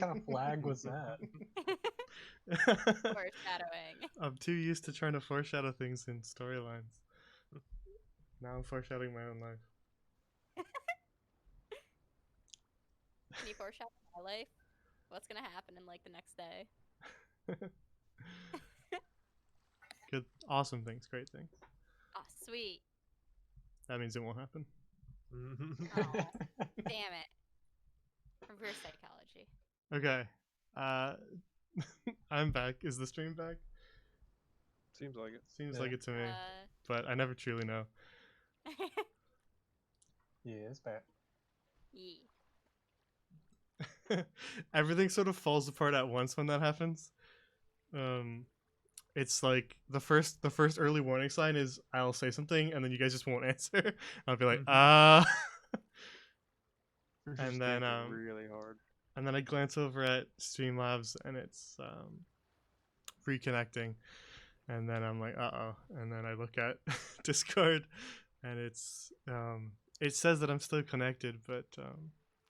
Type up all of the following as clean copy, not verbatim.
kind of flag was that? Foreshadowing. I'm too used to trying to foreshadow things in storylines. Now I'm foreshadowing my own life. Can you foreshadow my life? What's gonna happen in like the next day? Good, awesome things, great things. Oh, sweet. That means it won't happen. Oh, damn it. Reverse psychology. Okay. I'm back. Is the stream back? Seems like it. Seems Yeah. like it to me, but I never truly know. Yeah, it's bad. Yee. Everything sort of falls apart at once when that happens. It's like the first early warning sign is I'll say something and then you guys just won't answer. I'll be like, and then really hard. And then I glance over at Streamlabs and it's reconnecting, and then I'm like, uh-oh, and then I look at Discord and it's it says that I'm still connected, but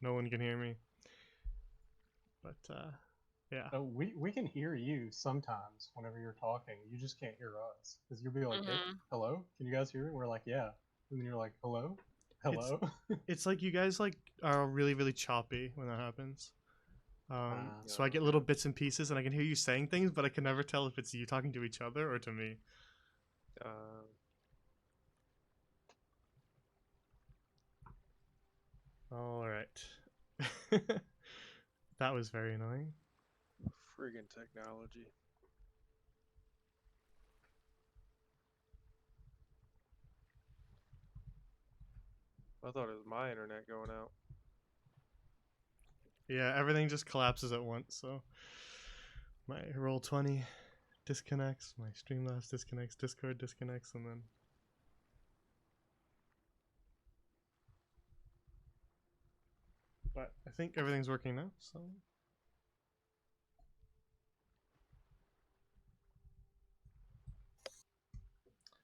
no one can hear me. But yeah. Oh, we can hear you sometimes whenever you're talking. You just can't hear us because you'll be like, "Hey, hello, can you guys hear me?" We're like, "Yeah," and then you're like, "Hello, hello." It's like you guys like are really really choppy when that happens. So I get little bits and pieces, and I can hear you saying things, but I can never tell if it's you talking to each other or to me. All right. That was very annoying. Friggin' technology. I thought it was my internet going out. Yeah, everything just collapses at once. So my Roll20 disconnects, my Streamlabs disconnects, Discord disconnects, and then. But I think everything's working now, so.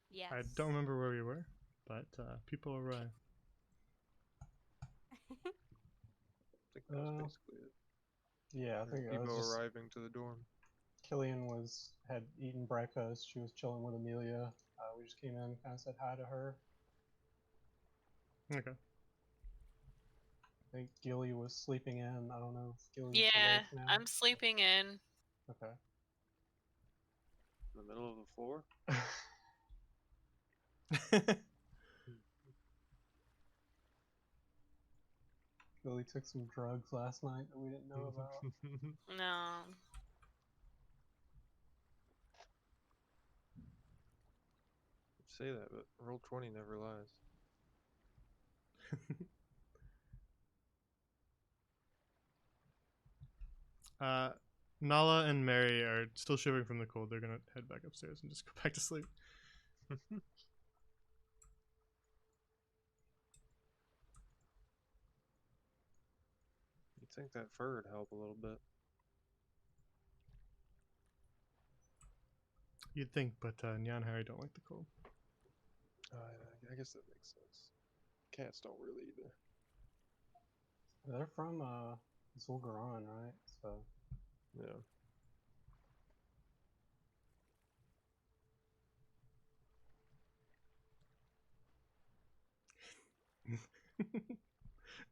Yes. I don't remember where we were, but people arrived. I think that was basically it. Yeah, I think people just, arriving to the dorm. Killian had eaten breakfast. She was chilling with Amelia. We just came in, kind of said hi to her. Okay. I think Gilly was sleeping in. I don't know if Gilly's Yeah, awake now. I'm sleeping in. Okay. In the middle of the floor? Gilly took some drugs last night that we didn't know about. No. Say that, but Roll20 never lies. Nala and Mary are still shivering from the cold. They're gonna head back upstairs and just go back to sleep. You'd think that fur would help a little bit. You'd think, but Nyan and Harry don't like the cold. I guess that makes sense. Cats don't really either. They're from Zul'Garan, right? So yeah.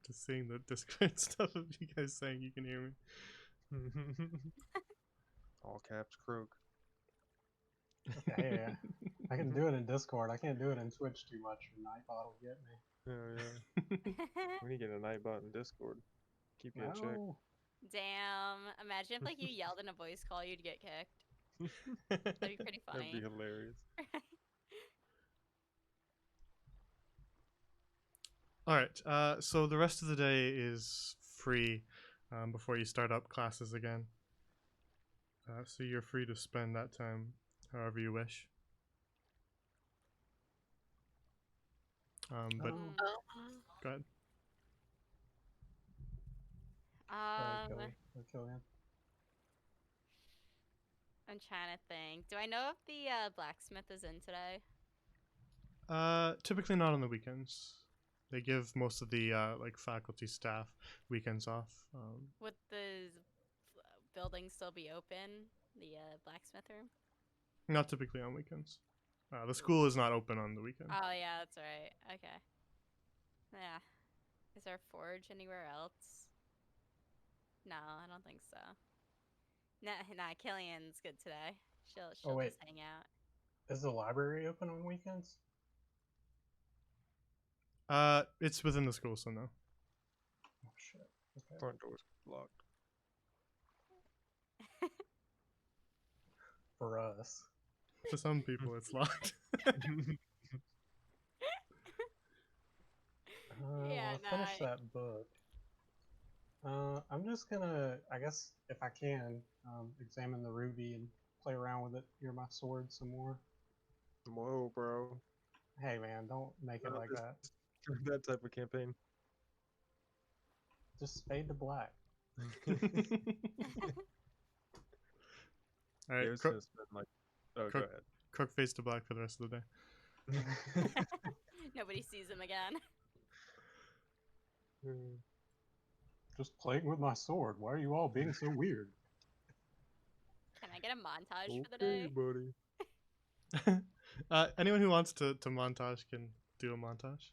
Just seeing the Discord stuff of you guys saying you can hear me. All caps croak. okay, yeah. I can do it in Discord. I can't do it in Twitch too much, or Nightbot will get me. Yeah. We need to get a Nightbot in Discord. Keep you in check. Damn. Imagine if like you yelled in a voice call, you'd get kicked. That'd be pretty funny. That'd be hilarious. All right. So the rest of the day is free before you start up classes again. So you're free to spend that time however you wish. But go ahead. Killian. I'm trying to think. Do I know if the blacksmith is in today? Typically not on the weekends. They give most of the like faculty staff weekends off. Would the building still be open? The blacksmith room? Not typically on weekends. The school is not open on the weekend. Oh yeah, that's right. Okay. Yeah. Is there a forge anywhere else? No, I don't think so. Nah, Killian's good today. She'll wait. just hang out. Is the library open on weekends? It's within the school, so no. Oh shit. Okay. Front door's locked. For us. For some people, it's locked. Yeah, Well, no, I finished that book. I'm just gonna, I guess, if I can, examine the ruby and play around with it near my sword some more. Whoa, bro. Hey man, don't make it Not like this- that. That type of campaign. Just fade to black. All right, Yeah, it's gonna spend like. Oh, go Crook- ahead. Crook face to black for the rest of the day. Nobody sees him again. Just playing with my sword. Why are you all being so weird? Can I get a montage for the day? buddy. Anyone who wants to montage can do a montage.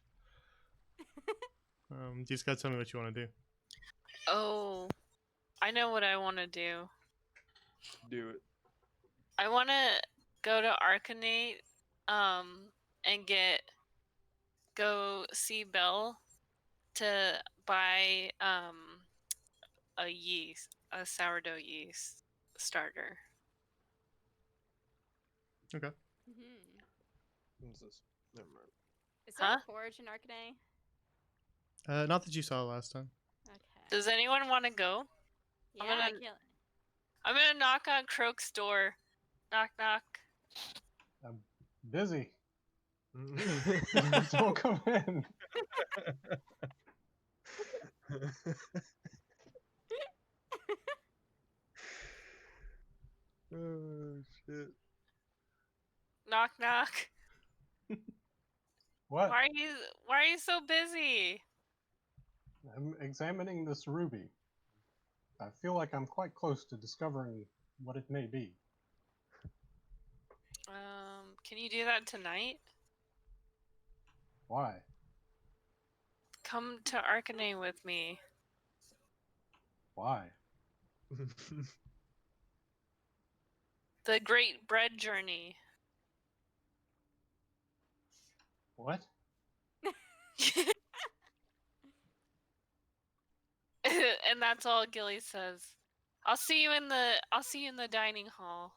You just gotta tell me what you want to do. Oh, I know what I want to do. Do it. I want to go to Arcanate, and go see Belle to buy a sourdough yeast starter. Okay. Hmm. What's this? Never mind. Is there Huh? a forge in Arcanay? Not that you saw last time. Okay. Does anyone want to go? Yeah, gonna- I can't. I'm gonna knock on Croak's door. Knock knock. I'm busy. Don't come in. Oh shit. Knock knock. What? Why are you so busy? I'm examining this ruby. I feel like I'm quite close to discovering what it may be. Can you do that tonight? Why? Come to Arcanay with me. Why? The Great Bread Journey. What? And that's all Gilly says. I'll see you in the dining hall.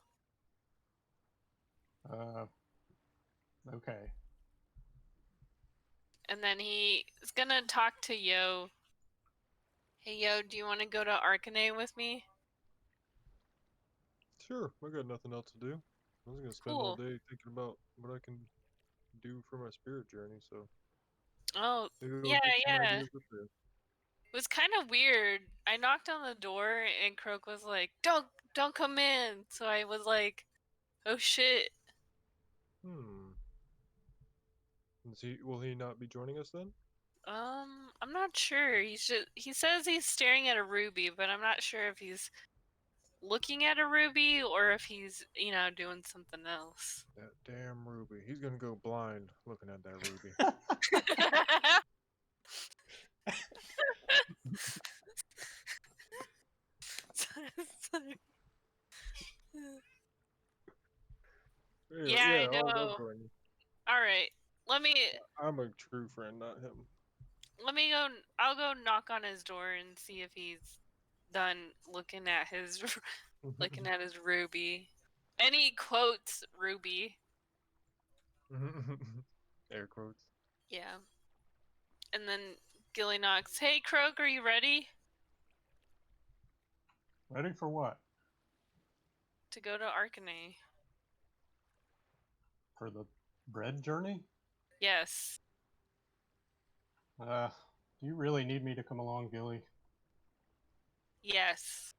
Okay. And then he's gonna talk to Yo. Hey Yo, do you want to go to Arcanay with me? Sure, I got nothing else to do. I was gonna spend all Cool. day thinking about what I can do for my spirit journey, so Oh, maybe I'll yeah, get some yeah. ideas up there. It was kind of weird. I knocked on the door and Croak was like, "Don't come in." So I was like, "Oh shit." Will he not be joining us then? I'm not sure. He says he's staring at a ruby, but I'm not sure if he's looking at a ruby or if he's, doing something else. That damn ruby. He's gonna go blind looking at that ruby. Yeah, I I'll know. join you. All right. Let me I'm a true friend, not him. go. I'll go knock on his door and see if he's done looking at his ruby. Any quotes ruby? Air quotes. Yeah. And then Gilly knocks. Hey, Croak, are you ready Ready for what? to go to Arcanay? For the bread journey? Yes. Do you really need me to come along, Gilly? Yes.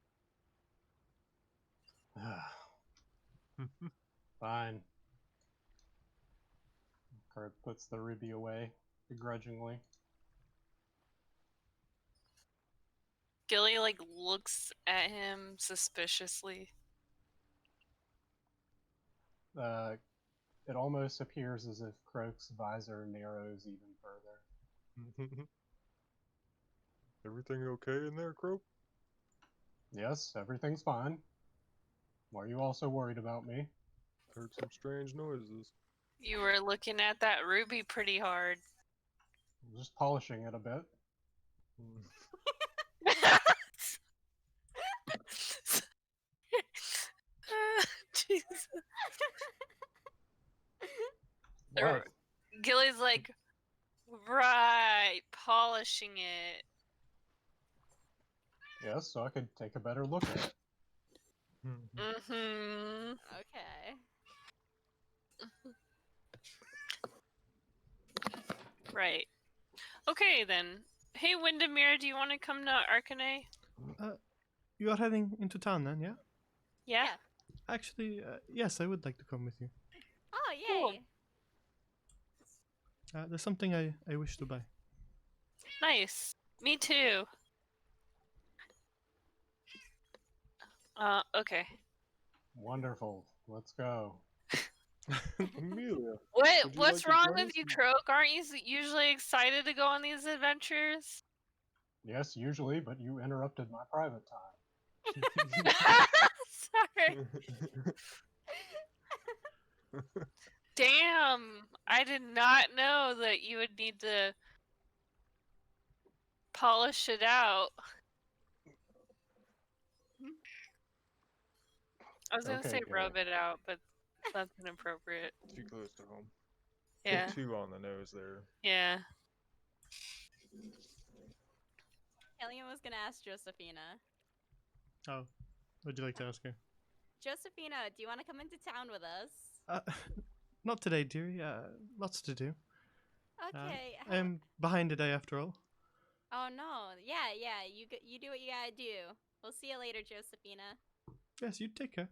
Fine. Kurt puts the ruby away, begrudgingly. Gilly like looks at him suspiciously. It almost appears as if Croak's visor narrows even further. Everything okay in there, Croak? Yes, everything's fine. Why are you all so worried about me? Heard some strange noises. You were looking at that ruby pretty hard. I'm just polishing it a bit. Jesus. What? Gilly's like, right, polishing it. Yes, so I could take a better look at it. Mm-hmm. Okay. Right. Okay then. Hey Windermere, do you want to come to Arcanay? You are heading into town then, yeah? Yeah. Actually, yes, I would like to come with you. Oh, Cool. yay! There's something I wish to buy. Nice. Me too. Okay. Wonderful. Let's go. Amelia. What? Would you What's like to wrong join with us? you, Croak? Aren't you usually excited to go on these adventures? Yes, usually, but you interrupted my private time. Sorry. Damn, I did not know that you would need to polish it out. I was gonna Okay, say Gilly. rub it out, but that's inappropriate. Too close to home. Yeah, Too on the nose there. yeah. Killian was gonna ask Josephina. Oh, would you like to ask her? Josephina, do you want to come into town with us? Not today, dearie. Lots to do. Okay. I am behind today after all. Oh no. Yeah. You do what you gotta do. We'll see you later, Josephina. Yes, you take care.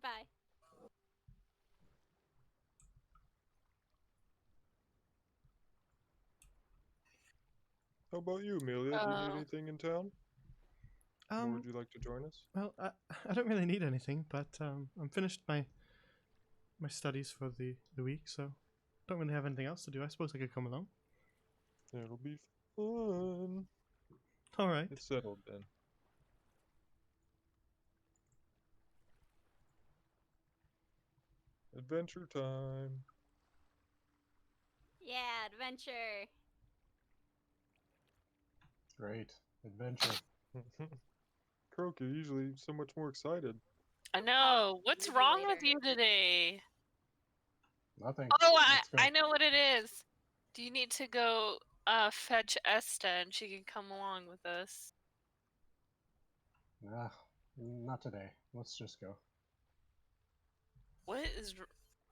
Bye. How about you, Amelia? Do you need Oh. anything in town? Or would you like to join us? Well, I don't really need anything, but I'm finished my studies for the week, so don't really have anything else to do. I suppose I could come along. It'll be fun. All right. It's settled then. Adventure time. Yeah, adventure. Great. Adventure. Croak, you're usually so much more excited. I know. What's See you wrong with later. you today? Nothing. Oh, Let's go. I know what it is. Do you need to go fetch Esta and she can come along with us? Nah, not today. Let's just go. What is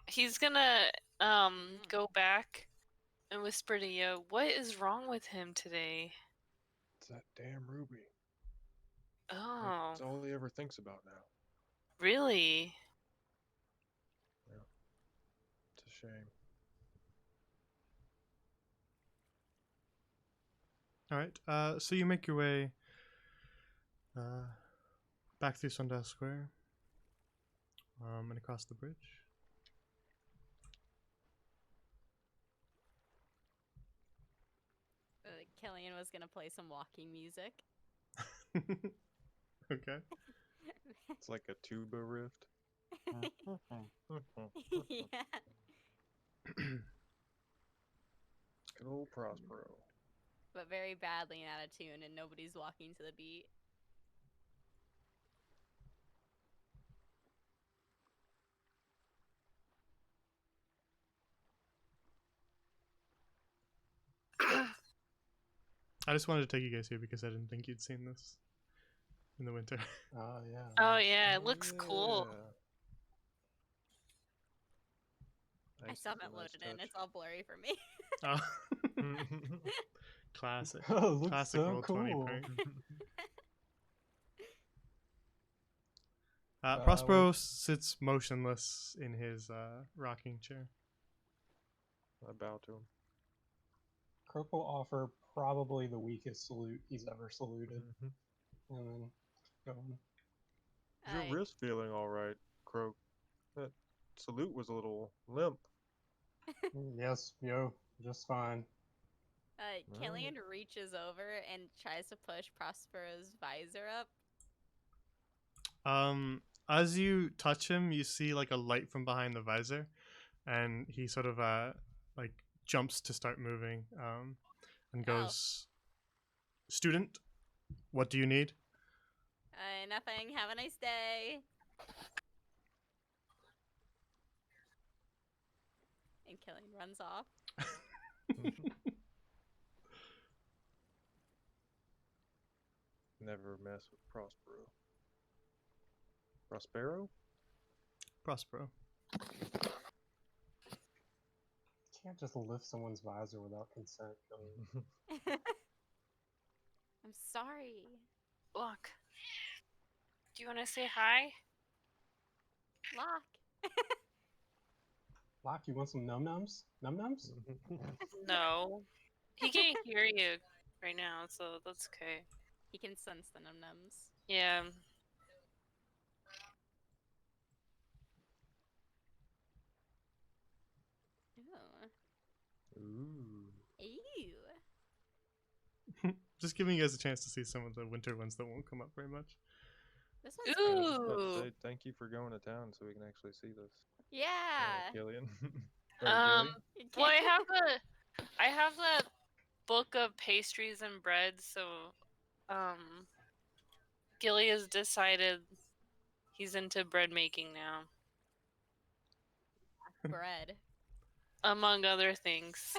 he's gonna go back and whisper to Yo, what is wrong with him today? It's that damn ruby. Oh, That's all he ever thinks about now. really? It's a shame. All right. So you make your way back through Sundial Square, and across the bridge. Killian was gonna play some walking music. Okay. It's like a tuba rift. Yeah. Good old Prospero. But very badly and out of tune, and nobody's walking to the beat. I just wanted to take you guys here because I didn't think you'd seen this in the winter. Oh, yeah. Oh yeah, it looks cool. I Nice, still that's a haven't nice loaded in. touch. It's all blurry for me. Oh. Classic. Oh, it looks Classic so Roll20 cool. prank. Uh, Prospero sits motionless in his rocking chair. I bow to him. Croak will offer probably the weakest salute he's ever saluted. Mhm. And then go on. Is your I- wrist feeling all right, Croak? That salute was a little limp. Yes, yo, just fine. Killian reaches over and tries to push Prospero's visor up. As you touch him, you see like a light from behind the visor, and he sort of like jumps to start moving, and Oh. goes, "Student, what do you need?" Nothing. Have a nice day. And Killian runs off. Never mess with Prospero. Prospero? Prospero. Can't just lift someone's visor without consent. Killian. I'm sorry. Look. Do you want to say hi? Lock. Locke, you want some num-nums? Num-nums? No. He can't hear you right now, so that's okay. He can sense the num-nums. Yeah. Ooh. Ooh. Ew. Just giving you guys a chance to see some of the winter ones that won't come up very much. This one's Yeah, I was about to Ooh. say, thank you for going to town so we can actually see this. Yeah. Killian. Um, You Well, can't- I have that book of pastries and breads, so Gilly has decided he's into bread making now, bread. among other things.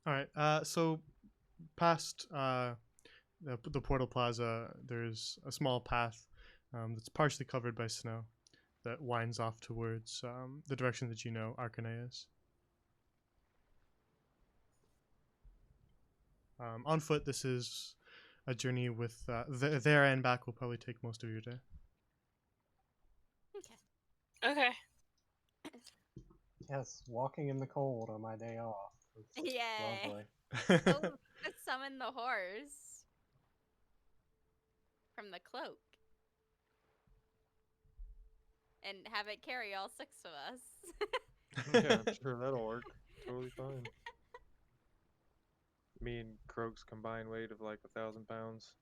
All right. So past the portal plaza, there's a small path that's partially covered by snow that winds off towards the direction that you know Arcane is. On foot, this is a journey with there and back will probably take most of your day. Okay. Yes, walking in the cold on my day off. It's Yay. lovely. Oh, let's summon the horse from the cloak. And have it carry all 6 of us. Yeah, I'm sure that'll work. Totally fine. Me and Croak's combined weight of like 1,000 pounds.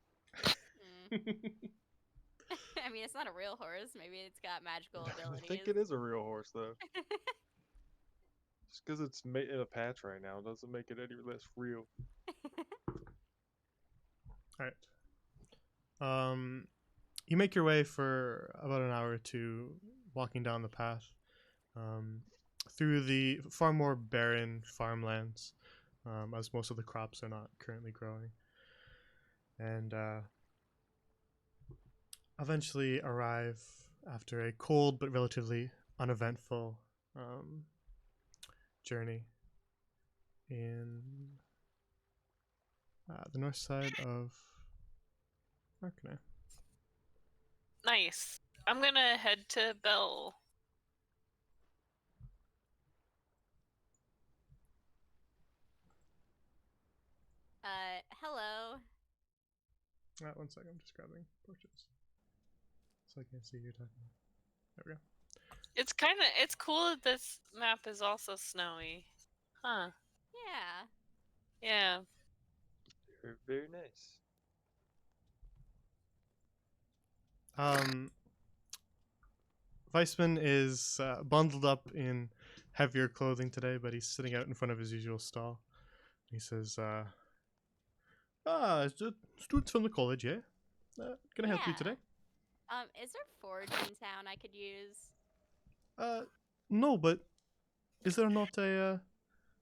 I mean, it's not a real horse. Maybe it's got magical I abilities. think it is a real horse, though. Just because it's in a patch right now doesn't make it any less real. All right. You make your way for about an hour or two, walking down the path, through the far more barren farmlands, as most of the crops are not currently growing, and eventually arrive after a cold but relatively uneventful journey in the north side of Arcane. Nice. I'm gonna head to Bell. Hello. 1 second, I'm just grabbing portraits so I can see who you're talking about. There we go. It's cool that this map is also snowy. Huh. Yeah. Yeah. Very, very nice. Weissman is bundled up in heavier clothing today, but he's sitting out in front of his usual stall. He says, it's the students from the college, yeah? Can I help you Yeah. today? Is there forge in town I could use? No, but is there not a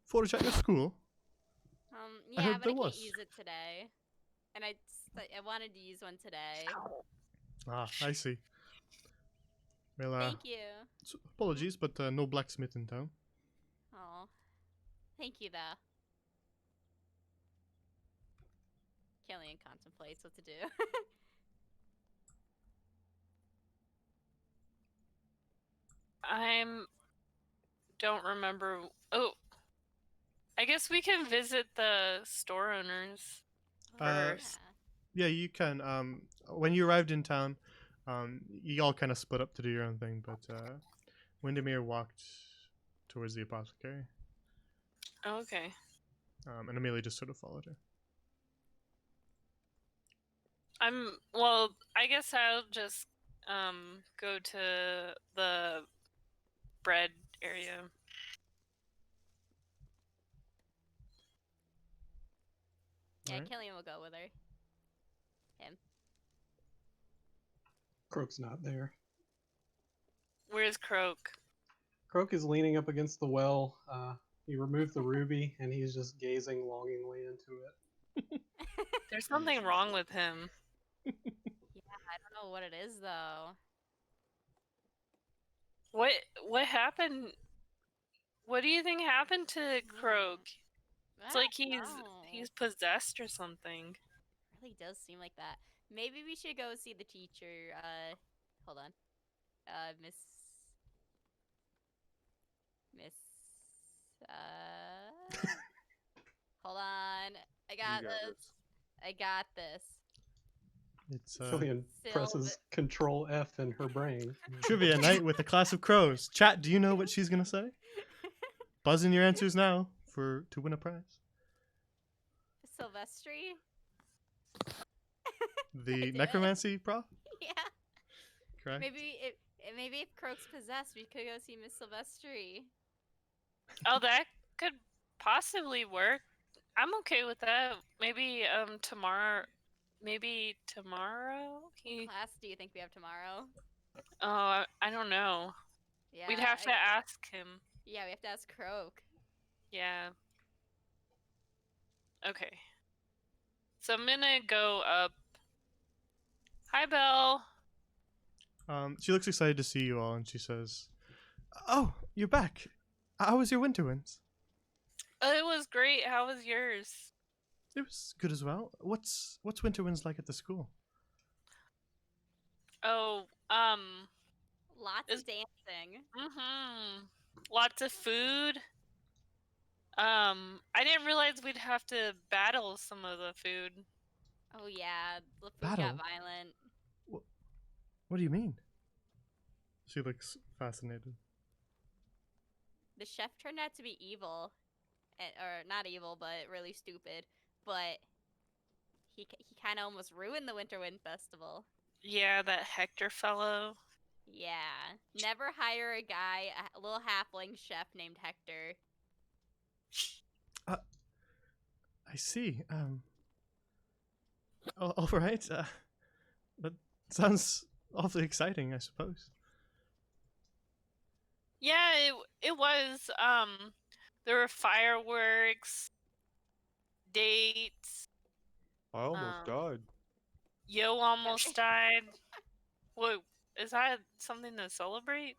forge at your school? I Yeah, heard but there I can't was. use it today. And I wanted to use one today. Ah, I see. Well, Thank you. apologies, but no blacksmith in town. Oh, thank you, though. Killian contemplates what to do. don't remember. Oh, I guess we can visit the store owners first. Yeah, you can. When you arrived in town, you all kind of split up to do your own thing, but Windermere walked towards the apothecary, Okay. and Amelia just sort of followed her. Well, I guess I'll just go to the bread area. Yeah, Alright. Killian will go with her. Him. Croak's not there. Where's Croak? Croak is leaning up against the well. He removed the ruby, and he's just gazing longingly into it. There's something wrong with him. Yeah, I don't know what it is though. What happened? What do you think happened to Croak? It's I like don't he's know. possessed or something. Really does seem like that. Maybe we should go see the teacher. Hold on. Miss. Hold on. I got this. I got this. It's Killian presses Control F in her brain. trivia night with a class of crows. Chat, do you know what she's gonna say? Buzz in your answers now to win a prize. Silvestri? The do it. necromancy prof? Yeah. Correct. Maybe if Croak's possessed, we could go see Miss Silvestri. Oh, that could possibly work. I'm okay with that. Maybe tomorrow. Maybe tomorrow. What class do you think we have tomorrow? Oh, I don't know. Yeah. We'd have to ask him. Yeah, we have to ask Croak. Yeah. Okay. So I'm gonna go up. Hi, Belle. She looks excited to see you all, and she says, "Oh, you're back. How was your winter winds?" It was great. How was yours? It was good as well. What's winter winds like at the school? Oh, Lots of dancing. Lots of food. I didn't realize we'd have to battle some of the food. Oh yeah, the food Battle? got violent. What do you mean? She looks fascinated. The chef turned out to be evil, or not evil, but really stupid. But he kind of almost ruined the Winterwind Festival. Yeah, that Hector fellow. Yeah, never hire a little halfling chef named Hector. I see. All right. That sounds awfully exciting, I suppose. Yeah, it was. There were fireworks, dates. I almost died. Yo almost died. What is that? Something to celebrate?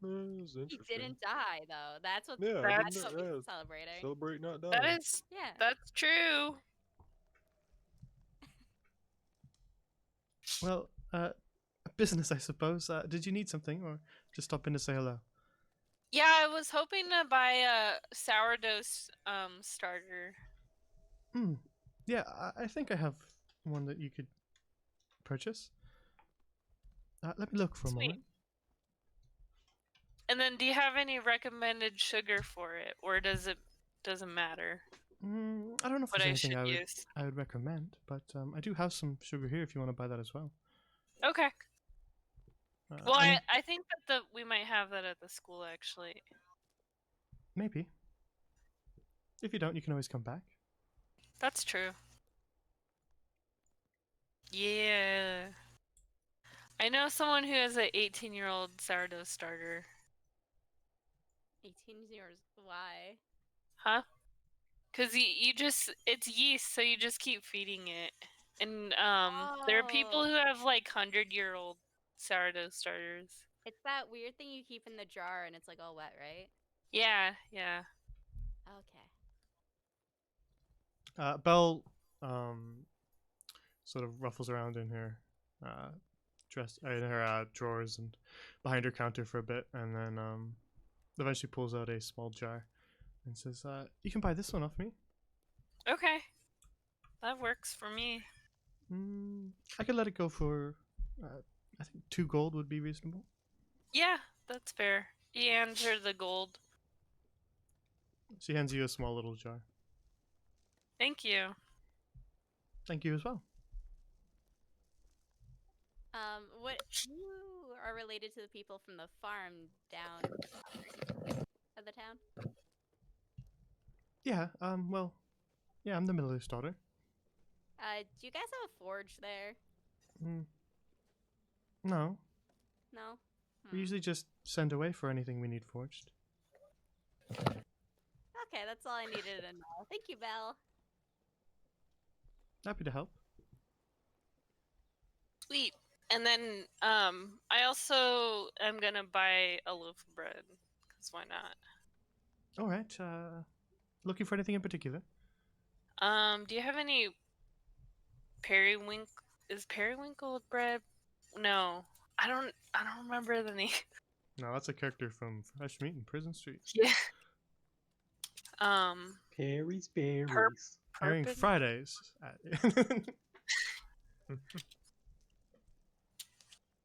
It was He interesting. didn't die though. That's what. Yeah, That's didn't- what we're yeah. celebrating. Celebrate not dying. That is. Yeah. That's true. Well, business, I suppose. Did you need something, or just stop in to say hello? Yeah, I was hoping to buy a sourdough starter. Yeah, I think I have one that you could purchase. Let me look for a Sweet. moment. And then, do you have any recommended sugar for it, or doesn't matter I don't know if what there's I anything should I would use? I would recommend, but I do have some sugar here if you want to buy that as well. Okay. Well, I mean, I think that we might have that at the school actually. maybe. If you don't, you can always come back. That's true. Yeah. I know someone who has an 18-year-old sourdough starter. 18 years. Why? Huh? Because it's yeast, so you just keep feeding it. And there are people Oh. who have like 100-year-old sourdough starters. It's that weird thing you keep in the jar and it's like all wet, right? Yeah, yeah. Okay. Belle sort of ruffles around in her drawers and behind her counter for a bit, and then eventually pulls out a small jar and says, "You can buy this one off me. Okay. That works for me. I could let it go for, I think 2 gold would be reasonable." Yeah, that's fair. He hands her the gold. She hands you a small little jar. Thank you. Thank you as well. What you are related to the people from the farm down of the town? Yeah, well, yeah, I'm the miller's daughter. Do you guys have a forge there? No, No? we usually just send away for anything we need forged. Okay, that's all I needed to know. Thank you, Belle. Happy to help. Sweet. And then I also am gonna buy a loaf of bread. Cause why not? Alright, looking for anything in particular? Do you have any periwinkle? Is periwinkle bread? No, I don't remember the name. No, that's a character from Fresh Meat in Prison Street. Yeah. Berries, berries. Airing Purpin? Fridays.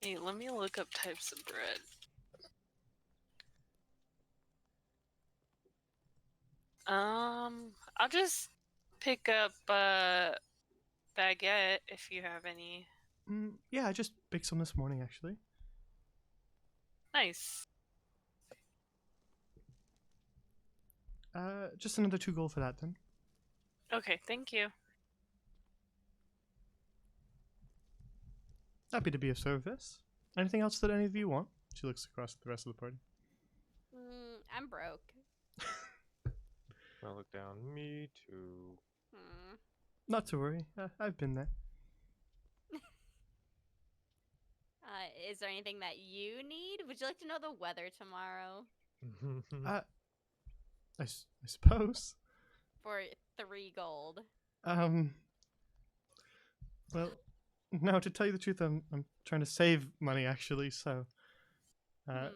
Hey, let me look up types of bread. I'll just pick up baguette if you have any. Yeah, I just baked some this morning, actually. Nice. Just another 2 gold for that, then. Okay, thank you. Happy to be of service. Anything else that any of you want? She looks across at the rest of the party. I'm broke. I look down. Me too. Not to worry. I've been there. Is there anything that you need? Would you like to know the weather tomorrow? I suppose. For 3 gold. Well, no, to tell you the truth, I'm trying to save money, actually, so... I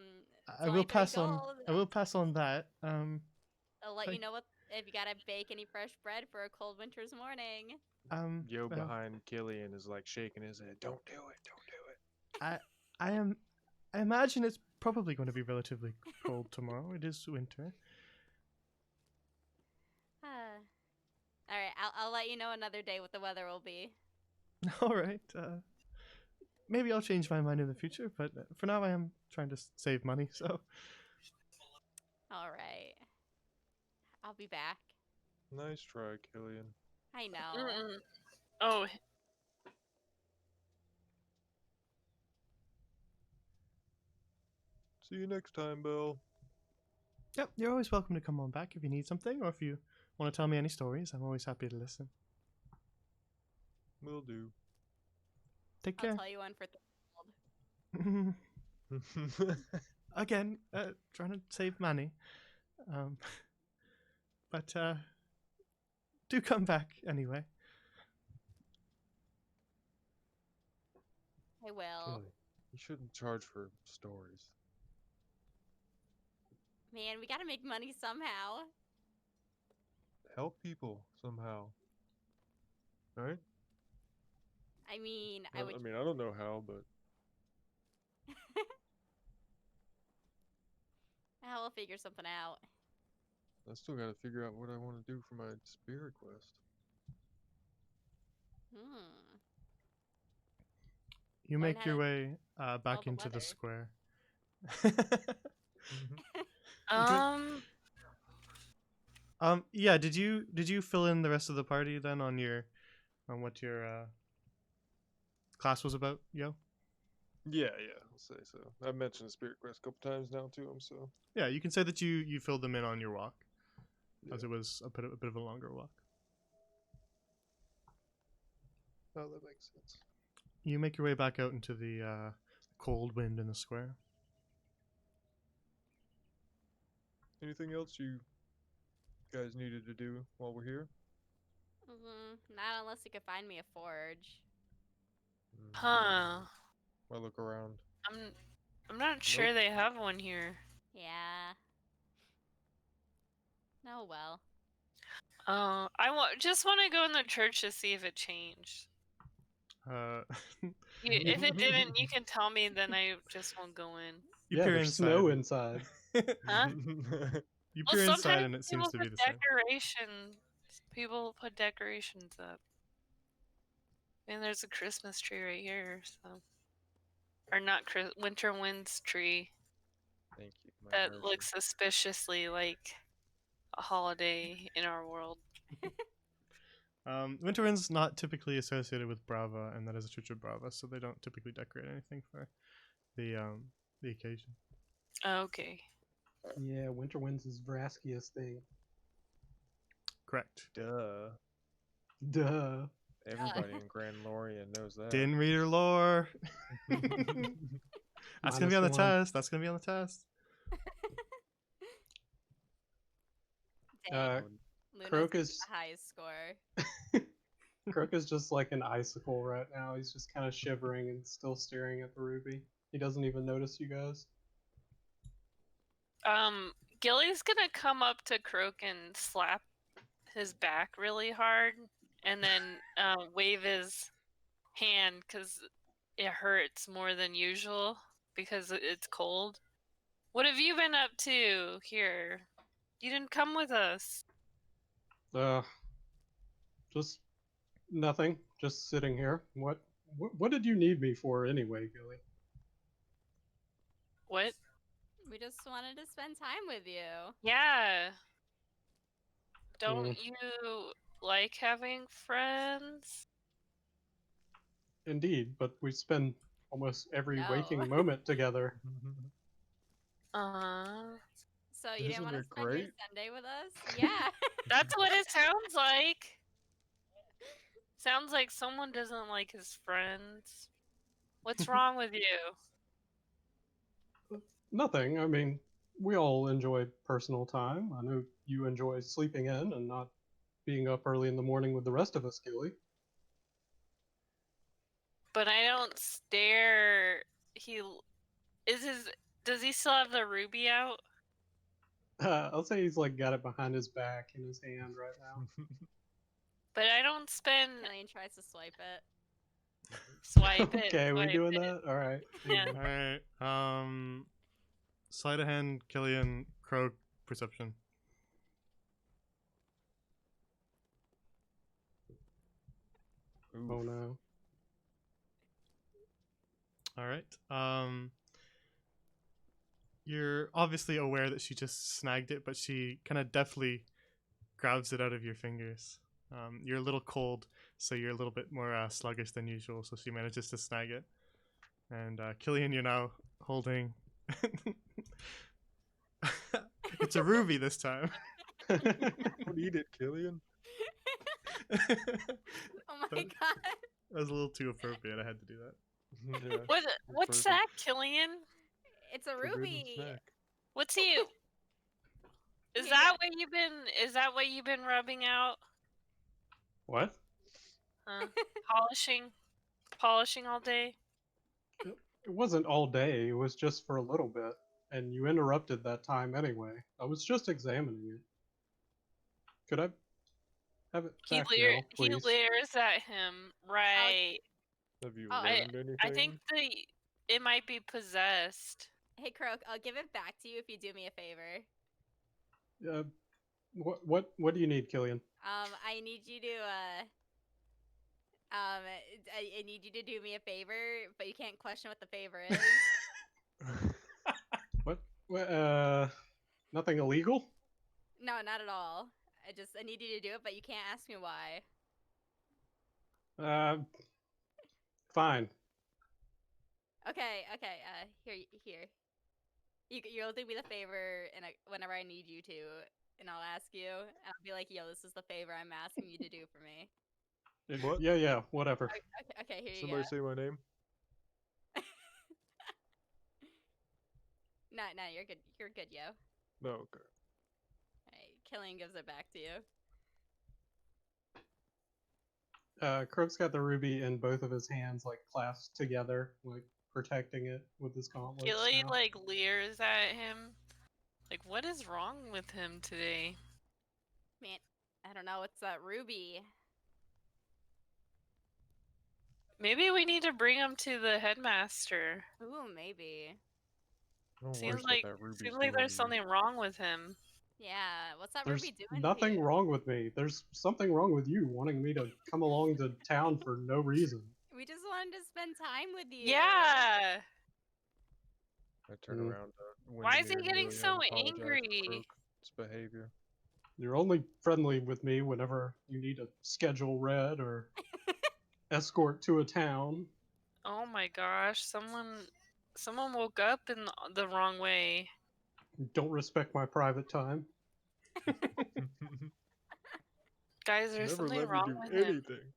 only will 3 pass on... gold. I will pass on that. I'll let Like- you know what if you gotta bake any fresh bread for a cold winter's morning. Yo well, behind Killian is like shaking his head. Don't do it. Don't do it. I imagine it's probably going to be relatively cold tomorrow. It is winter. Alright, I'll let you know another day what the weather will be. Alright, maybe I'll change my mind in the future, but for now I am trying to save money, so... Alright. I'll be back. Nice try, Killian. I know. Oh, See you next time, Bill. Yep, you're always welcome to come on back if you need something, or if you want to tell me any stories. I'm always happy to listen. Will do. Take I'll care. tell you one for 3 gold. Again, trying to save money. But do come back anyway. I will. Killian, you shouldn't charge for stories. Man, we gotta make money somehow. Help people somehow. Right? I mean, I mean, I don't know how, but We'll figure something out. I still gotta figure out what I want to do for my spirit quest. You Learn make how your to way back the into the weather. square. Yeah, did you fill in the rest of the party then on what your class was about, yo? Yeah, I'll say so. I've mentioned the spirit quest a couple times now to him, so Yeah, you can say that you filled them in on your walk, as yeah. it was a bit of a longer walk. Oh, that makes sense. You make your way back out into the cold wind in the square. Anything else you guys needed to do while we're here? Not unless you could find me a forge. huh. I look around. I'm not sure they have one here. Yeah. Oh well. Just want to go in the church to see if it changed. Uh, If it didn't, you can tell me. Then I just won't go in. you Yeah, peer there's inside. snow inside. Huh? You Well, peer inside sometimes and it people seems to be put the same. decorations. People put decorations up. And there's a Christmas tree right here, so. Or not Winter Wind's tree. Thank you. my That mercy. looks suspiciously like a holiday in our world. Winter Wind's not typically associated with Brava, and that is a church of Brava, so they don't typically decorate anything for the occasion. Okay. Yeah, Winter Wind's is Vraskia's thing. Correct. Duh. Duh. Everybody in Grand Lorien knows that. Didn't read her lore. That's gonna be on the -1. test. That's gonna be on the test. Dang, Luna's Croak the is highest score. Croak is just like an icicle right now. He's just kind of shivering and still staring at the ruby. He doesn't even notice you guys. Gilly's gonna come up to Croak and slap his back really hard, and then wave his hand because it hurts more than usual because it's cold. What have you been up to here? You didn't come with us. Just nothing. Just sitting here. What did you need me for anyway, Gilly? What? We just wanted to spend time with you. Yeah. Don't you like having friends? Indeed, but we spend almost every No. waking moment together. So you didn't Isn't want to it spend your great? Sunday with us? Yeah. That's what it sounds like. Sounds like someone doesn't like his friends. What's wrong with you? Nothing. I mean, we all enjoy personal time. I know you enjoy sleeping in and not being up early in the morning with the rest of us, Gilly. But I don't stare. Does he still have the ruby out? I'll say he's like got it behind his back in his hand right now. But I don't spend Killian tries to swipe it. swipe it. Okay, we swipe doing it. that? All right. Yeah. All right. Sleight of hand, Killian, Croak, perception. Oh no. All right. You're obviously aware that she just snagged it, but she kind of deftly grabs it out of your fingers. You're a little cold, so you're a little bit more sluggish than usual, so she manages to snag it. And Killian, you're now holding... It's a ruby this time. Don't eat it, Killian. Oh my That- god. That was a little too appropriate. I had to do that. Yeah. What's perfect. that, Killian? It's a Forbidden ruby. snack. What's he? Is Yeah. that what you've been? Is that what you've been rubbing out? What? Polishing all day. It wasn't all day. It was just for a little bit, and you interrupted that time anyway. I was just examining it. Could I have it back now, He please? leers at him. Right. Have you Oh, learned anything? I think it might be possessed. Hey Croak, I'll give it back to you if you do me a favor. What do you need, Killian? I need you to I need you to do me a favor, but you can't question what the favor is. What? Nothing illegal? No, not at all. I need you to do it, but you can't ask me why. Fine. Okay. Here. You'll do me the favor, and whenever I need you to, and I'll ask you, and I'll be like, "Yo, this is the favor I'm asking you to do for me." What? Yeah, whatever. Okay, here you Somebody go. say my name. No, you're good. You're good, yo. No, okay. Alright, Killian gives it back to you. Croak's got the ruby in both of his hands, like clasped together, like protecting it with his gauntlets. Gilly now. like leers at him. Like, what is wrong with him today? I don't know. It's that Ruby. Maybe we need to bring him to the headmaster. Ooh, maybe. No Seems worse like what that Ruby's seems doing like there's to you. something wrong with him. Yeah. What's that There's Ruby doing to nothing you? wrong with me. There's something wrong with you wanting me to come along to town for no reason. We just wanted to spend time with you. Yeah. I turn Mm. around to Why is he Windermere and getting Amelia so and apologize for angry? Croak's behavior. You're only friendly with me whenever you need to schedule red or escort to a town. Oh my gosh, someone woke up in the wrong way. You don't respect my private time. Guys, there's Never something let me wrong do with him. anything.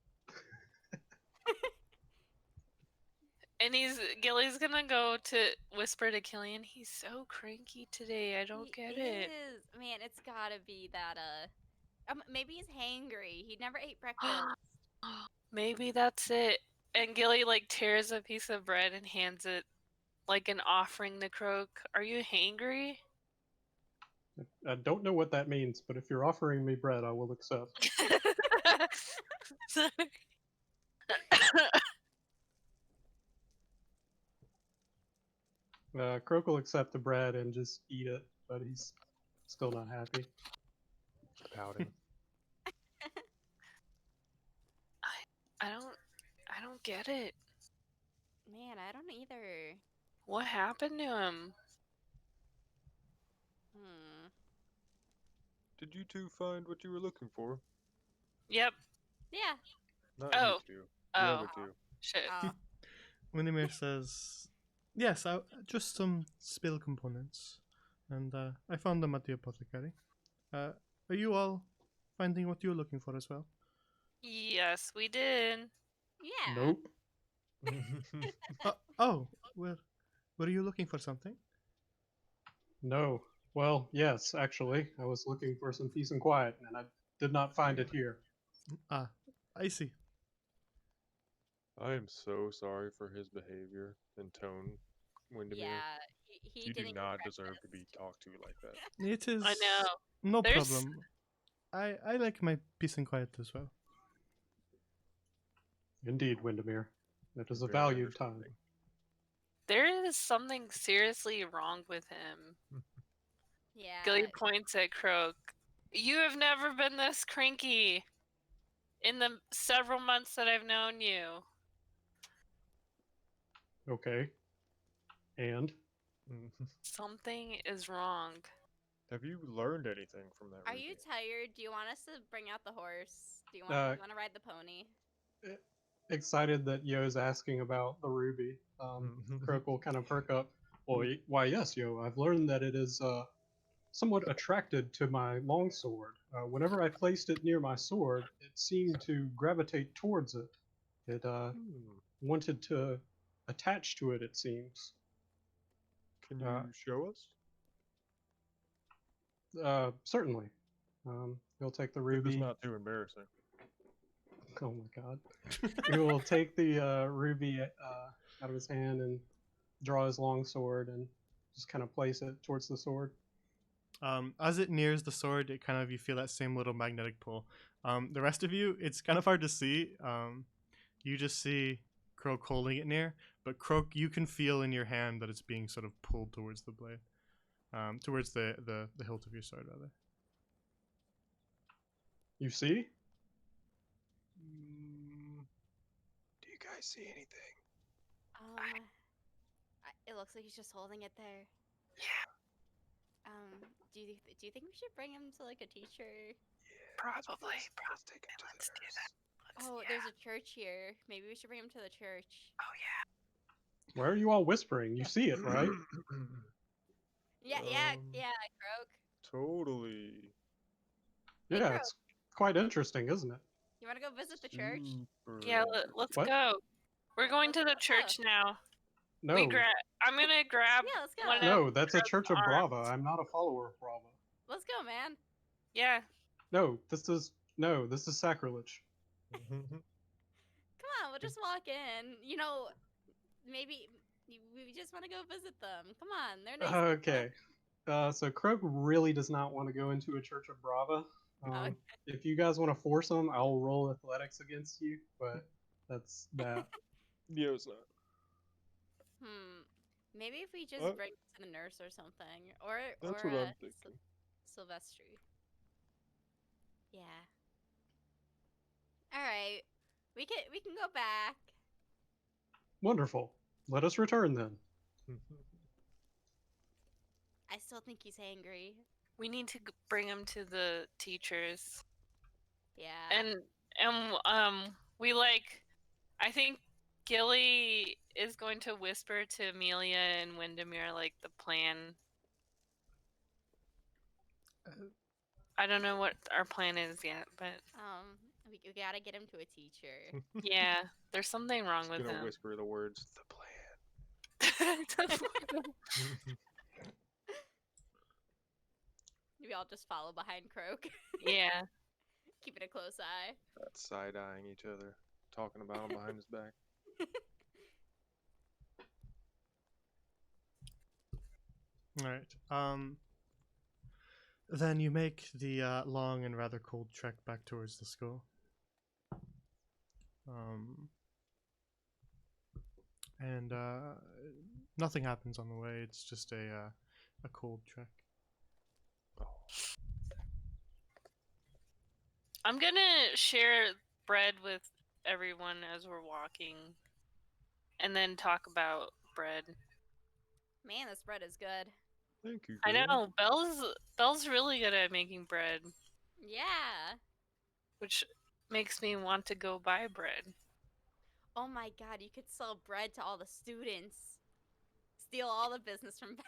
And Gilly's gonna go to whisper to Killian, he's so cranky today, I don't get it. Is. Man, it's gotta be that, maybe he's hangry. He never ate breakfast. Maybe that's it. And Gilly like tears a piece of bread and hands it like an offering to Croak. Are you hangry? I don't know what that means, but if you're offering me bread, I will accept. Sorry. Croak will accept the bread and just eat it, but he's still not happy. Pouting. I don't get it. Man, I don't either. What happened to him? Hmm. Did you two find what you were looking for? Yep. Yeah. Not Oh. you two. The Oh. other two. Shit. Oh. Windermere says, "Yes, just some spill components, and I found them at the apothecary. Are you all finding what you're looking for as well?" Yes, we did. Yeah. Nope. Oh, were you looking for something? No. Well, yes, actually. I was looking for some peace and quiet, and I did not find it here. Ah, I see. I am so sorry for his behavior and tone, Windermere. Yeah. He You do didn't eat not deserve to breakfast. be talked to like that. It is I know. no There's- problem. I like my peace and quiet as well. Indeed, Windermere. That is a Very valued time. understanding. There is something seriously wrong with him. Yeah. Gilly points at Croak. You have never been this cranky in the several months that I've known you. Okay. And? Something is wrong. Have you learned anything from that? Are Ruby? you tired? Do you want us to bring out the horse? Do you Uh, want to ride the pony? Excited that Yo's asking about the ruby. Croak will kind of perk up. Well, why, yes, Yo. I've learned that it is somewhat attracted to my longsword. Whenever I placed it near my sword, it seemed to gravitate towards it. It wanted to attach to it, it seems. Can you show us? Certainly. He'll take the If ruby. it's not too embarrassing. Oh my god. He will take the ruby out of his hand and draw his long sword and just kind of place it towards the sword. As it nears the sword, it kind of you feel that same little magnetic pull. The rest of you, it's kind of hard to see. You just see Croak holding it near, but Croak, you can feel in your hand that it's being sort of pulled towards the blade, towards the hilt of your sword, rather. You see? Do you guys see anything? It looks like he's just holding it there. Yeah. Do you think we should bring him to like a teacher? Probably. Let's take him to Let's the do nurse. that. Oh, there's a church here. Maybe we should bring him to the church. Oh yeah. Why are you all whispering? You see it, right? Yeah, Um, Croak. Totally. Hey, Yeah, Croak. it's quite interesting, isn't it? You want to go visit the church? Super Yeah, interesting. let's What? go. We're going to the Let's go. church now. No. I'm gonna grab Yeah, let's go. one of No, that's a Croak's Church of arms. Brava. I'm not a follower of Brava. Let's go, man. Yeah. No, this is sacrilege. Come on, we'll just walk in. You know, maybe we just want to go visit them. Come on, they're nice. Okay. So Croak really does not want to go into a Church of Brava. Um, if you guys want to force them, I'll roll athletics against you, but that's that. Yo's not. Maybe if we just Uh, bring it to the nurse or something, or That's or what I'm thinking. Sylvestri. Yeah. All right. We can go back. Wonderful. Let us return then. I still think he's angry. We need to bring him to the teachers. Yeah. And we like, I think Gilly is going to whisper to Amelia and Windermere like the plan. I don't know what our plan is yet, but we gotta get him to a teacher. yeah, there's something wrong Just with gonna him. whisper the words, the plan. We all just follow behind Croak, Yeah. keeping a close eye. That's side-eyeing each other, talking about him behind his back. All right. Then you make the long and rather cold trek back towards the school. And nothing happens on the way. It's just a cold trek. I'm gonna share bread with everyone as we're walking, and then talk about bread. Man, this bread is good. Thank you. I girl. know Belle's really good at making bread, Yeah. which makes me want to go buy bread. Oh my god, you could sell bread to all the students. Steal all the business from Belle.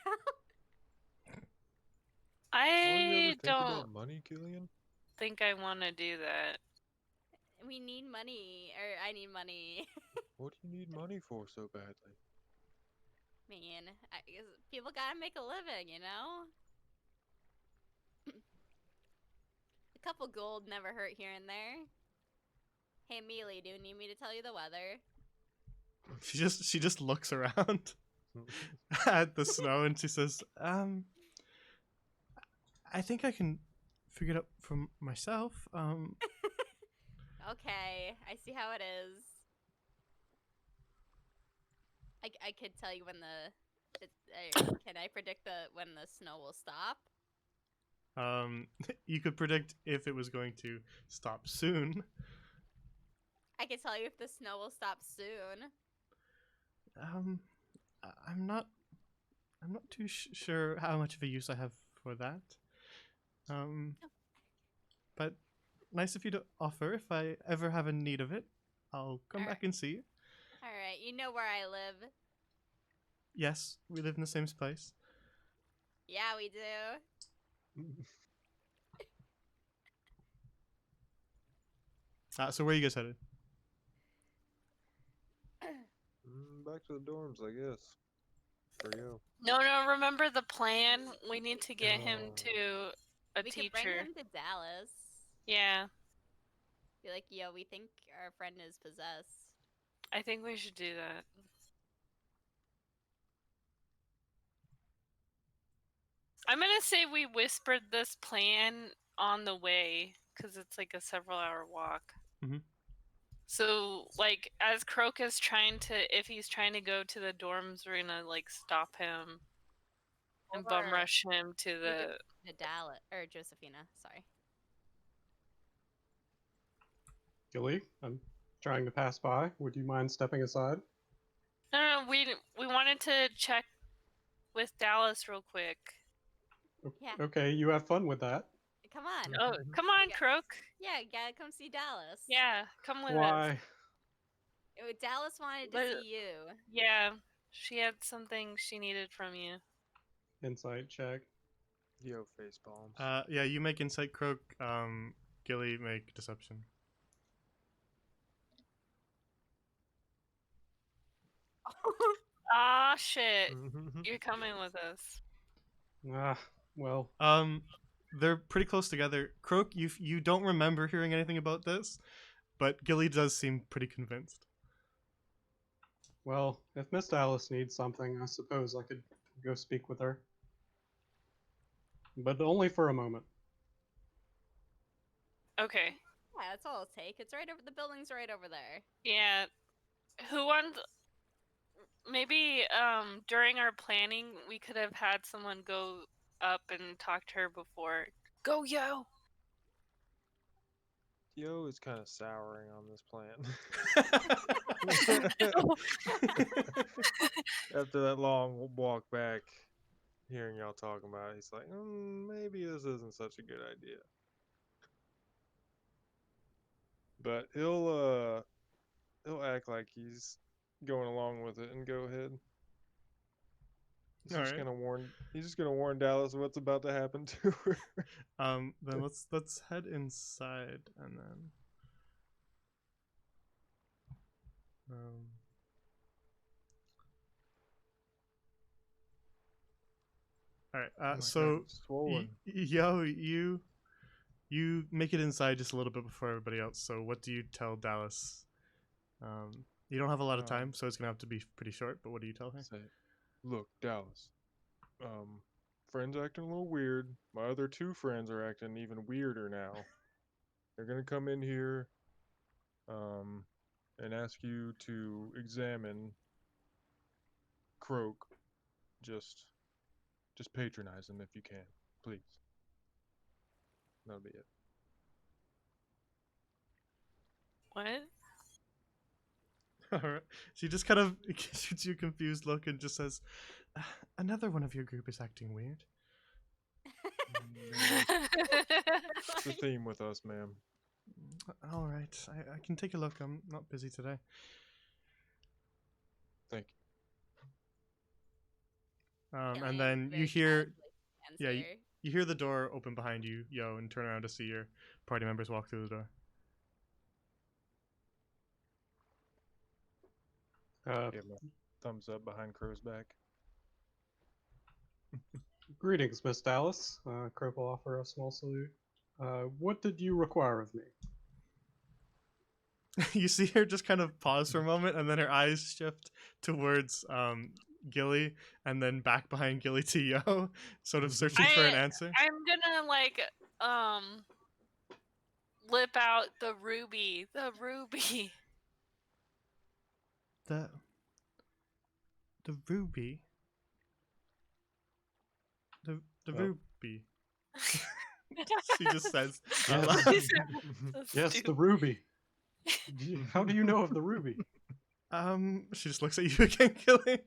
All you ever I think don't about money, Killian? think I want to do that. We need money. Or I need money. What do you need money for so badly? Man, people gotta make a living, you know? A couple gold never hurt here and there. Hey, Mealy, do you need me to tell you the weather? She just looks around at the snow and she says, I think I can figure it out for myself. Okay, I see how it is. I could tell you when can I predict when the snow will stop? You could predict if it was going to stop soon. I can tell you if the snow will stop soon. I'm not too sure how much of a use I have for that. But nice of you to offer. If I ever have a need of it, I'll come back and see you. All right, you know where I live. Yes, we live in the same place. Yeah, we do. So where are you guys headed? Back to the dorms, I guess. For you. No, remember the plan? We need to get him to a We teacher. could bring him to Dallas. Yeah, Be like, yo, we think our friend is possessed. I think we should do that. I'm gonna say we whispered this plan on the way, because it's like a several-hour walk. Mhm. So, like, as Croak is if he's trying to go to the dorms, we're gonna, like, stop him and bum Or rush him to the... to Dallas, or Josephina, sorry. Gilly, I'm trying to pass by. Would you mind stepping aside? No, we wanted to check with Dallas real quick. Yeah. Okay, you have fun with that. Come on. Oh, come on, Yeah. Croak. Yeah, you gotta come see Dallas. Yeah, come with us. Why? Dallas wanted to But- see you. Yeah, she had something she needed from you. Insight check. Yo, face palms. Yeah, you make insight, Croak. Gilly make deception. Ah, shit. You're coming with us. Ah, well, They're pretty close together. Croak, you don't remember hearing anything about this, but Gilly does seem pretty convinced. well, if Miss Dallas needs something, I suppose I could go speak with her. But only for a moment. Okay. Yeah, that's all it'll take. It's right over the building's right over there. Yeah. Who wants? Maybe during our planning we could have had someone go up and talk to her before. Go, yo. Yo is kind of souring on this plan. After that long walk back, hearing y'all talking about it, he's like, maybe this isn't such a good idea. But he'll act like he's going along with it and go ahead. He's just Alright. gonna warn. He's just gonna warn Dallas what's about to happen to her. Then let's head inside and then all right. Oh my God, So he's swollen. yo, you make it inside just a little bit before everybody else. So what do you tell Dallas? You don't have a lot of time, so it's gonna have to be pretty short. But what do you tell her? Say, look, Dallas. Friends acting a little weird. My other two friends are acting even weirder now. They're gonna come in here, and ask you to examine Croak. Just patronize him if you can, please. That'll be it. What? All right. She just kind of shoots you a confused look and just says, "Another one of your group is acting weird." It's the theme with us, ma'am. All right, I can take a look. I'm not busy today. Thank you. And Killian then you very hear, casually yeah, answer. you hear the door open behind you, yo, and turn around to see your party members walk through the door. Give him a thumbs up behind Crow's back. Greetings, Miss Dallas. Croak will offer a small salute. What did you require of me? You see her just kind of pause for a moment, and then her eyes shift towards Gilly, and then back behind Gilly to Yo, sort of searching for an answer. I'm gonna like lip out the ruby. The ruby. The ruby. The Oh. ruby. She just says. Yes. out loud. So Yes, stupid. the ruby. How do you know of the ruby? She just looks at you again, Gilly.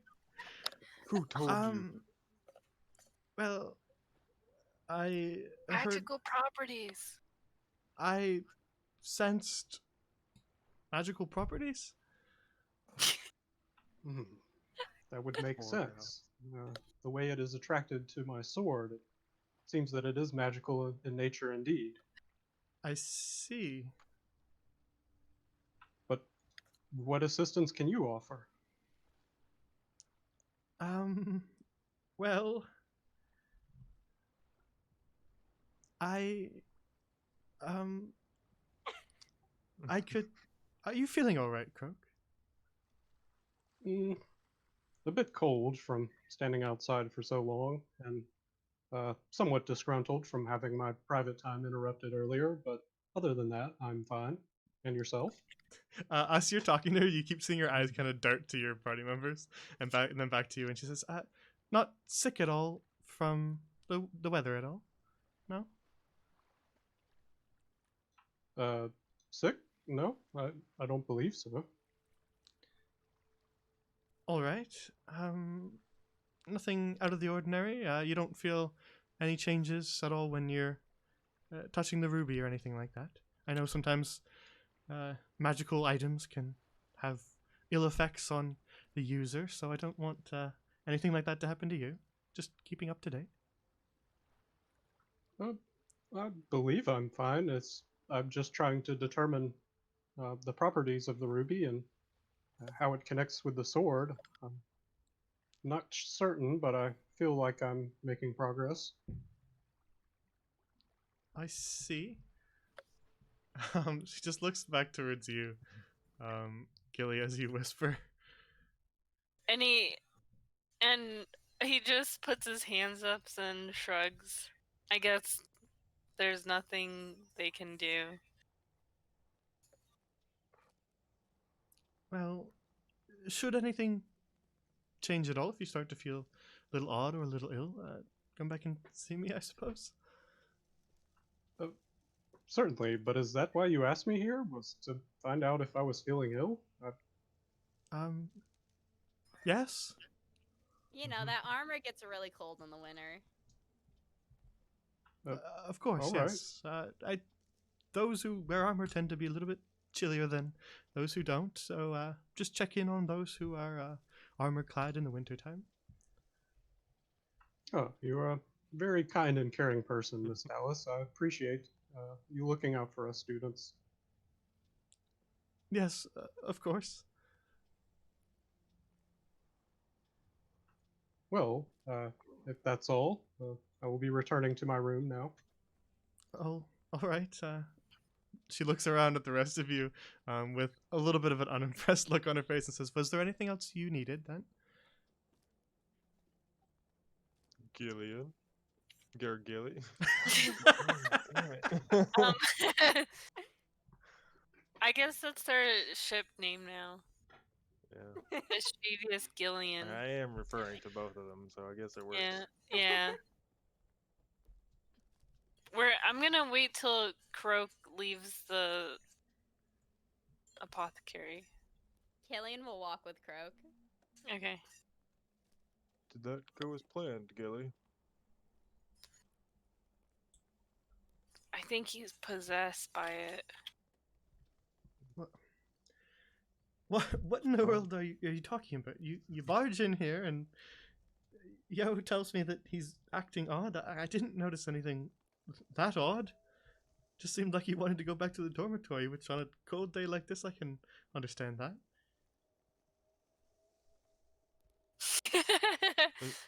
Who told you? Well, I heard, Magical properties. I sensed magical properties. Hmm. That would make Poor gal. sense. The way it is attracted to my sword, it seems that it is magical in nature indeed. I see. But what assistance can you offer? Well, I could. Are you feeling all right, Croak? A bit cold from standing outside for so long, and somewhat disgruntled from having my private time interrupted earlier, but other than that, I'm fine. And yourself? As you're talking to her, you keep seeing your eyes kind of dart to your party members, and then back to you, and she says, "Not sick at all from the weather at all? No." Sick? No, I don't believe so. All right. Nothing out of the ordinary. You don't feel any changes at all when you're touching the ruby or anything like that. I know sometimes magical items can have ill effects on the user, so I don't want anything like that to happen to you. Just keeping up to date. I believe I'm fine. I'm just trying to determine the properties of the ruby and how it connects with the sword. I'm not certain, but I feel like I'm making progress. I see. She just looks back towards you, Gilly, as you whisper. And he just puts his hands up and shrugs. I guess there's nothing they can do. Well, should anything change at all, if you start to feel a little odd or a little ill, come back and see me, I suppose. Certainly, but is that why you asked me here? Was to find out if I was feeling ill? Yes. You know, that armor gets really cold in the winter. Of course, all right. yes. Those who wear armor tend to be a little bit chillier than those who don't, so just check in on those who are armor clad in the wintertime. Oh, you're a very kind and caring person, Miss Dallas. I appreciate you looking out for us students. Yes, of course. Well, if that's all, I will be returning to my room now. Oh, all right. She looks around at the rest of you with a little bit of an unimpressed look on her face and says, "Was there anything else you needed then?" Gillian. Gargilly. Um, I guess that's their ship name now. Yeah. Mischievous Gillian. I am referring to both of them, so I guess it works. Yeah. I'm gonna wait till Croak leaves the apothecary. Killian will walk with Croak. Okay. Did that go as planned, Gilly? I think he's possessed by it. What in the world are you talking about? You barge in here and Yo tells me that he's acting odd. I didn't notice anything that odd. Just seemed like he wanted to go back to the dormitory, which on a cold day like this I can understand that.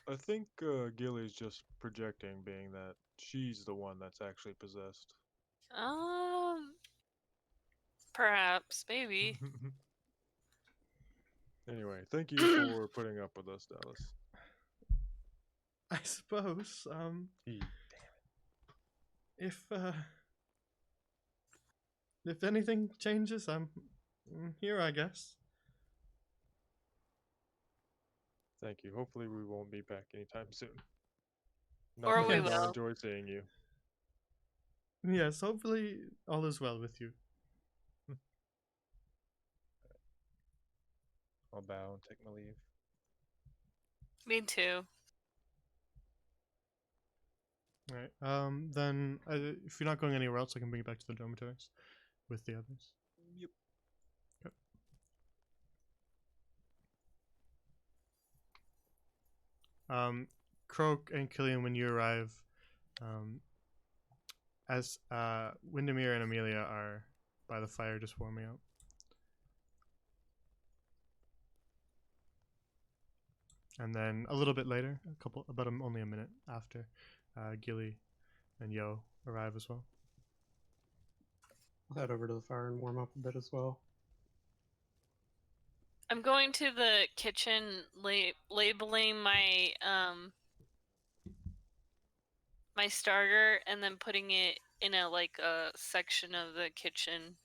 I think Gilly's just projecting, being that she's the one that's actually possessed. Perhaps, maybe. Anyway, thank you for putting up with us, Dallas. I suppose, if anything changes, I'm here, I guess. Thank you. Hopefully we won't be back anytime soon. Or Not we that I'll will. enjoy seeing you. Yes, hopefully all is well with you. I'll bow and take my leave. Me too. Alright, then if you're not going anywhere else, I can bring you back to the dormitories with the others. Yep. Okay. Croak and Killian, when you arrive, as Windermere and Amelia are by the fire just warming up. And then a little bit later, only a minute after, Gilly and Yo arrive as well. I'll head over to the fire and warm up a bit as well. I'm going to the kitchen, labeling my my starter, and then putting it in a section of the kitchen.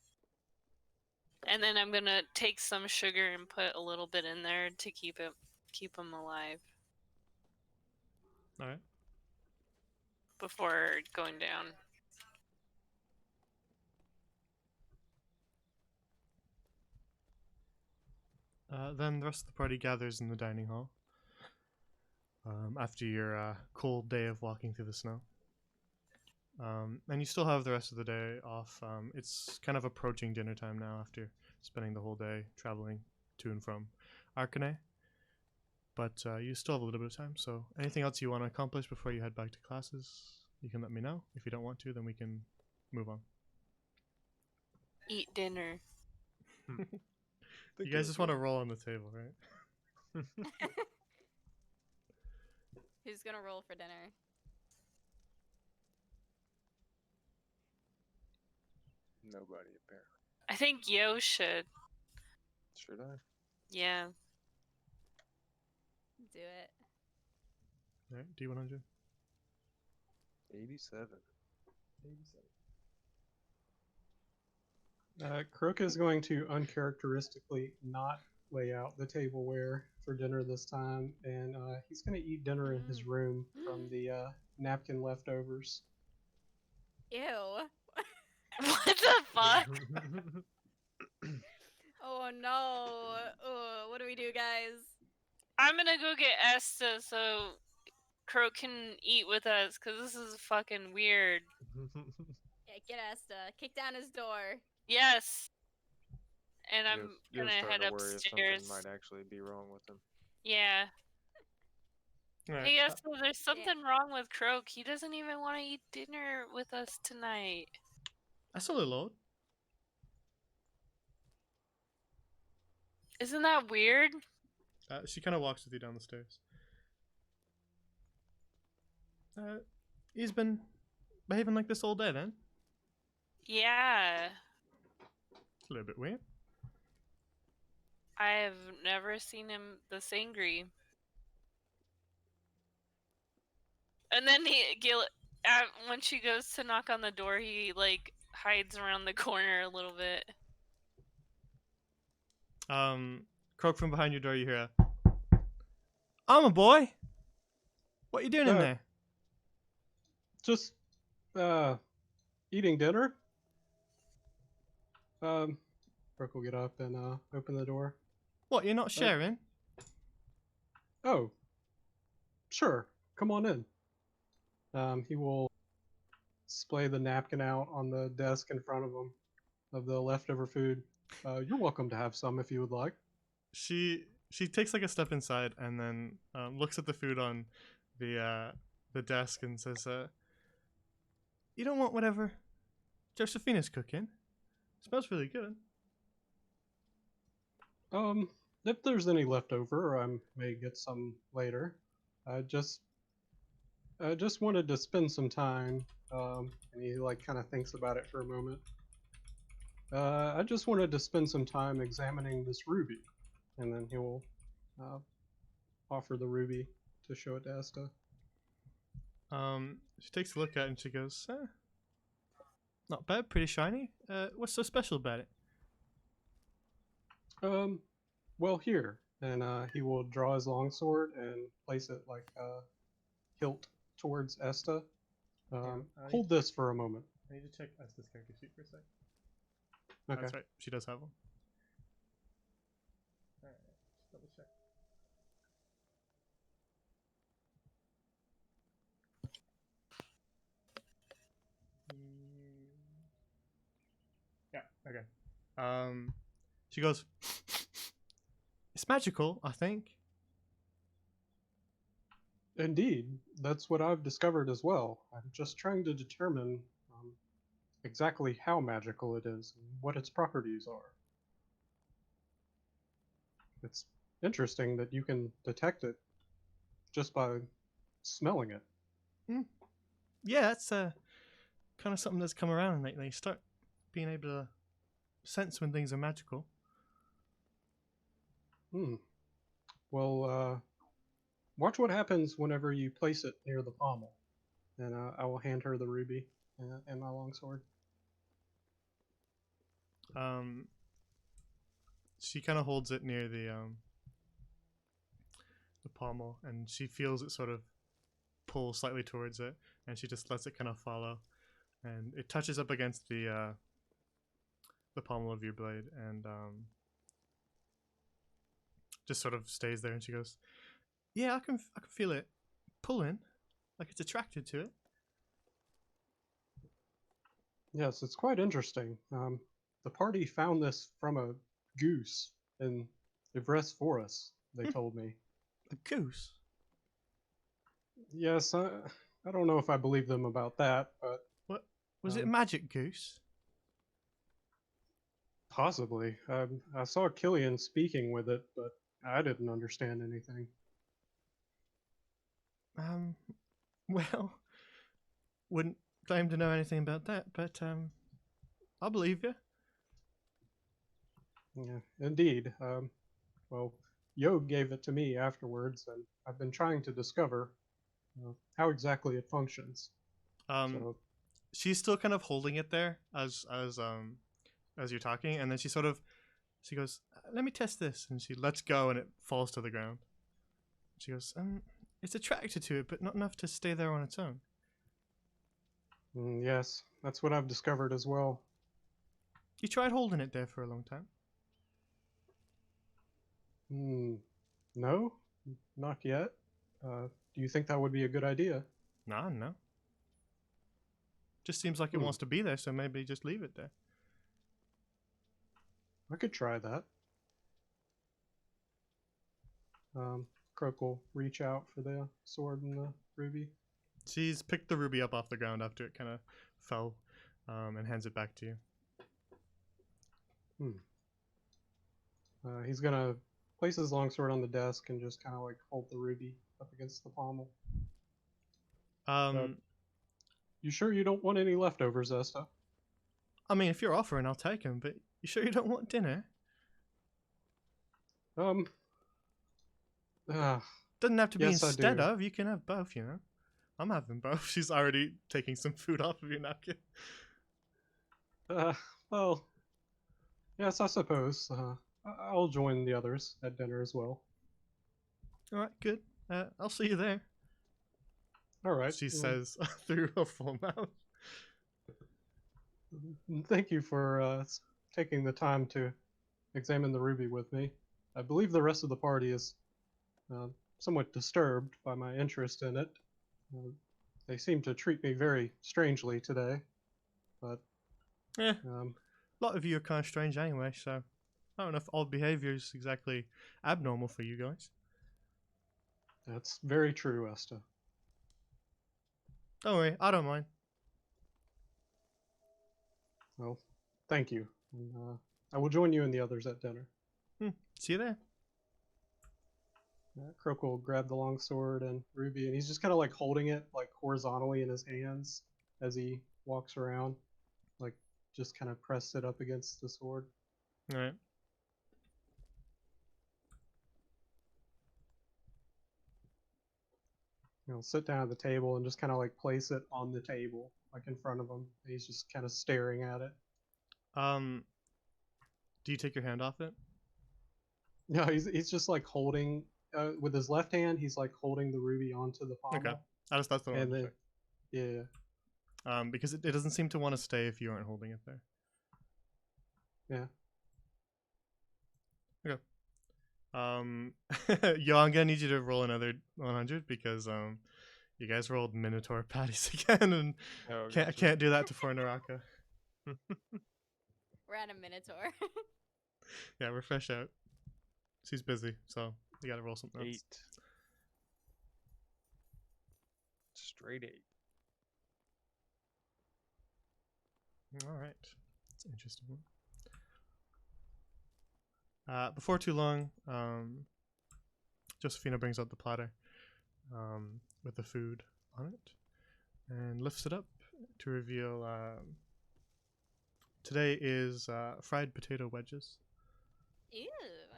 And then I'm gonna take some sugar and put a little bit in there to keep them alive. All right. Before going down. Then the rest of the party gathers in the dining hall. After your cold day of walking through the snow. And you still have the rest of the day off. It's kind of approaching dinner time now after spending the whole day traveling to and from Arcanay. But you still have a little bit of time, so anything else you want to accomplish before you head back to classes, you can let me know. If you don't want to, then we can move on. Eat dinner. You guys just want to roll on the table, right? Who's gonna roll for dinner? Nobody, apparently. I think Yo should. Should I? Yeah. Do it. All right, D100. 87. Crook is going to uncharacteristically not lay out the tableware for dinner this time, and he's going to eat dinner in his room from the napkin leftovers. Ew. What the fuck? Oh no. What do we do, guys? I'm gonna go get Esta so Crow can eat with us, cause this is fucking weird. Yeah, get Esta. Kick down his door. Yes. And I'm You're gonna starting head to worry if upstairs. something might actually be wrong with him. Yeah. Alright, Hey, Esta, there's something wrong with Croak. He doesn't even want to eat dinner with us tonight. that's a little odd. Isn't that weird? She kind of walks with you down the stairs. He's been behaving like this all day then? Yeah. A little bit weird. I have never seen him this angry. And then when she goes to knock on the door, he like hides around the corner a little bit. Croak, from behind your door, you hear a, I'm a boy! What you doing in Uh, there? Just eating dinner. Crook will get up and open the door. What, you're not sharing? Oh, sure. Come on in. He will splay the napkin out on the desk in front of him of the leftover food. You're welcome to have some if you would like. She takes like a step inside and then looks at the food on the desk and says, you don't want whatever Josephina's cooking? Smells really good. If there's any leftover, I may get some later. I just wanted to spend some time, and he like kind of thinks about it for a moment. I just wanted to spend some time examining this ruby, and then he will offer the ruby to show it to Esta. She takes a look at it and she goes, not bad, pretty shiny. What's so special about it? Well, here, and he will draw his longsword and place it like hilt towards Esta. Hold this for a moment. I need to check Esta's character sheet for a sec. Okay. That's right, she does have one. Alright, just double check. Yeah, okay. She goes, it's magical, I think. Indeed, that's what I've discovered as well. I'm just trying to determine exactly how magical it is and what its properties are. It's interesting that you can detect it just by smelling it. Yeah, that's kind of something that's come around lately. Start being able to sense when things are magical. Well, watch what happens whenever you place it near the pommel. And I will hand her the ruby and my longsword. She kind of holds it near the pommel, and she feels it sort of pull slightly towards it, and she just lets it kind of follow, and it touches up against the pommel of your blade, and just sort of stays there. And she goes, "Yeah, I can feel it pulling, like it's attracted to it." Yes, it's quite interesting. The party found this from a goose in Ivres Forest, they told me. A goose? Yes, I don't know if I believe them about that, but What was it? A magic goose? possibly. I saw Killian speaking with it, but I didn't understand anything. Well, wouldn't claim to know anything about that, but I'll believe you. Yeah, indeed. Well, Yog gave it to me afterwards, and I've been trying to discover how exactly it functions. So, she's still kind of holding it there as you're talking, and then she goes, "Let me test this," and she lets go, and it falls to the ground. She goes, "It's attracted to it, but not enough to stay there on its own." Yes, that's what I've discovered as well. You tried holding it there for a long time. No, not yet. Do you think that would be a good idea? No. Just seems like it Hmm. wants to be there, so maybe just leave it there. I could try that. Croak will reach out for the sword and the ruby. She's picked the ruby up off the ground after it kind of fell, and hands it back to you. He's gonna place his longsword on the desk and just kind of like hold the ruby up against the pommel. You sure you don't want any leftovers, Esta? I mean, if you're offering, I'll take them, but you sure you don't want dinner? Doesn't have to be Yes, I instead do. of. You can have both, you know. I'm having both. She's already taking some food off of your napkin. Well, yes, I suppose. I'll join the others at dinner as well. All right, good. I'll see you there. All right. She says through her full mouth. Thank you for taking the time to examine the ruby with me. I believe the rest of the party is somewhat disturbed by my interest in it. They seem to treat me very strangely today, but Yeah, a lot of you are kind of strange anyway, so I don't know if odd behavior is exactly abnormal for you guys. that's very true, Esta. Don't worry, I don't mind. Well, thank you. And, I will join you and the others at dinner. See you there. Croak will grab the longsword and ruby, and he's just kind of like holding it like horizontally in his hands as he walks around, like just kind of pressed it up against the sword. All right. He'll sit down at the table and just kind of like place it on the table, like in front of him. And he's just kind of staring at it. Do you take your hand off it? No, he's just like holding with his left hand. He's like holding the ruby onto the pommel. Okay. That's what I And wanted to then, check. yeah, Because it doesn't seem to want to stay if you aren't holding it there. yeah. Yo, I'm gonna need you to roll another 100 because you guys rolled Minotaur patties again, and Oh, I can't do that to Fornaraka. We're at a Minotaur. Yeah, we're fresh out. She's busy, so you gotta roll something else. 8. Straight 8. All right, that's an interesting one. Before too long, Josephina brings out the platter with the food on it and lifts it up to reveal today is fried potato wedges Ew.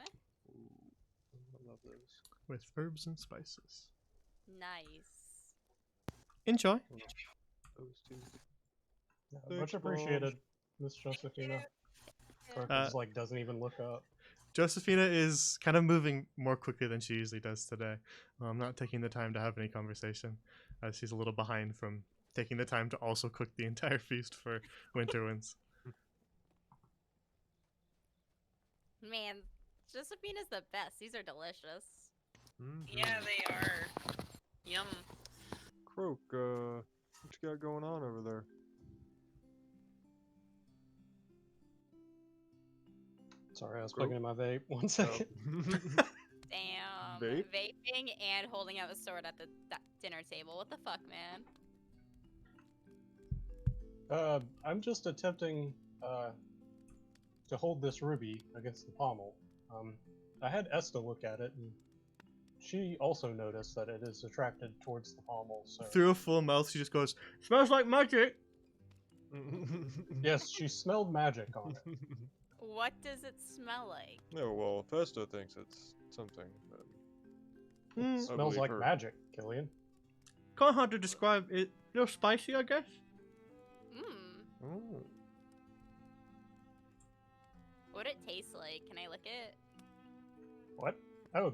I love those. with herbs and spices. Nice. Enjoy. Those two. Much Thanks, appreciated, Miss Josephina. Croak just like doesn't even look up. Josephina is kind of moving more quickly than she usually does today. I'm not taking the time to have any conversation. She's a little behind from taking the time to also cook the entire feast for Winter Winds. Man, Josephina's the best. These are delicious. Yeah, they are. Yum. Croak, what you got going on over there? Sorry, I was Croak? plugging in my vape. 1 second. Damn. Vape? Vaping and holding out a sword at the dinner table. What the fuck, man? I'm just attempting to hold this ruby against the pommel. I had Esta look at it, and she also noticed that it is attracted towards the pommel. So Through a full mouth, she just goes, "Smells like magic." yes, she smelled magic on it. What does it smell like? No, well, Festa thinks it's something. But Mm, It smells believe like her. magic, Killian. Kind of hard to describe. It, a little spicy, I guess. Oh. What would it taste like? Can I lick it? What? Oh,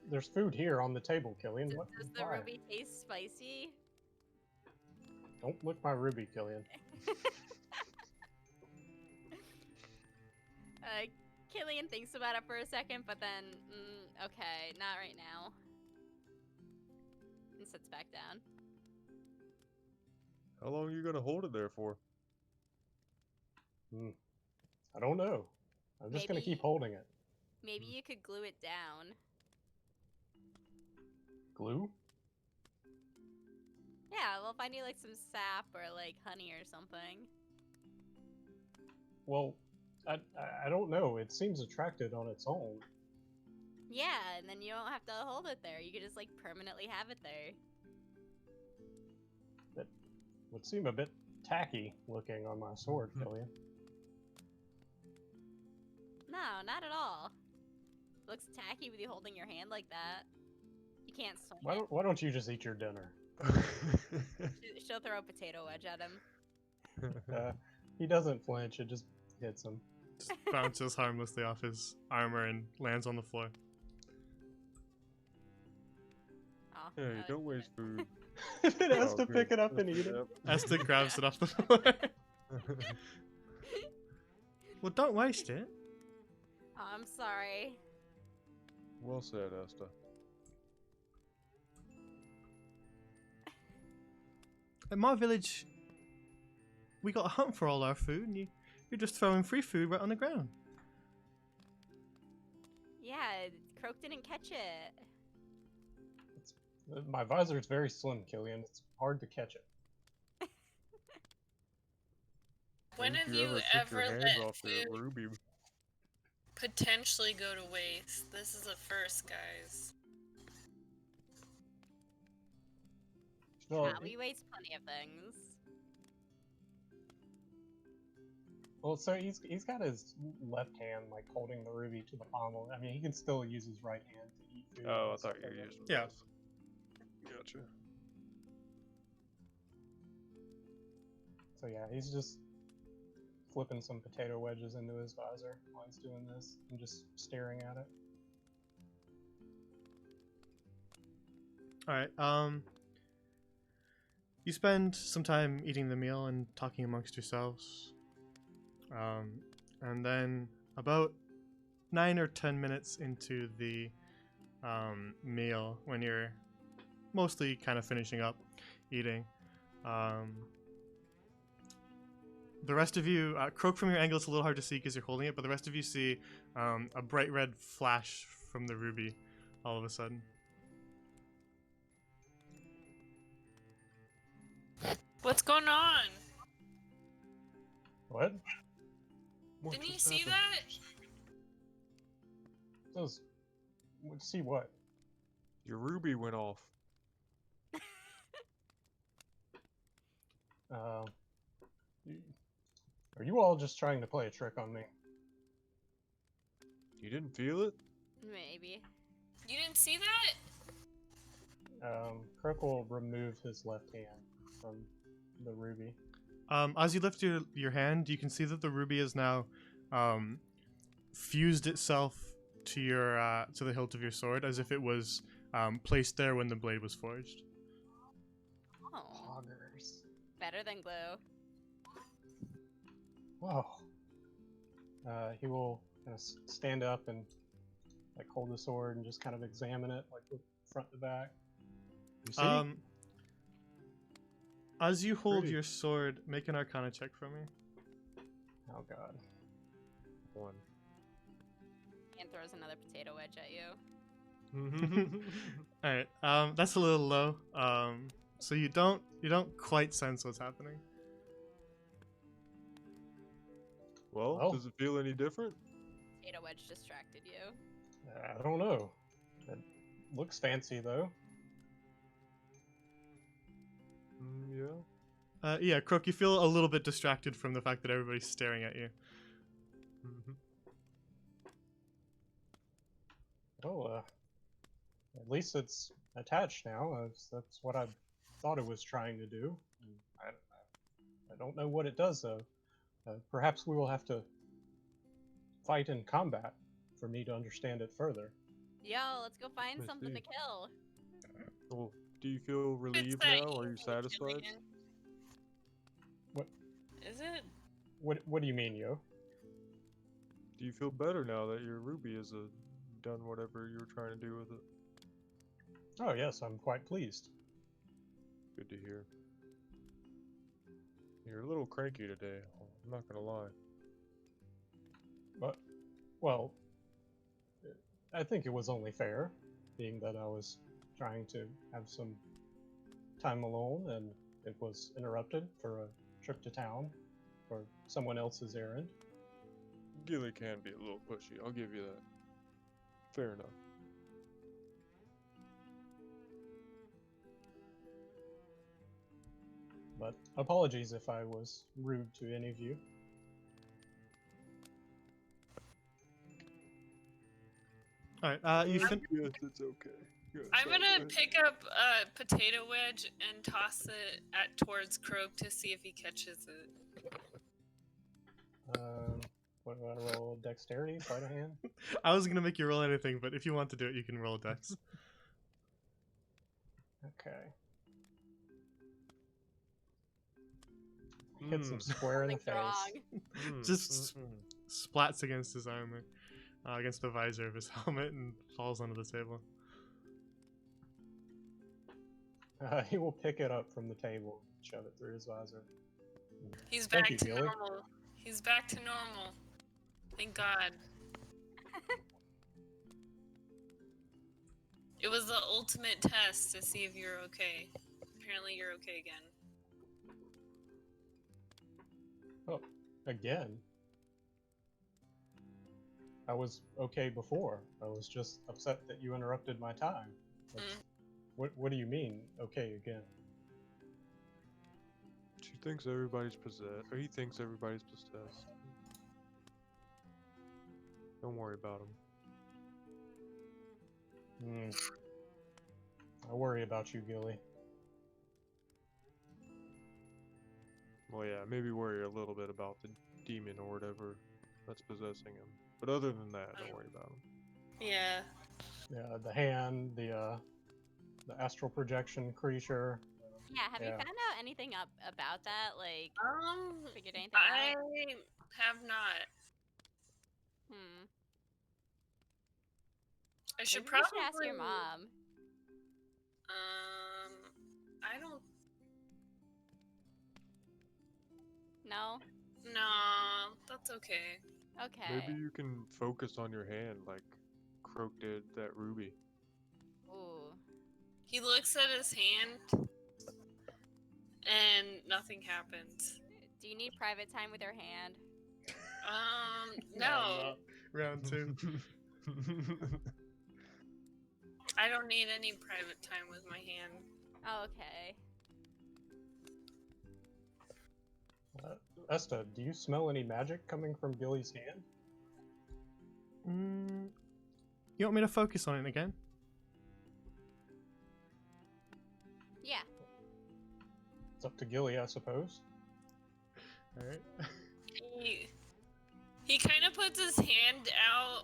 there's food here on the table, Killian. What? Does the Why? ruby taste spicy? Don't lick my ruby, Killian. Killian thinks about it for a second, but then, okay, not right now. And sits back down. How long are you gonna hold it there for? I don't know. I'm just gonna keep Maybe- holding it. Maybe you could glue it down. Glue? Yeah, we'll find you like some sap or like honey or something. Well, I don't know. It seems attracted on its own. Yeah, and then you don't have to hold it there. You could just like permanently have it there. That would seem a bit tacky looking on my sword, Killian. No, not at all. Looks tacky with you holding your hand like that. You can't swing it. Why don't you just eat your dinner? She'll throw a potato wedge at him. He doesn't flinch. It just hits him. Just bounces harmlessly off his armor and lands on the floor. Oh, Hey, don't waste food. It has Oh, to good. pick it up and eat it. Yep. Esther grabs it off the floor. Well, don't waste it. Oh, I'm sorry. Well said, Esther. At my village, we got to hunt for all our food, and you're just throwing free food right on the ground. Yeah, Croak didn't catch it. My visor is very slim, Killian. It's hard to catch it. When If have you took ever your hands let off the food ruby? potentially go to waste? This is a first, guys. Well, Yeah, we waste plenty of things. so he's got his left hand like holding the ruby to the pommel. I mean, he can still use his right hand to eat food. Oh, I and thought stuff you were like using Yeah. both. Gotcha. So yeah, he's just flipping some potato wedges into his visor while he's doing this and just staring at it. All right. You spend some time eating the meal and talking amongst yourselves. And then about 9 or 10 minutes into the meal, when you're mostly kind of finishing up eating, the rest of you, Croak, from your angle, it's a little hard to see because you're holding it, but the rest of you see a bright red flash from the ruby all of a sudden. What's going on? What? What Didn't you just see happened? that? Does see what? Your ruby went off. Are you all just trying to play a trick on me? You didn't feel it? Maybe. You didn't see that? Croak will remove his left hand from the ruby. As you lift your hand, you can see that the ruby is now fused itself to your to the hilt of your sword, as if it was placed there when the blade was forged. Oh, Poggers. better than glue. Whoa. He will kind of stand up and like hold the sword and just kind of examine it, like with front to back. You see? As you hold Pretty. your sword, make an Arcana check for me. Oh god. 1. And throws another potato wedge at you. All right, that's a little low. So you don't quite sense what's happening. Well, Well. does it feel any different? Potato wedge distracted you. I don't know. It looks fancy though. Yeah. Yeah, Croak, you feel a little bit distracted from the fact that everybody's staring at you. Oh, at least it's attached now. That's what I thought it was trying to do. I don't know what it does though. Perhaps we will have to fight in combat for me to understand it further. Yo, let's go find I something to see. kill. Well, do you feel It's relieved that now? Are you easy, satisfied? Killian. What? Is it? What do you mean, Yo? Do you feel better now that your Ruby has done whatever you were trying to do with it? Oh yes, I'm quite pleased. Good to hear. You're a little cranky today. I'm not gonna lie. But, well, I think it was only fair, being that I was trying to have some time alone and it was interrupted for a trip to town for someone else's errand. Gilly can be a little pushy. I'll give you that. Fair enough. But apologies if I was rude to any of you. All right. You fin- Yes, it's okay. Yes, I'm sorry, gonna go ahead. pick up a potato wedge and toss it towards Croak to see if he catches it. What do I roll? Dexterity, sleight of hand? I was gonna make you roll anything, but if you want to do it, you can roll dex. Okay. Hits him square in the Something's face. wrong. Just splats against his armor, against the visor of his helmet, and falls onto the table. He will pick it up from the table, shove it through his visor. He's Thank back you, to Gilly. normal. He's back to normal. Thank God. It was the ultimate test to see if you're okay. Apparently you're okay again. Oh, again? I was okay before. I was just upset that you interrupted my time. That's- What do you mean, okay again? She thinks everybody's possessed. Or he thinks everybody's possessed. Don't worry about him. I worry about you, Gilly. Well, yeah, maybe worry a little bit about the demon or whatever that's possessing him. But other than that, don't worry about him. Yeah. Yeah, the hand, the astral projection creature. Yeah, have you Yeah. found out anything about that? Like, figured anything I out? have not. Hmm. I should Maybe we probably should ask your mom. I don't. No? No, that's okay. Okay. Maybe you can focus on your hand like Croak did that Ruby. Ooh. He looks at his hand, and nothing happens. Do you need private time with your hand? No. Round 2. I don't need any private time with my hand. Oh, okay. Esta, do you smell any magic coming from Gilly's hand? You want me to focus on it again? Yeah. It's up to Gilly, I suppose. All right. He kind of puts his hand out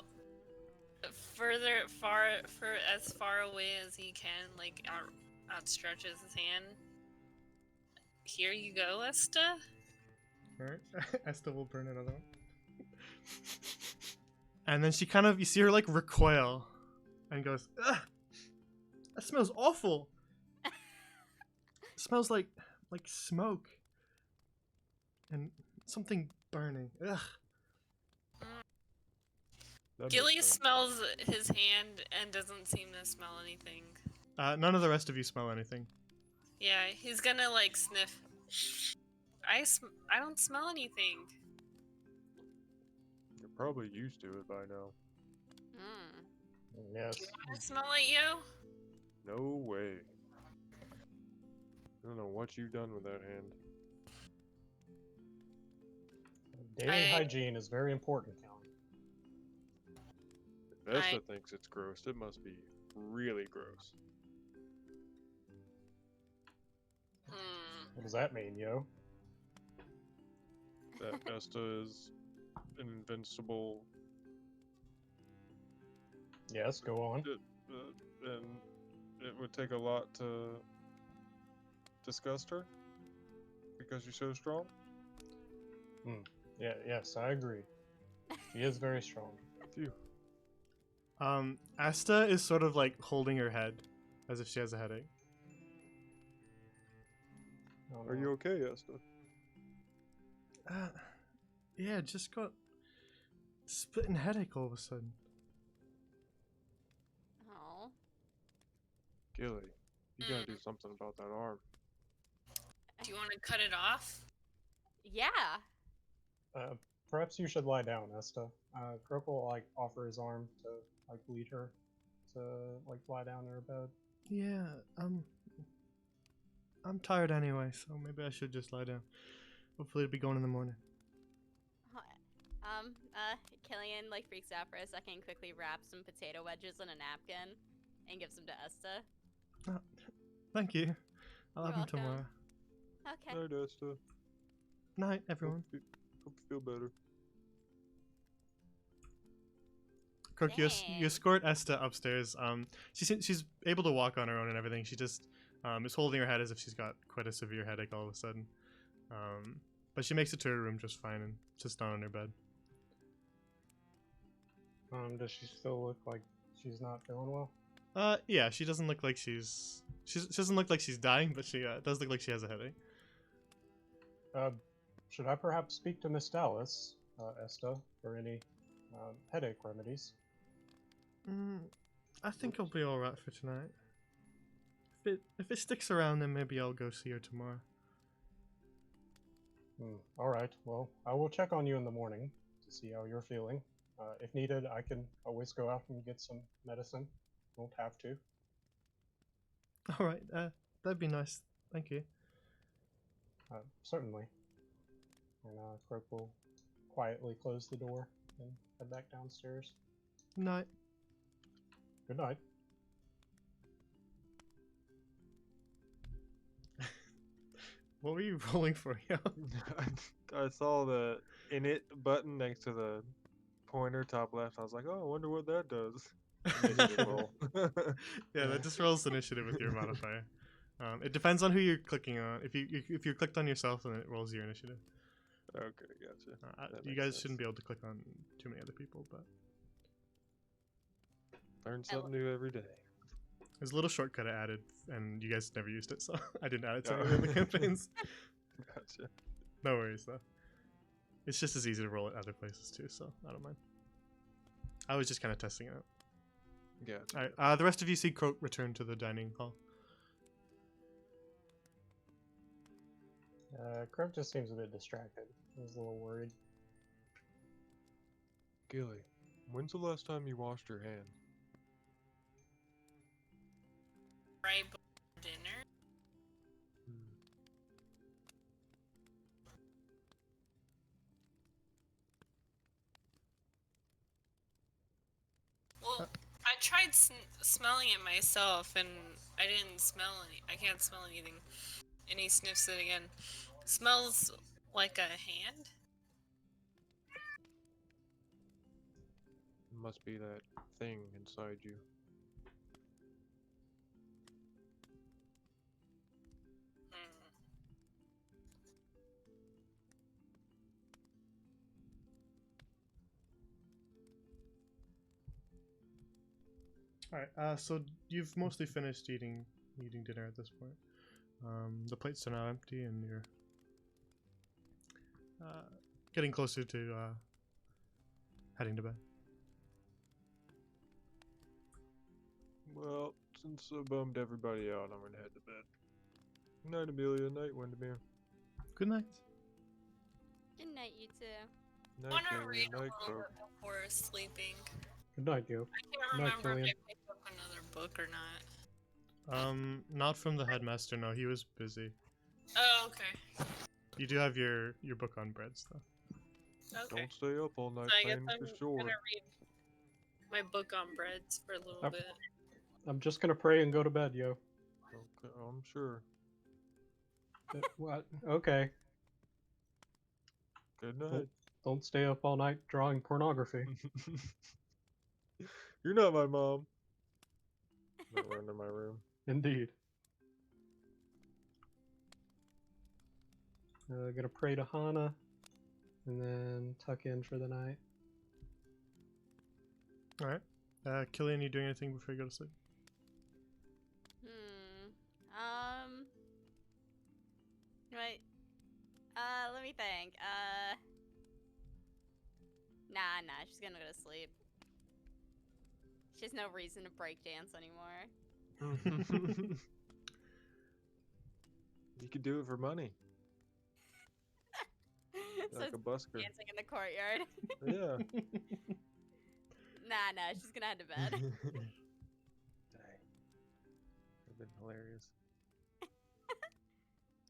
as far away as he can, like outstretches his hand. Here you go, Esta. All right. Esta will burn another one. And then she kind of, you see her like recoil, and goes, "Ugh, that smells awful. It smells like smoke and something burning. Ugh." That makes Gilly sense. smells his hand and doesn't seem to smell anything. None of the rest of you smell anything. Yeah, he's gonna like sniff. I don't smell anything. You're probably used to it by now. Hmm. Yes. I smell like you. No way. I don't know what you've done with that hand. Daily hygiene is very important, Count. If Esta thinks it's gross, it must be really gross. Hmm. What does that mean, yo? that Esta is an invincible, Yes, go on. and it would take a lot to disgust her because she's so strong. Yeah, yes, I agree. She is very strong. Phew. Asta is sort of like holding her head as if she has a headache. Oh, Are no. you okay, Esta? Yeah, just got splitting headache all of a sudden. Oh. Gilly, you gotta do something about that arm. Do you want to cut it off? Yeah. Perhaps you should lie down, Esta. Croak will like offer his arm to like lead her to like lie down in her bed. Yeah, I'm tired anyway, so maybe I should just lie down. Hopefully it'll be going in the morning. Killian like freaks out for a second, quickly wraps some potato wedges in a napkin, and gives them to Esta. Oh, thank you. I'll You're have them welcome. tomorrow. Okay. Night, Esta. Night, everyone. Hope you feel better. Croak, you Dang. escort Esta upstairs. She's able to walk on her own and everything. She just is holding her head as if she's got quite a severe headache all of a sudden. But she makes it to her room just fine and sits down on her bed. Does she still look like she's not feeling well? Yeah, she doesn't look like she doesn't look like she's dying, but she does look like she has a headache. Should I perhaps speak to Miss Dallas, Esta, for any headache remedies? I think I'll be all right for tonight. If it sticks around, then maybe I'll go see her tomorrow. All right. Well, I will check on you in the morning to see how you're feeling. If needed, I can always go out and get some medicine. Won't have to. All right, that'd be nice. Thank you. Certainly. And Croak will quietly close the door and head back downstairs. Night. Good night. What were you rolling for, yo? I saw the init button next to the pointer top left. I was like, oh, I wonder what that does. Initiative roll. Yeah, that just rolls initiative with your modifier. It depends on who you're clicking on. If you're clicked on yourself, then it rolls your initiative. Okay, gotcha. That You makes guys sense. shouldn't be able to click on too many other people, but Learn something new every day. there's a little shortcut I added, and you guys never used it, so I didn't add it to Oh. any of the campaigns. Gotcha. No worries though. It's just as easy to roll at other places too, so I don't mind. I was just kind of testing it out. Gotcha. Alright, the rest of you see Croak return to the dining hall. Croak just seems a bit distracted. He's a little worried. Gilly, when's the last time you washed your hand? Right before dinner? Well, I tried smelling it myself, and I didn't smell any. I can't smell anything. And he sniffs it again. Smells like a hand. Must be that thing inside you. Hmm. Alright, so you've mostly finished eating dinner at this point. The plates are now empty, and you're getting closer to heading to bed. Well, since I bummed everybody out, I'm gonna head to bed. Night, Amelia. Night, Windermere. Good night. Good night, you two. I Night, want to Gilly. read a Night, little Croak. bit before sleeping. Good night, Gil. I can't Night, remember if Killian. I picked up another book or not. Not from the headmaster, no, he was busy. Oh, okay. You do have your book on breads, though. Okay. Don't stay up all night So I guess playing I'm for sure. gonna read my book on breads for a little Yep. bit. I'm just gonna pray and go to bed, yo. Okay, I'm sure. What? Okay. Good night. Don't stay up all night drawing pornography. You're not my mom. I run to my room. Indeed. Gonna pray to Hana, and then tuck in for the night. All right. Killian, you doing anything before you go to sleep? Wait. Let me think. Nah, she's gonna go to sleep. She has no reason to break dance anymore. You could do it for money, So like it's a busker. dancing in the courtyard. Yeah. Nah, she's gonna head to bed. Dang. That'd been hilarious.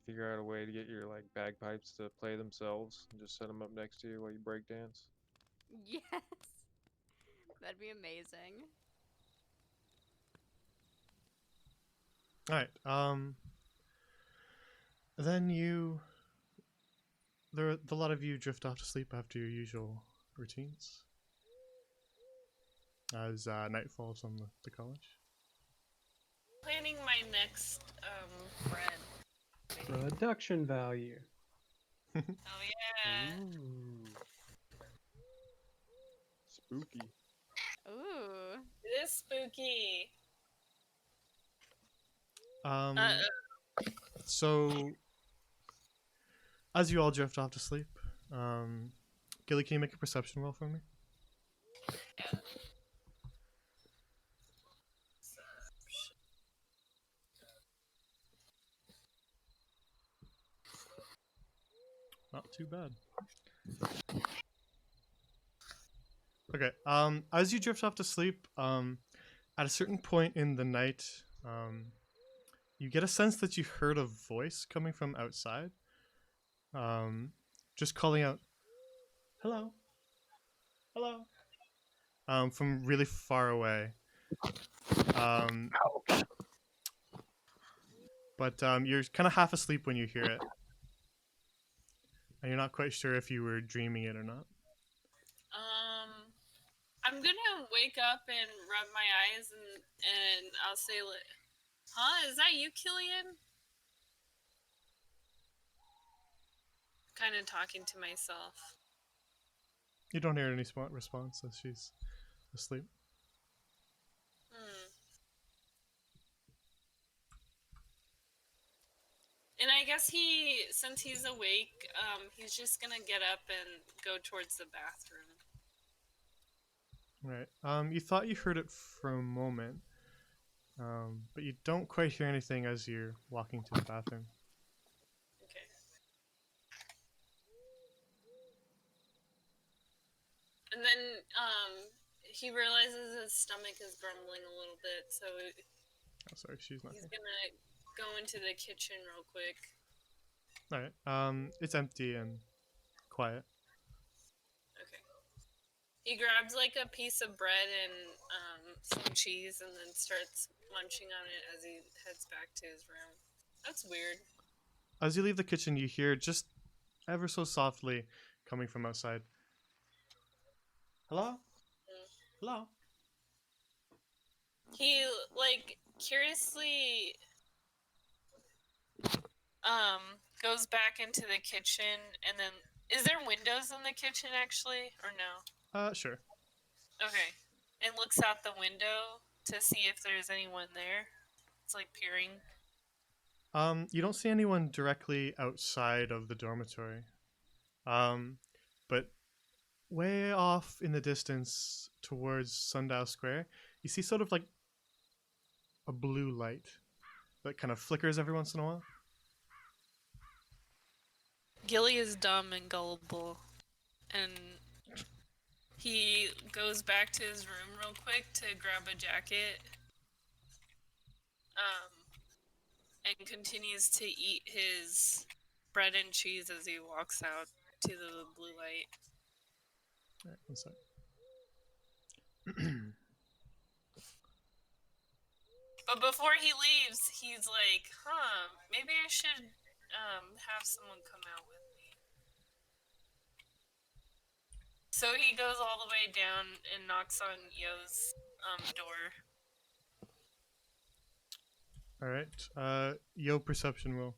Figure out a way to get your like bagpipes to play themselves and just set them up next to you while you break dance. Yes. That'd be amazing. All right. Then a lot of you drift off to sleep after your usual routines as night falls on the college. Planning my next bread. Production value. Oh yeah. Ooh. Spooky. Ooh. It is spooky. So as you all drift off to sleep, Gilly, can you make a perception roll for me? Not too bad. Okay. As you drift off to sleep, at a certain point in the night, you get a sense that you heard a voice coming from outside. Just calling out, "Hello, hello," from really far away. But you're kind of half asleep when you hear it, and you're not quite sure if you were dreaming it or not. I'm gonna wake up and rub my eyes and I'll say, "Huh? Is that you, Killian?" Kind of talking to myself. You don't hear any response as she's asleep. And I guess since he's awake, he's just gonna get up and go towards the bathroom. Right. You thought you heard it for a moment, but you don't quite hear anything as you're walking to the bathroom. Okay. And then he realizes his stomach is grumbling a little bit, so Oh, sorry, she's not he's here. gonna go into the kitchen real quick. All right. It's empty and quiet. Okay. He grabs like a piece of bread and some cheese and then starts munching on it as he heads back to his room. That's weird. As you leave the kitchen, you hear just ever so softly coming from outside. Hello? Hello? He like curiously goes back into the kitchen and then is there windows in the kitchen actually or no? Sure. Okay. And looks out the window to see if there's anyone there. It's like peering. You don't see anyone directly outside of the dormitory. But way off in the distance towards Sundial Square, you see sort of like a blue light that kind of flickers every once in a while. Gilly is dumb and gullible, and he goes back to his room real quick to grab a jacket, and continues to eat his bread and cheese as he walks out to the blue light. Alright, one sec. But before he leaves, he's like, maybe I should have someone come out with me. So he goes all the way down and knocks on Yo's door. All right. Yo, perception roll.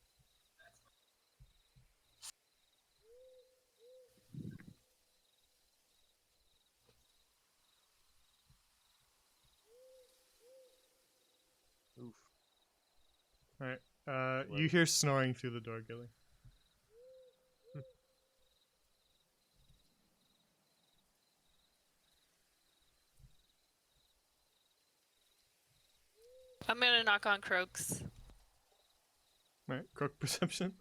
Oof. All right. You hear snoring through the door, Gilly. I'm gonna knock on Croaks. All right. Croak perception.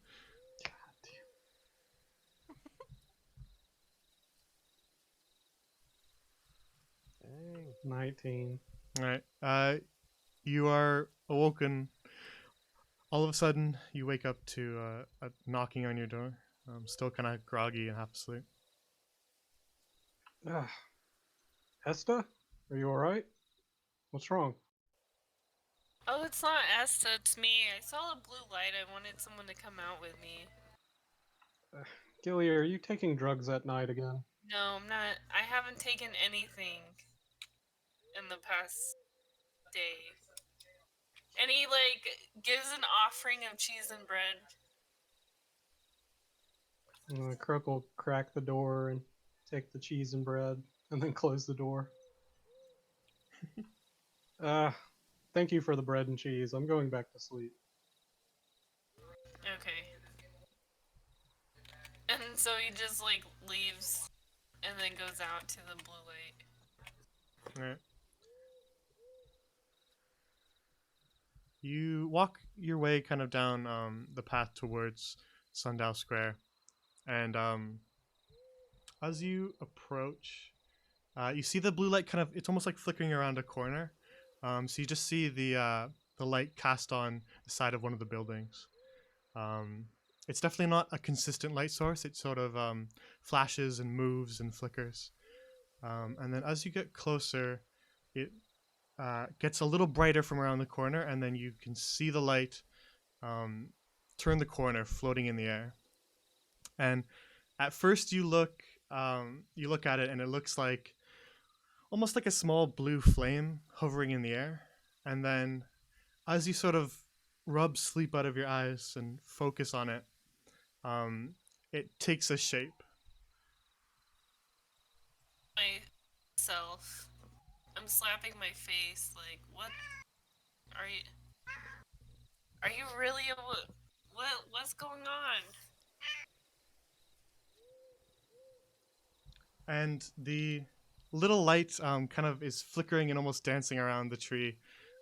Dang. 19. All right. You are awoken. All of a sudden, you wake up to a knocking on your door. Still kind of groggy and half asleep. Ah. Hesta? Are you alright? What's wrong? Oh, it's not Asta, it's me. I saw a blue light. I wanted someone to come out with me. Gilly, are you taking drugs at night again? No, I'm not. I haven't taken anything in the past day. And he, gives an offering of cheese and bread. Crook will crack the door and take the cheese and bread, and then close the door. Thank you for the bread and cheese. I'm going back to sleep. Okay. And so he just, leaves and then goes out to the blue light. All right. You walk your way kind of down the path towards Sundial Square, and as you approach, you see the blue light it's almost like flickering around a corner. So you just see the light cast on the side of one of the buildings. It's definitely not a consistent light source. It sort of flashes and moves and flickers. And then as you get closer, it gets a little brighter from around the corner, and then you can see the light turn the corner, floating in the air. And at first you look at it, and it looks like almost like a small blue flame hovering in the air. And then as you sort of rub sleep out of your eyes and focus on it, it takes a shape. Myself. I'm slapping my face, what? Are you really what's going on? And the little light kind of is flickering and almost dancing around the tree.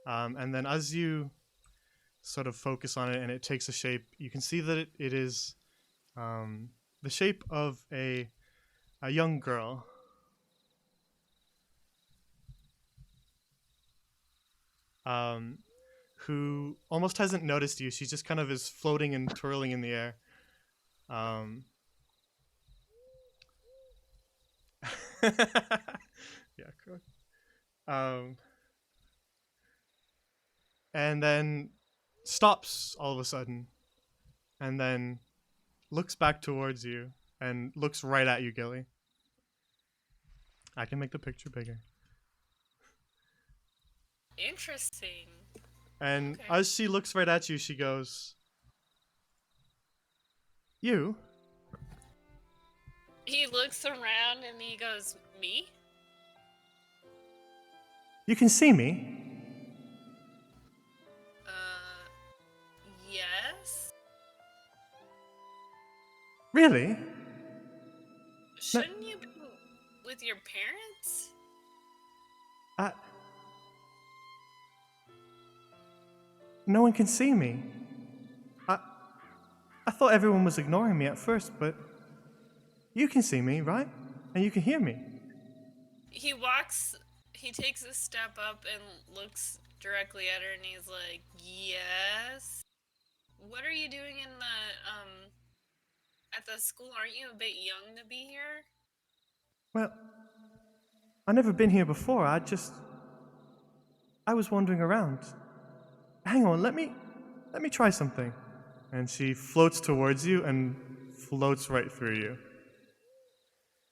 And then as you sort of focus on it and it takes a shape, you can see that it is the shape of a young girl. Who almost hasn't noticed you. She just kind of is floating and twirling in the air. Yeah, Crook. And then stops all of a sudden, and then looks back towards you and looks right at you, Gilly. I can make the picture bigger. Interesting. And Okay. as she looks right at you, she goes, "You?" He looks around and he goes, "Me?" "You can see me?" Yes? "Really?" Shouldn't you be with your parents? No one can see me. I thought everyone was ignoring me at first, but you can see me, right? And you can hear me. He takes a step up and looks directly at her and he's like, "Yes? What are you doing at the school? Aren't you a bit young to be here?" Well, I've never been here before. I was wandering around. Hang on, let me try something. And she floats towards you and floats right through you.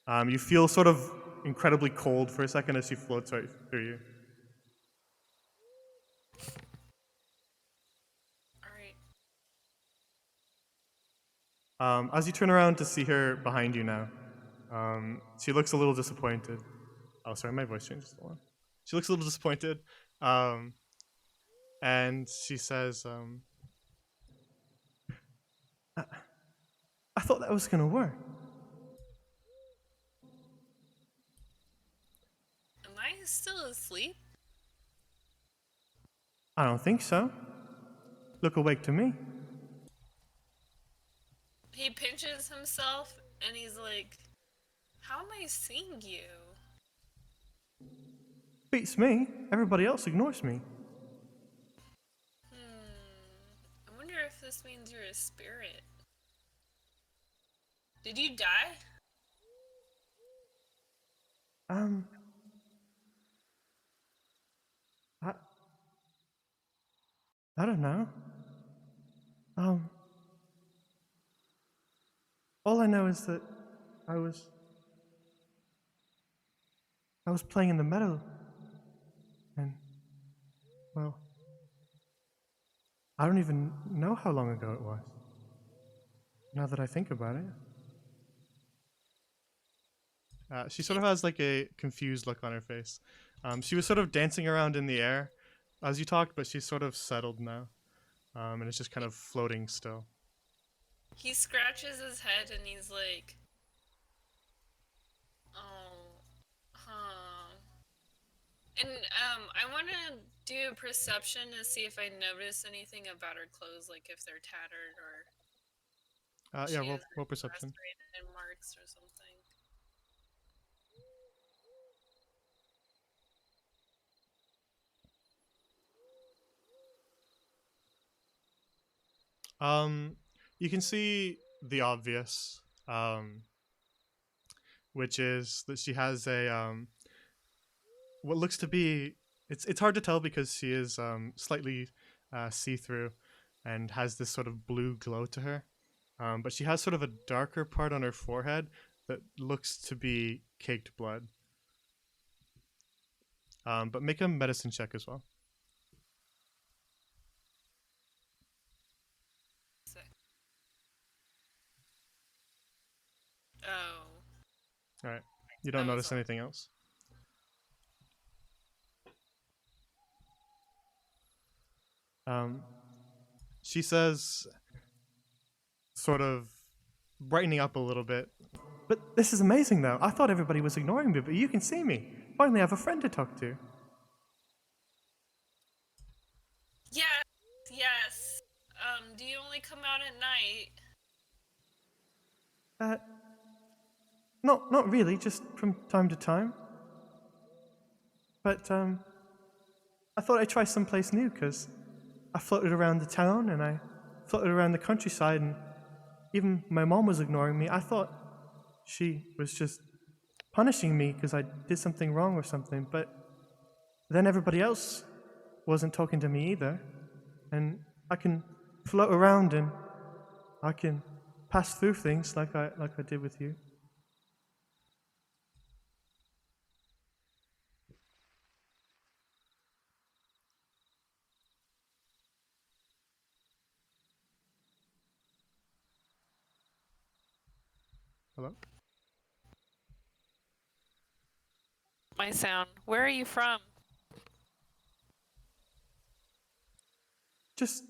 You feel sort of incredibly cold for a second as she floats right through you. Alright. As you turn around to see her behind you now, she looks a little disappointed. Oh, sorry, my voice changed. Hold on. She looks a little disappointed, and she says, I thought that was gonna work. Am I still asleep? I don't think so. Look awake to me. He pinches himself and he's like, how am I seeing you? Beats me. Everybody else ignores me. I wonder if this means you're a spirit. Did you die? I, I don't know. All I know is that I was playing in the meadow, and, well, I don't even know how long ago it was, now that I think about it. She sort of has like a confused look on her face. She was sort of dancing around in the air as you talked, but she's sort of settled now, and it's just kind of floating still. He scratches his head and he's like, oh, huh. And I want to do a perception to see if I notice anything about her clothes, like if they're tattered or Yeah, she has roll perception. lacerated marks or something. You can see the obvious, which is that she has a what looks to be, it's hard to tell because she is slightly see-through and has this sort of blue glow to her. But she has sort of a darker part on her forehead that looks to be caked blood. But make a medicine check as well. Oh. Alright. You don't That was notice all. anything else? She says, sort of brightening up a little bit, but this is amazing though. I thought everybody was ignoring me, but you can see me. Finally, I have a friend to talk to. Yes, yes. Do you only come out at night? Not really, just from time to time. But, I thought I'd try someplace new, because I floated around the town, and I floated around the countryside, and even my mom was ignoring me. I thought she was just punishing me because I did something wrong or something, but then everybody else wasn't talking to me either. And I can float around, and I can pass through things like I did with you. Hello? My sound. Where are you from? Just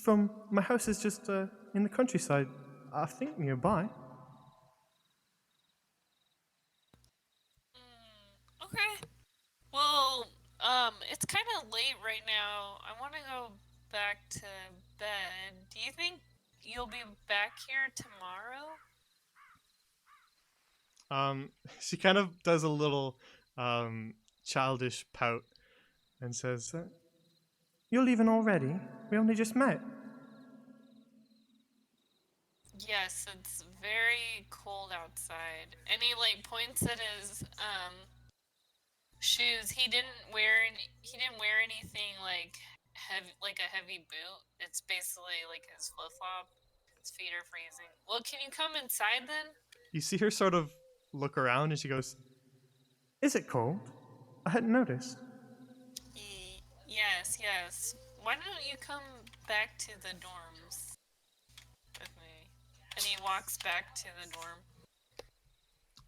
from, my house is just in the countryside, I think nearby. Okay. Well, it's kind of late right now. I want to go back to bed. Do you think you'll be back here tomorrow? She kind of does a little childish pout and says, "You're leaving already? We only just met." Yes, it's very cold outside. And he like points at his shoes. He didn't wear anything like a heavy boot. It's basically like his flip flop. His feet are freezing. Well, can you come inside then? you see her sort of look around and she goes, "Is it cold? I hadn't noticed." Yes, yes. Why don't you come back to the dorms with me? And he walks back to the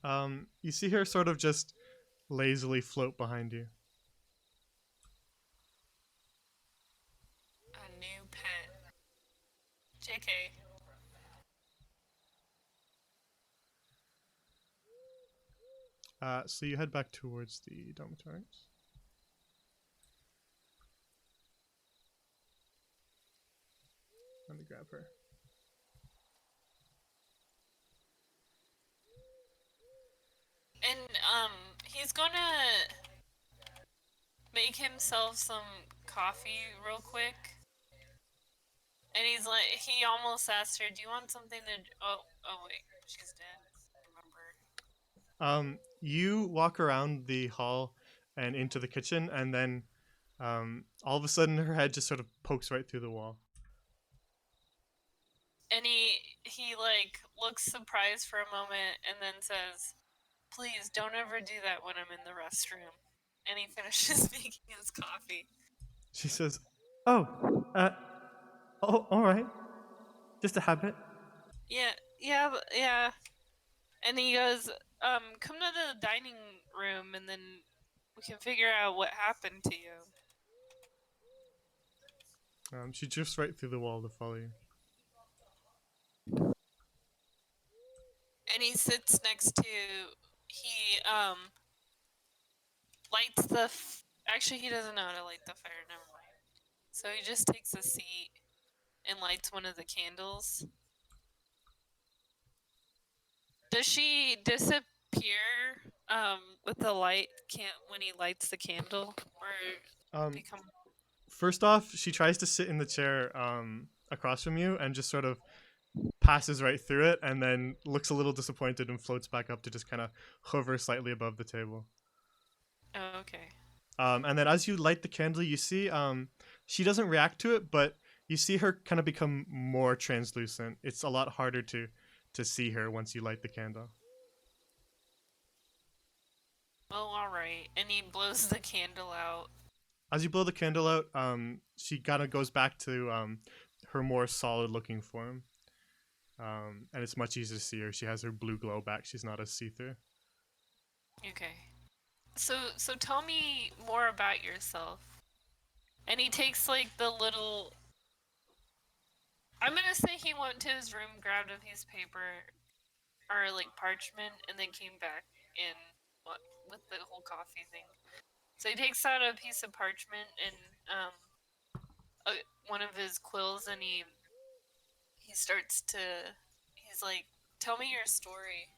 dorm. You see her sort of just lazily float behind you. A new pet. JK. So you head back towards the dormitories. Let me grab her. And he's gonna make himself some coffee real quick. And he's like, he almost asked her, "Do you want something to?" Oh wait, she's dead. I remember. You walk around the hall and into the kitchen, and then all of a sudden her head just sort of pokes right through the wall. And he like looks surprised for a moment, and then says, "Please don't ever do that when I'm in the restroom." And he finishes making his coffee. She says, "Oh, all right. Just a habit." Yeah. And he goes, "Come to the dining room, and then we can figure out what happened to you." She drifts right through the wall to follow you. And he sits next to, he lights the actually he doesn't know how to light the fire, never mind. So he just takes a seat and lights one of the candles. Does she disappear with the light when he lights the candle, or become? First off, she tries to sit in the chair across from you and just sort of passes right through it, and then looks a little disappointed and floats back up to just kind of hover slightly above the table. Oh, okay. And then as you light the candle, you see she doesn't react to it, but you see her kind of become more translucent. It's a lot harder to see her once you light the candle. Oh, all right. And he blows the candle out. As you blow the candle out, she kind of goes back to her more solid-looking form, and it's much easier to see her. She has her blue glow back. She's not as see-through. Okay. So tell me more about yourself. And he takes like the little. I'm gonna say he went to his room, grabbed a piece of paper, or like parchment, and then came back in with the whole coffee thing. So he takes out a piece of parchment and one of his quills, and he starts to. He's like, "Tell me your story."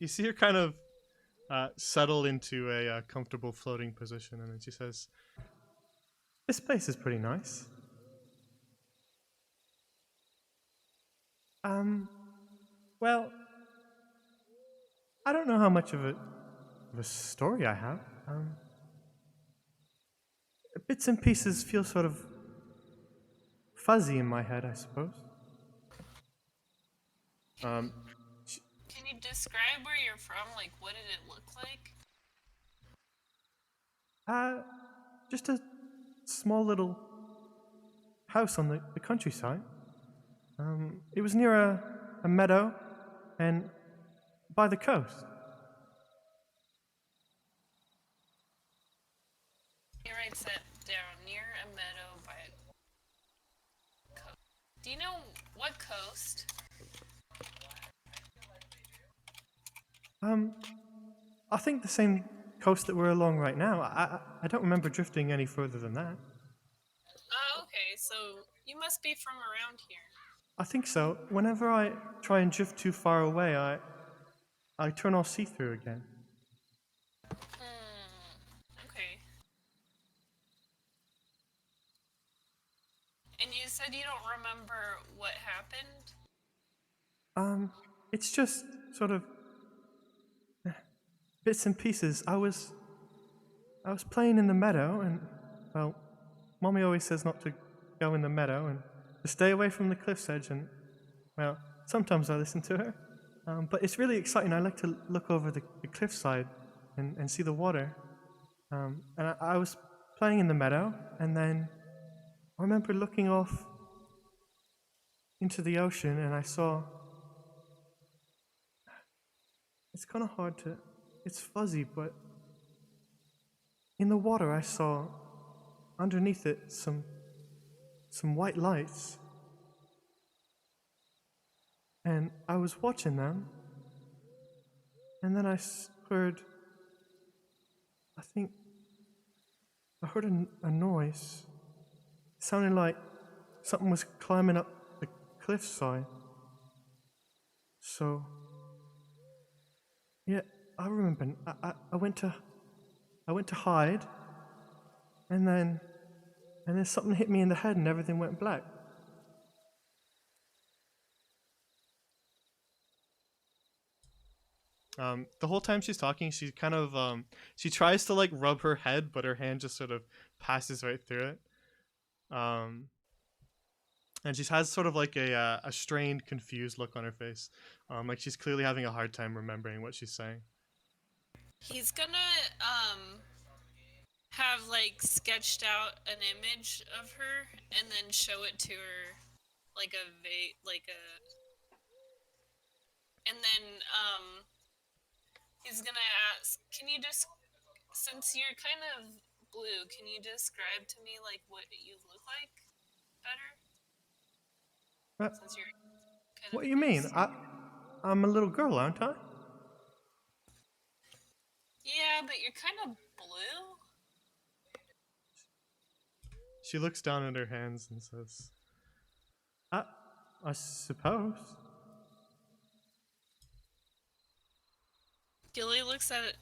You see her kind of settle into a comfortable floating position, and then she says, "This place is pretty nice. Well, I don't know how much of a story I have. Bits and pieces feel sort of fuzzy in my head, I suppose." Can you describe where you're from? Like, what did it look like? Just a small little house on the countryside. It was near a meadow and by the coast. He writes that down, near a meadow by a coast. Do you know what coast? I think the same coast that we're along right now. I don't remember drifting any further than that. Oh, okay, so you must be from around here. I think so. Whenever I try and drift too far away, I turn all see-through again. Okay. And you said you don't remember what happened? It's just sort of bits and pieces. I was playing in the meadow, and well, Mommy always says not to go in the meadow and to stay away from the cliff's edge, and Well, sometimes I listen to her, but it's really exciting. I like to look over the cliffside and see the water. And I was playing in the meadow, and then I remember looking off into the ocean, and I saw. It's kind of hard to. It's fuzzy, but in the water I saw underneath it some white lights. And I was watching them, and then heard, I heard a noise. It sounded like something was climbing up the cliffside. So, yeah, I remember. I went to hide, and then something hit me in the head, and everything went black. The whole time she's talking, she kind of she tries to like rub her head, but her hand just sort of passes right through it. And she has sort of like a strained, confused look on her face, like she's clearly having a hard time remembering what she's saying. He's gonna have like sketched out an image of her and then show it to her, like and then he's gonna ask, can you just, since you're kind of blue, can you describe to me like what you look like better? Since you're kind What of do you mean? blue. I'm a little girl, aren't I? Yeah, but you're kind of blue. She looks down at her hands and says, I suppose. Gilly looks at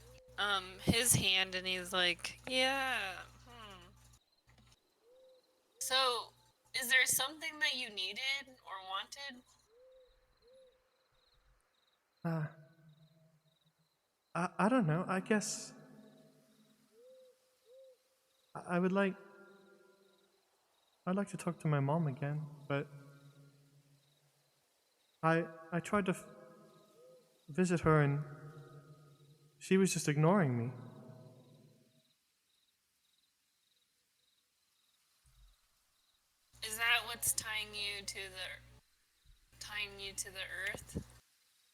his hand and he's like, yeah. So, is there something that you needed or wanted? I don't know. I guess I would like. I'd like to talk to my mom again, but I tried to visit her and she was just ignoring me. Is that what's tying you to the earth?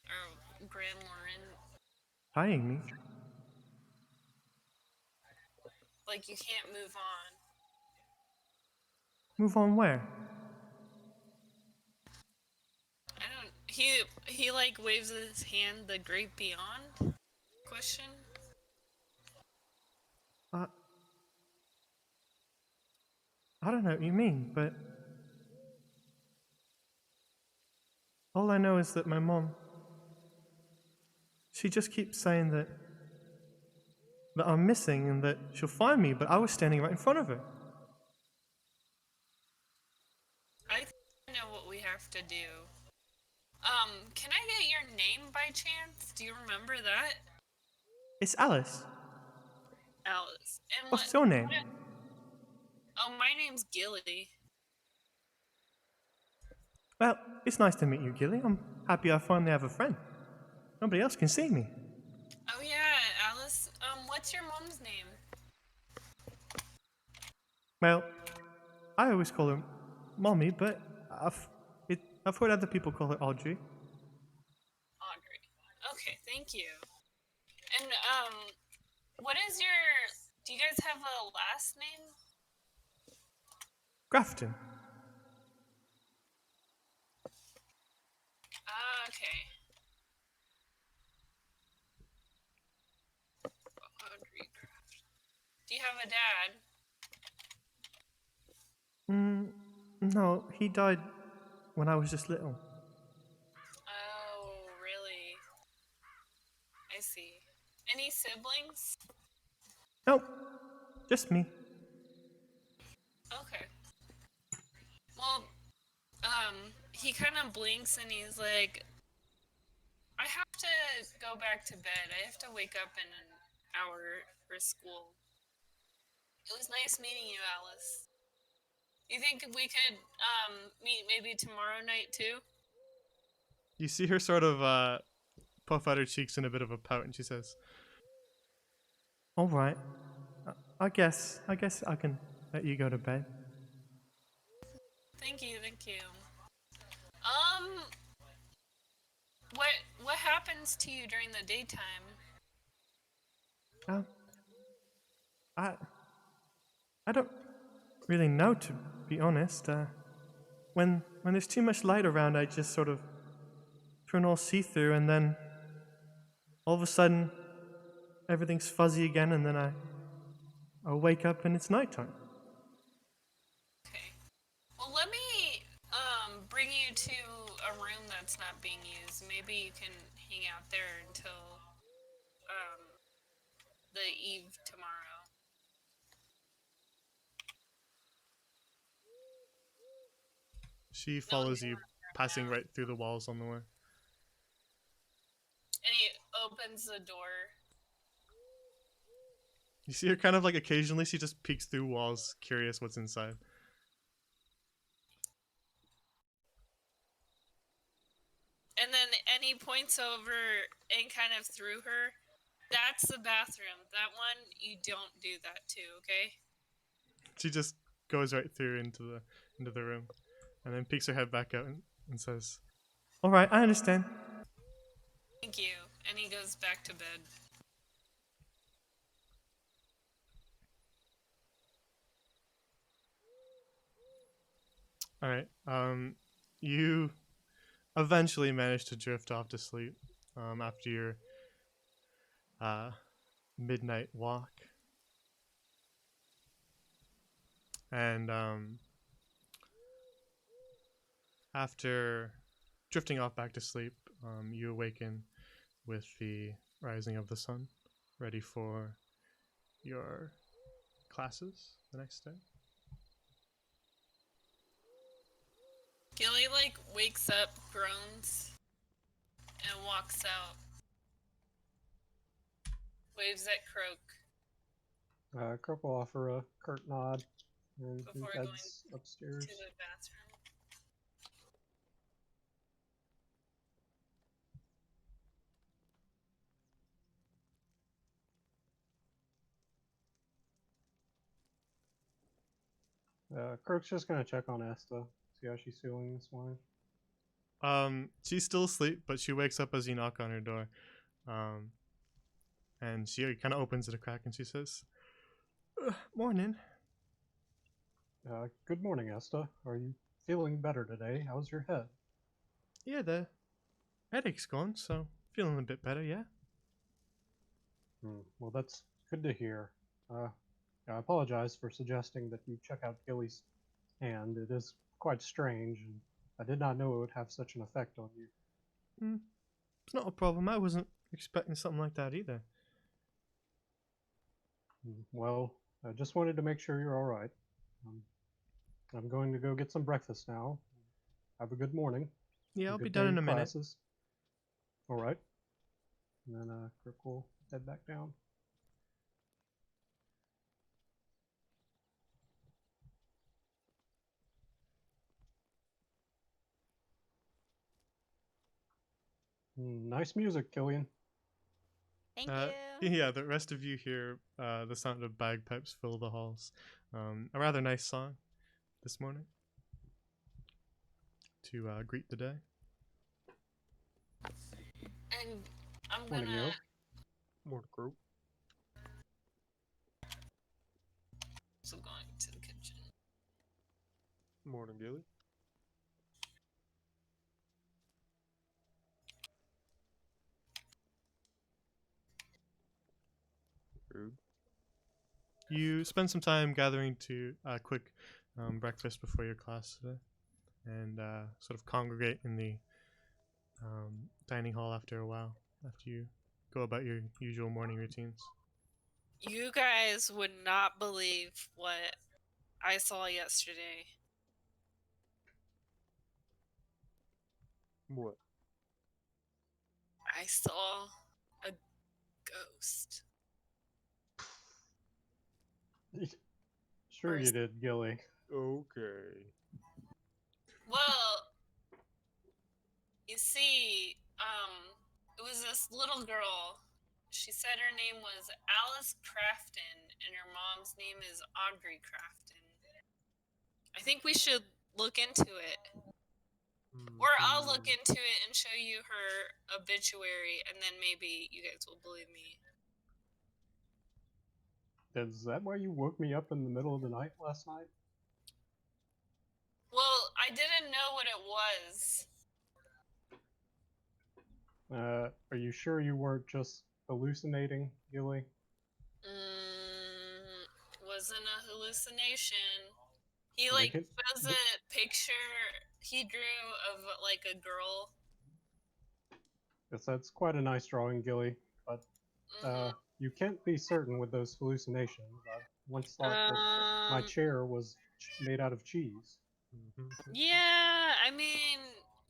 Or Grand Lauren? Tying me? Like you can't move on. Move on where? I don't. He like waves his hand. The great beyond? Question. I don't know what you mean, but all I know is that my mom, she just keeps saying that I'm missing and that she'll find me, but I was standing right in front of her. I think I know what we have to do. Can I get your name by chance? Do you remember that? It's Alice. Alice. And What's your name? Oh, my name's Gilly. Well, it's nice to meet you, Gilly. I'm happy I finally have a friend. Nobody else can see me. Oh yeah, Alice. What's your mom's name? Well, I always call her Mommy, but I've heard other people call her Audrey. Audrey. Okay, thank you. And what is your? Do you guys have a last name? Grafton. Ah, okay. Audrey Craft. Do you have a dad? No, he died when I was just little. Oh, really? I see. Any siblings? Nope, just me. Okay. Well, he kind of blinks and he's like, I have to go back to bed. I have to wake up in an hour for school. It was nice meeting you, Alice. You think we could meet maybe tomorrow night too? You see her sort of puff out her cheeks in a bit of a pout, and she says, "All right, I guess I can let you go to bed." Thank you, thank you. Um, what happens to you during the daytime? Um, I don't really know, to be honest. When there's too much light around, I just sort of turn all see-through, and then all of a sudden, everything's fuzzy again, and then I wake up and it's nighttime. Okay. Well, let me bring you to a room that's not being used. Maybe you can hang out there until the eve tomorrow. She follows you, passing right through the walls on the way. And he opens the door. You see her kind of like occasionally, she just peeks through walls, curious what's inside. And then he points over and kind of through her. That's the bathroom. That one, you don't do that to, okay? She just goes right through into the room, and then peeks her head back out and says, "All right, I understand." Thank you. And he goes back to bed. All right. You eventually manage to drift off to sleep after your midnight walk, and after drifting off back to sleep, you awaken with the rising of the sun, ready for your classes the next day. Gilly, like, wakes up, groans, and walks out. Waves at Croak Croak will offer a curt nod and he before heads going upstairs. to the bathroom. Croak's just gonna check on Esta, see how she's feeling this morning. She's still asleep, but she wakes up as you knock on her door. And she kind of opens it a crack and she says, "Morning." Good morning, Esta. Are you feeling better today? How's your head? "Yeah, the headache's gone, so feeling a bit better, yeah." Well, that's good to hear. I apologize for suggesting that you check out Gilly's hand. It is quite strange, and I did not know it would have such an effect on you. It's not a problem. I wasn't expecting something like that either. Well, I just wanted to make sure you're all right. I'm going to go get some breakfast now. Have a good morning. Yeah, I'll Good be done day in a minute. classes. All right. And then Croak will head back down. Nice music, Killian. Thank you. Yeah, the rest of you hear the sound of bagpipes fill the halls. A rather nice song this morning to greet the day. And I'm Morning, Yo. gonna More group. also going to the kitchen. Morning, Gilly. Rude. You spend some time gathering to a quick breakfast before your class today, and sort of congregate in the dining hall after a while, after you go about your usual morning routines. You guys would not believe what I saw yesterday. What? I saw a ghost. Sure you did, Gilly. Okay. Well, you see, it was this little girl. She said her name was Alice Crafton, and her mom's name is Audrey Crafton. I think we should look into it. Or I'll look into it and show you her obituary, and then maybe you guys will believe me. Is that why you woke me up in the middle of the night last night? Well, I didn't know what it was. Are you sure you weren't just hallucinating, Gilly? Wasn't a hallucination. He They can- shows a picture he drew of like a girl. Yes, that's quite a nice drawing, Gilly. But you can't be certain with those hallucinations. I once thought that my chair was made out of cheese. Yeah, I mean,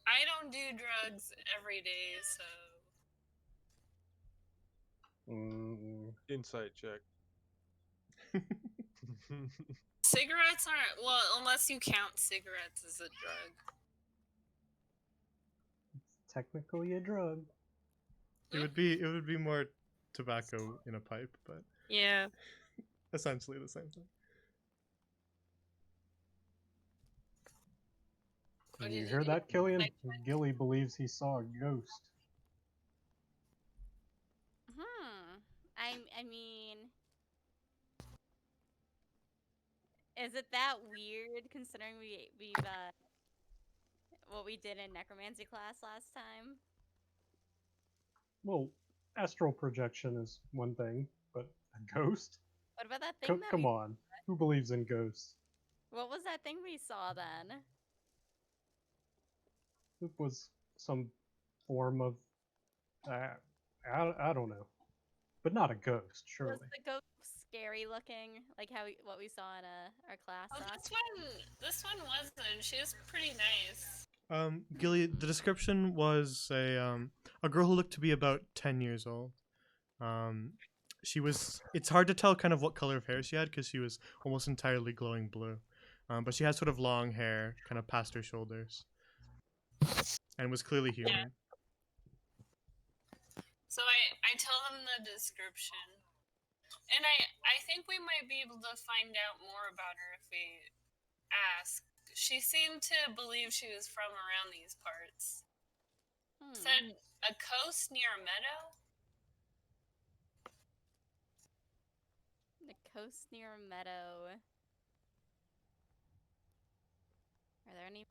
I don't do drugs every day, so. Insight check. Cigarettes aren't, well, unless you count cigarettes as a drug. Technically a drug. It would be more tobacco in a pipe, but Yeah. essentially the same thing. What You did hear you- that, Killian? Gilly believes he saw a ghost. I mean, is it that weird considering we've what we did in necromancy class last time? Well, astral projection is one thing, but a ghost? What about that thing that Come we, on. Who believes in ghosts? What was that thing we saw then? It was some form of. I don't know. But not a ghost, surely. Was the ghost scary looking, like what we saw in our class Oh, last? this one wasn't. She was pretty nice. Gilly, the description was a girl who looked to be about 10 years old. She was. It's hard to tell kind of what color of hair she had because she was almost entirely glowing blue. But she had sort of long hair, kind of past her shoulders, and was clearly human. So I tell them the description. And I think we might be able to find out more about her if we ask. She seemed to believe she was from around these parts. Said a coast near a meadow? The coast near a meadow. Are there any?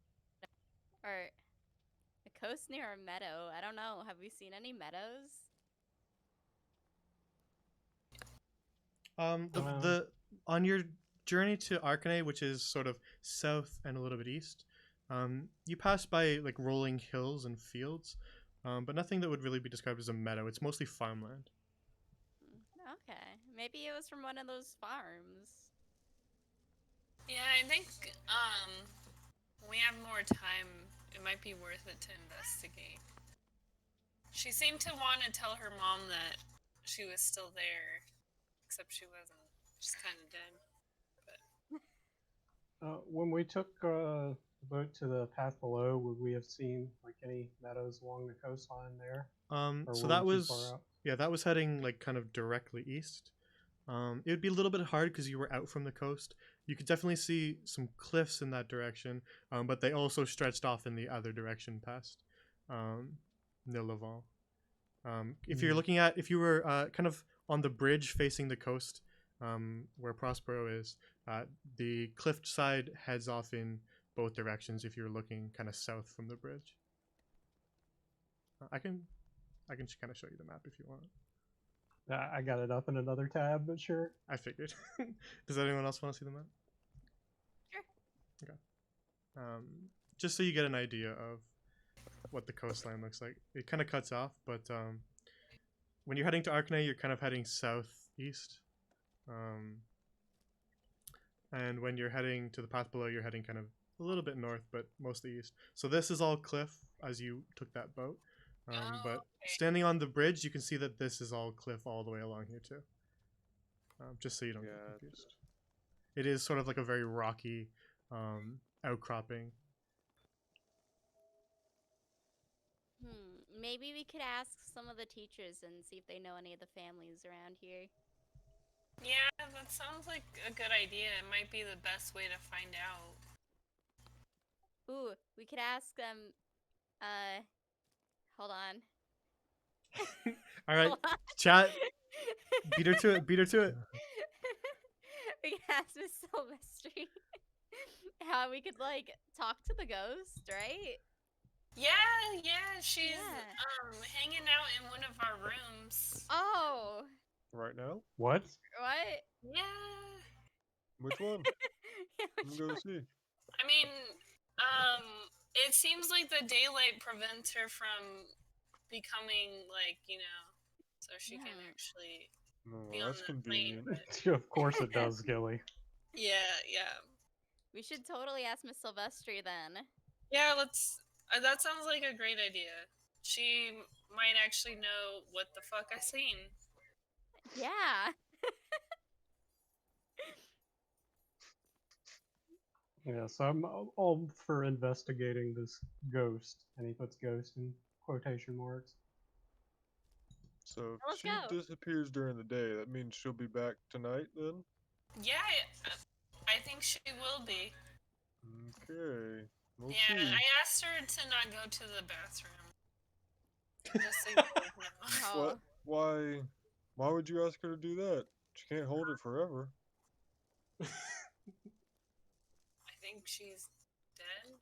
Or a coast near a meadow? I don't know. Have we seen any meadows? The on your journey to Arcanay, which is sort of south and a little bit east, you pass by like rolling hills and fields, but nothing that would really be described as a meadow. It's mostly farmland. Okay, maybe it was from one of those farms. Yeah, I think when we have more time, it might be worth it to investigate. She seemed to want to tell her mom that she was still there, except she wasn't. She's kind of dead. When we took the boat to the path below, would we have seen like any meadows along the coastline there? Or So were that we too was far out? yeah, that was heading like kind of directly east. It would be a little bit hard because you were out from the coast. You could definitely see some cliffs in that direction, but they also stretched off in the other direction past Nillavant. If you're looking at, if you were kind of on the bridge facing the coast, where Prospero is, the cliff side heads off in both directions. If you're looking kind of south from the bridge, I can kind of show you the map if you want. I got it up in another tab, but sure. I figured. Does anyone else want to see the map? Sure. Okay. Just so you get an idea of what the coastline looks like. It kind of cuts off, but when you're heading to Arcanay, you're kind of heading southeast. And when you're heading to the path below, you're heading kind of a little bit north, but mostly east. So this is all cliff as you took that boat. But standing on the bridge, you can see that this is all cliff all the way along here too. Just so you don't get confused. It is sort of like a very rocky outcropping. Maybe we could ask some of the teachers and see if they know any of the families around here. Yeah, that sounds like a good idea. It might be the best way to find out. Ooh, we could ask them. Hold on. All right, Hold on. chat. Beat her to it. Beat her to it. We could ask Miss Silvestri how we could like talk to the ghost, right? Yeah, she's Yeah. hanging out in one of our rooms. Oh, Right now? What? what? Yeah. Which one? Yeah, I'm which gonna go one? see. I mean, it seems like the daylight prevents her from becoming like, so she can Hmm. actually No, be on that's the plane. convenient. But Of course it does, Gilly. yeah. We should totally ask Miss Silvestri then. Yeah, let's. That sounds like a great idea. She might actually know what the fuck I seen. Yeah. Yeah, so I'm all for investigating this ghost, and he puts ghost in quotation marks. So if Let's she go. disappears during the day, that means she'll be back tonight then? Yeah, I think she will be. Okay. We'll Yeah, see. I asked her to not go to the bathroom. Just so you guys know. Oh. What? Why would you ask her to do that? She can't hold it forever. I think she's dead.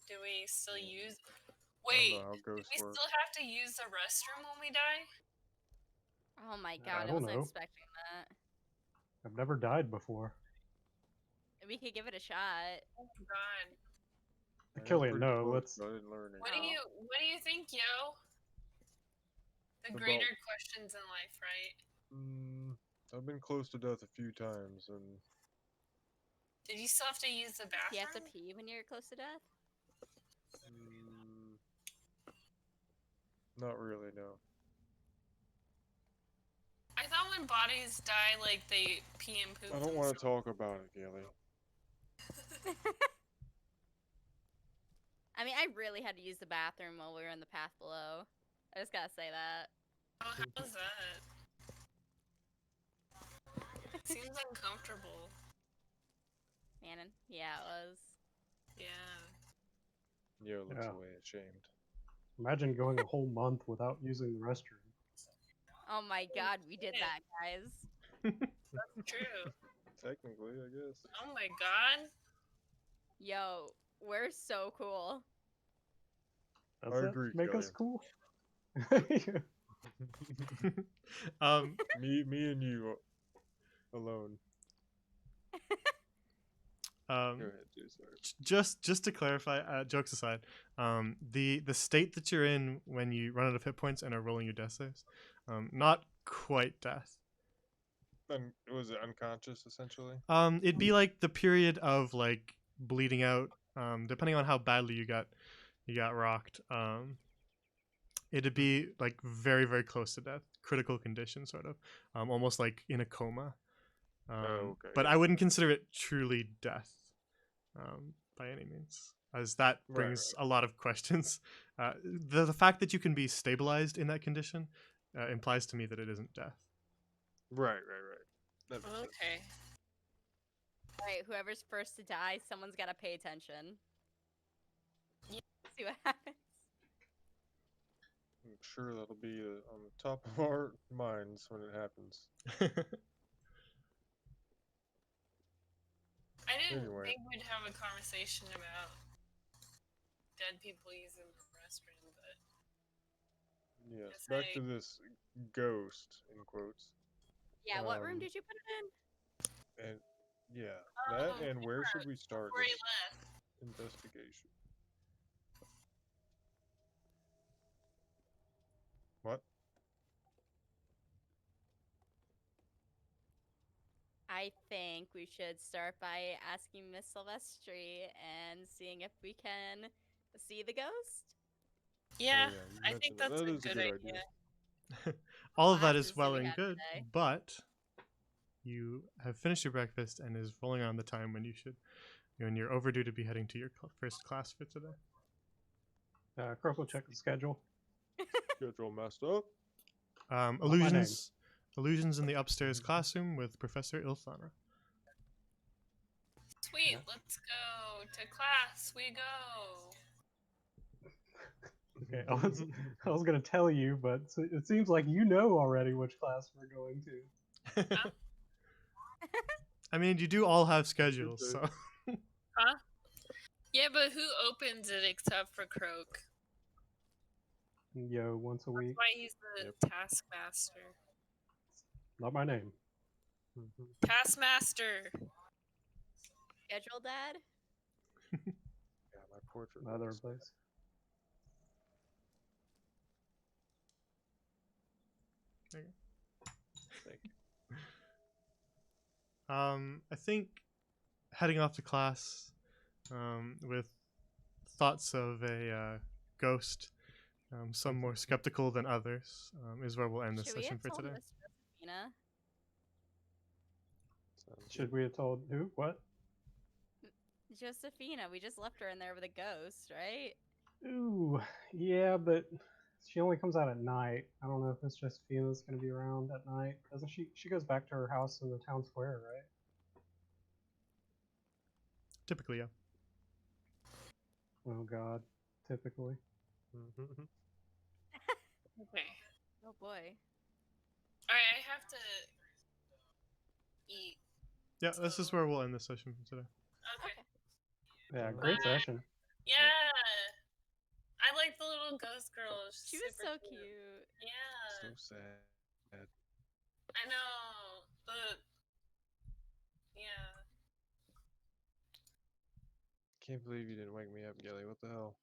Do we still use? I don't Wait, know how do ghosts we work. still have to use the restroom when we die? Oh my I god, I don't wasn't know. expecting that. I've never died before. We could give it a shot. Oh my god. I am Killian, pretty no, close, let's. but I didn't learn What anything. do you think, yo? The About- greater questions in life, right? I've been close to death a few times, and Did you still have to use the Do you have to bathroom? pee when you're close to death? not really, no. I thought when bodies die, like they pee and poop. I don't want to talk about it, Gilly. I mean, I really had to use the bathroom while we were in the path below. I just gotta say that. Oh, how was that? It seems uncomfortable. Manon. Yeah, it was. Yeah. Yo looks Yeah. away ashamed. Imagine going a whole month without using the restroom. Oh my god, we did that, guys. That's true. Technically, I guess. Oh my god. Yo, we're so cool. Does I that agree, make us Killian. cool? me and you alone. Go ahead, Jason. Just to clarify, jokes aside, the state that you're in when you run out of hit points and are rolling your death saves, not quite death. And was it unconscious essentially? It'd be like the period of like bleeding out, depending on how badly you got rocked. It'd be like very very close to death, critical condition sort of, almost like in a coma. Okay. But I wouldn't consider it truly death, by any means, as that brings a lot of questions. The fact that you can be stabilized in that condition implies to me that it isn't death. Right. That makes sense. Okay. Alright, whoever's first to die, someone's gotta pay attention. Yeah. See what happens. I'm sure that'll be on the top of our minds when it happens. I didn't Anyway. think we'd have a conversation about dead people using the restroom, but Yes. Yes, Back I- to this ghost in quotes. Yeah, what room Um, did you put it in? And yeah, that and where should we start before he this left. investigation? What? I think we should start by asking Miss Silvestri and seeing if we can see the ghost. Yeah, you I mentioned think that. that's That a is a good good idea. idea. All of that Classes is well we and have good, today. but you have finished your breakfast and is rolling on the time when you're overdue to be heading to your first class for today. Croak will check the schedule. Schedule messed up. my name. Illusions in the upstairs classroom with Professor Ilthana. Sweet, let's go to class. We go. Okay, I was gonna tell you, but it seems like you know already which class we're going to. I mean, you do all have schedules, Okay. so. Huh? Yeah, but who opens it except for Croak? Yo, once a That's week. why he's the Yep. taskmaster. Not my name. Taskmaster. Schedule dad? Yeah, my portrait. My other looks bad. place. Thank you. I think heading off to class with thoughts of a ghost, some more skeptical than others, is where we'll end the Should we session have for told today. Miss Josephina? Sounds Should good. we have told who? What? Josephina, we just left her in there with a ghost, right? Ooh, yeah, but she only comes out at night. I don't know if Miss Josefina's gonna be around at night. Doesn't she? She goes back to her house in the town square, right? Typically, yeah. Oh God, typically. Okay. Oh boy. Alright, I have to eat. Yeah, this is where we'll end the session for today. Okay. Yeah, great Bye. session. Yeah. I like the little ghost girl. She was so cute. Yeah. So sad. I know. But yeah. Can't believe you didn't wake me up, Gilly. What the hell?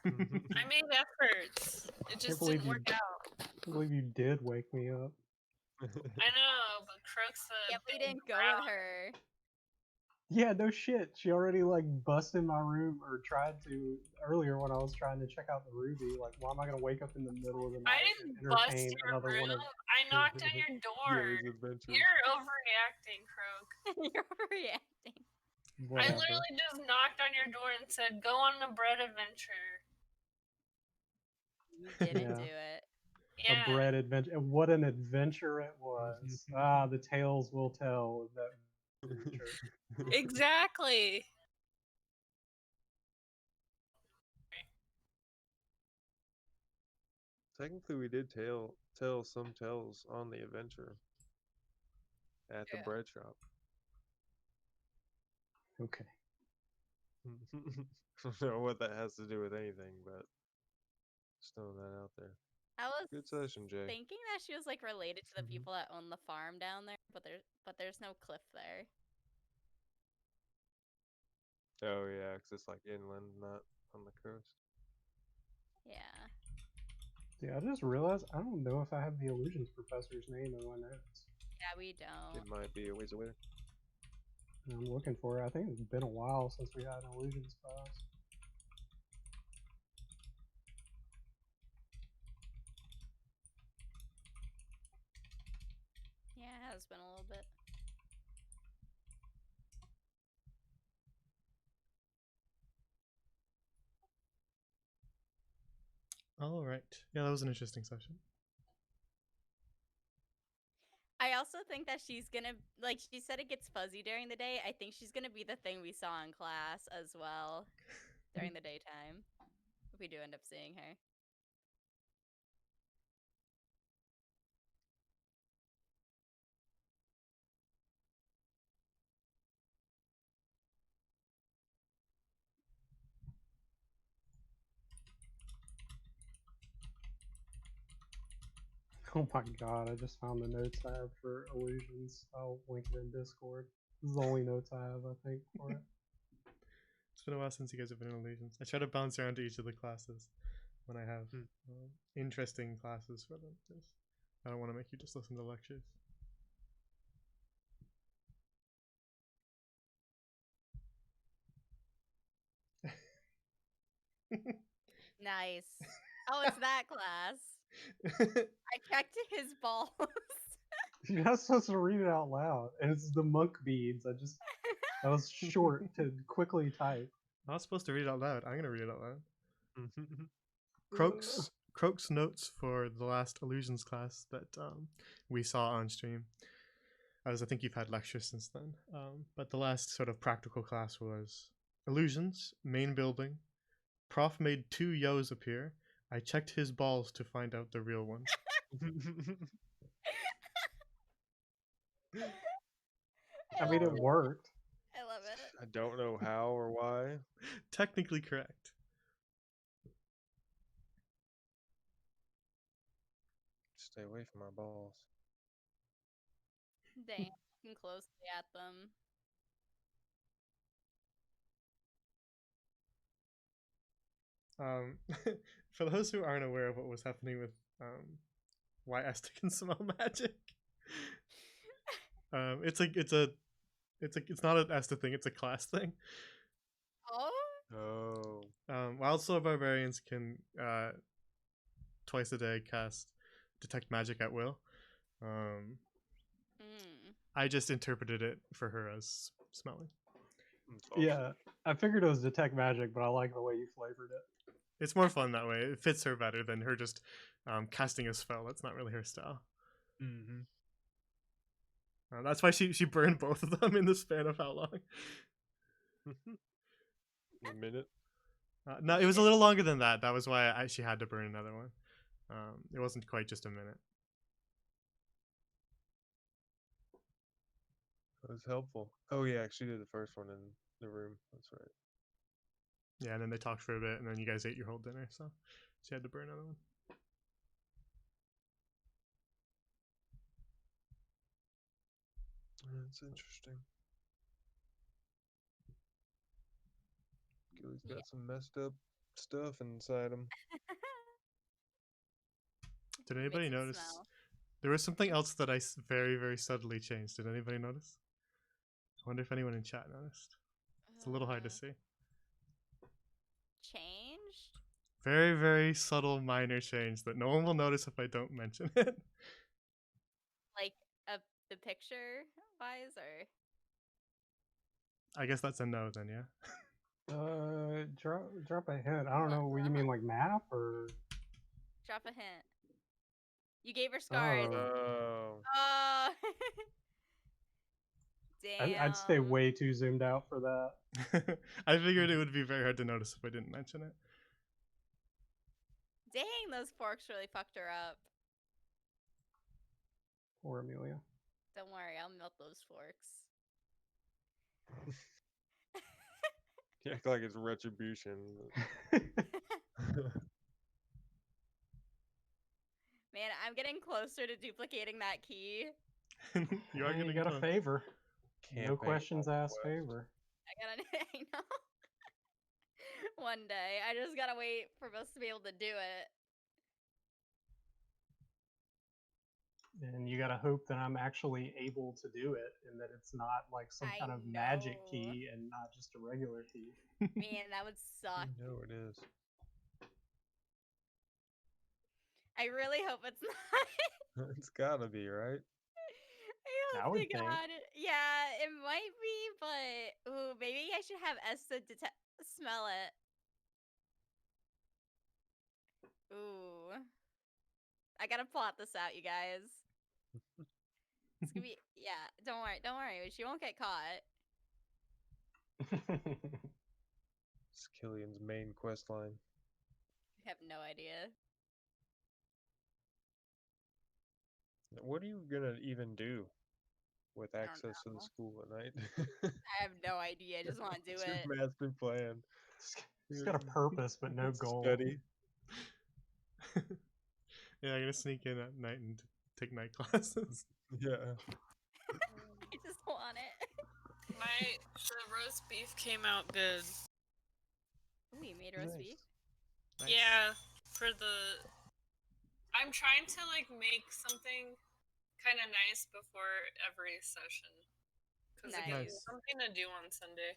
I made efforts. It just believe didn't you- work out. I can't believe you did wake me up. I know, but Croak's the Yeah, we big didn't go brown- with her. Yeah, no shit. She already like busted my room or tried to earlier when I was trying to check out the Ruby. Like, why am I gonna wake up in the middle of the night I and didn't bust entertain your another room. one of? I knocked on your door. Gilly's adventures. You're overreacting, Croak. You're reacting. I Whatever. literally just knocked on your door and said, "Go on a bread adventure." You didn't Yeah. do it. Yeah. A bread adventure. And what an adventure it was. The tales will tell of that adventure. Exactly. Technically, we did tell some tales on the adventure at the Yeah. bread shop. Okay. I don't know what that has to do with anything, but just throwing that out there. I was Good session, Jay. thinking that she was like related to the Mhm. people that own the farm down there, but there's no cliff there. Oh yeah, 'cause it's like inland, not on the coast. Yeah. Yeah, I just realized I don't know if I have the illusions professor's name in my notes. Yeah, we don't. It might be a ways away. I'm looking for it. I think it's been a while since we had an illusions class. Yeah, it has been a little bit. All right. Yeah, that was an interesting session. I also think that she's gonna, like, she said it gets fuzzy during the day. I think she's gonna be the thing we saw in class as well during the daytime. If we do end up seeing her. Oh my god, I just found the notes I have for illusions. I'll link it in Discord. This is the only notes I have, I think, for it. It's been a while since you guys have been in illusions. I try to bounce around to each of the classes when I have interesting classes for them. 'Cause I don't want to make you just listen to lectures. Nice. Oh, it's that class. I checked his balls. You're not supposed to read it out loud. And it's the monk beads. That was short to quickly type. I'm not supposed to read it out loud. I'm gonna read it out loud. Croak's notes for the last illusions class that we saw on stream. As I think you've had lectures since then. But the last sort of practical class was illusions, main building. Prof made 2 Yos appear. I checked his balls to find out the real one. I mean, it worked. I love it. I don't know how or why. Technically correct. Stay away from my balls. Dang, looking closely at them. For those who aren't aware of what was happening with why Esther can smell magic, it's not an Esther thing; it's a class thing. Oh, Oh. Wild Soul Barbarians can twice a day cast detect magic at will. I just interpreted it for her as smelling. That's awesome. Yeah, I figured it was detect magic, but I like the way you flavored it. It's more fun that way. It fits her better than her just casting a spell. That's not really her style. Mm-hmm. That's why she burned both of them in the span of how long? A minute. No, it was a little longer than that. That was why she had to burn another one. It wasn't quite just a minute. That was helpful. Oh yeah, she did the first one in the room. That's right. Yeah, and then they talked for a bit, and then you guys ate your whole dinner, so she had to burn another one. That's interesting. Gilly's got some messed up stuff inside him. Did anybody Makes it notice? smell. There was something else that I very, very subtly changed. Did anybody notice? I wonder if anyone in chat noticed. It's a little hard to see. Changed? Very, very subtle, minor change that no one will notice if I don't mention it. Like the picture wise, or I guess that's a no then, yeah. Drop a hint. I don't know. What do you mean, like map or? drop a hint. You gave her scars. Oh. Oh. Damn. I'd stay way too zoomed out for that. I figured it would be very hard to notice if I didn't mention it. Dang, those forks really fucked her up. Poor Amelia. Don't worry, I'll melt those forks. You act like it's retribution. Man, I'm getting closer to duplicating that key. You are Hey, gonna got a close. favor. No Campaign questions asked. quest. Favor. I know. One day. I just gotta wait for us to be able to do it. And you gotta hope that I'm actually able to do it, and that it's not like some I kind of magic know. key and not just a regular key. Man, that would suck. No, it is. I really hope it's not. It's gotta be, right? I I hope would to think. God. Yeah, it might be, but ooh, maybe I should have Esta smell it. Ooh. I gotta plot this out, you guys. It's gonna be yeah, don't worry, she won't get caught. It's Killian's main quest line. I have no idea. What are you gonna even do with don't access to the know. school at night? I have no idea. I just want to do What's it. your master plan? It's got a purpose, but no goal. Study. Yeah, I'm gonna sneak in at night and take night classes. Yeah. I just want it. The roast beef came out good. Ooh, you made roast Nice. beef? Nice. Yeah, I'm trying to like make something kind of nice before every session. Because it gives me Nice. something to do on Sunday.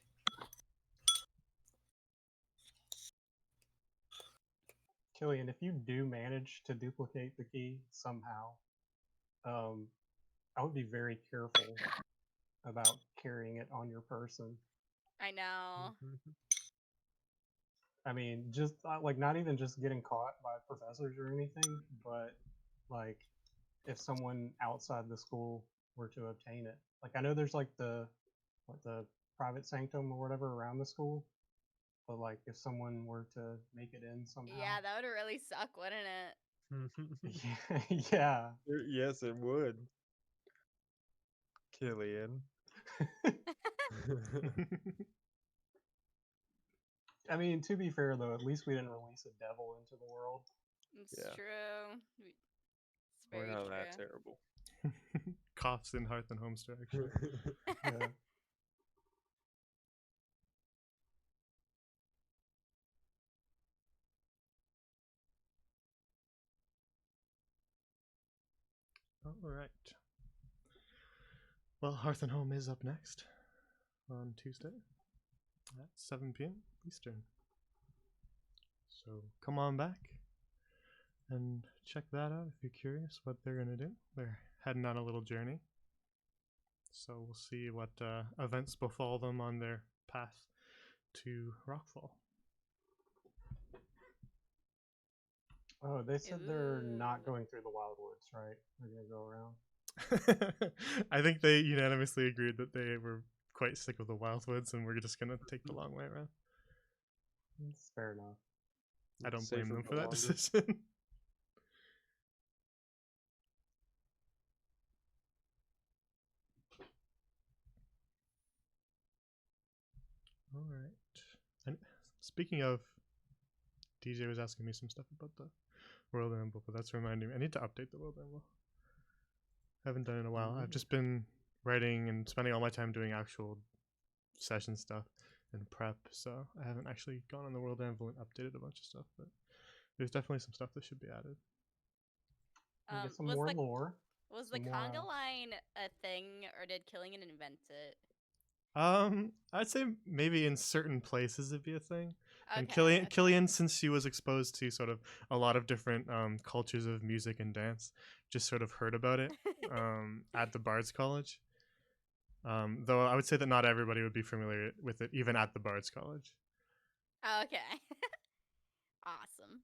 Killian, if you do manage to duplicate the key somehow, I would be very careful about carrying it on your person. I know. I mean, just like not even just getting caught by professors or anything, but like if someone outside the school were to obtain it. Like I know there's like the private sanctum or whatever around the school, but like if someone were to make it in somehow. Yeah, that would really suck, wouldn't it? Yeah, yeah. Yes, it would. Killian. I mean, to be fair though, at least we didn't release a devil into the world. It's Yeah. true. It's We're very not true. that terrible. Coughs in Hearth and Homester, actually. Yeah. All right. Well, Hearth and Home is up next on Tuesday at 7 p.m. Eastern. So come on back and check that out if you're curious what they're going to do. They're heading on a little journey. So we'll see what events befall them on their path to Rockfall. Oh, they said they're not Ooh. going through the Wildwoods, right? They're gonna go around. I think they unanimously agreed that they were quite sick of the Wildwoods and we're just going to take the long way around. It's fair enough. I don't Safer blame them for for that longer. decision. All right. And speaking of, DJ was asking me some stuff about the World Amble, but that's reminding me I need to update the World Amble. Haven't done it in a while. I've just been writing and spending all my time doing actual session stuff and prep, so I haven't actually gone on the World Anvil and updated a bunch of stuff, but there's definitely some stuff that should be added. We get some Was more the lore. was the some more, conga line a thing, or did Killian invent it? I'd say maybe in certain places it'd be a thing. And Okay, Killian, since she was exposed to sort of a lot of different cultures of music and dance, just sort of heard about it at the Bards College. Though I would say that not everybody would be familiar with it, even at the Bards College. Okay. Awesome.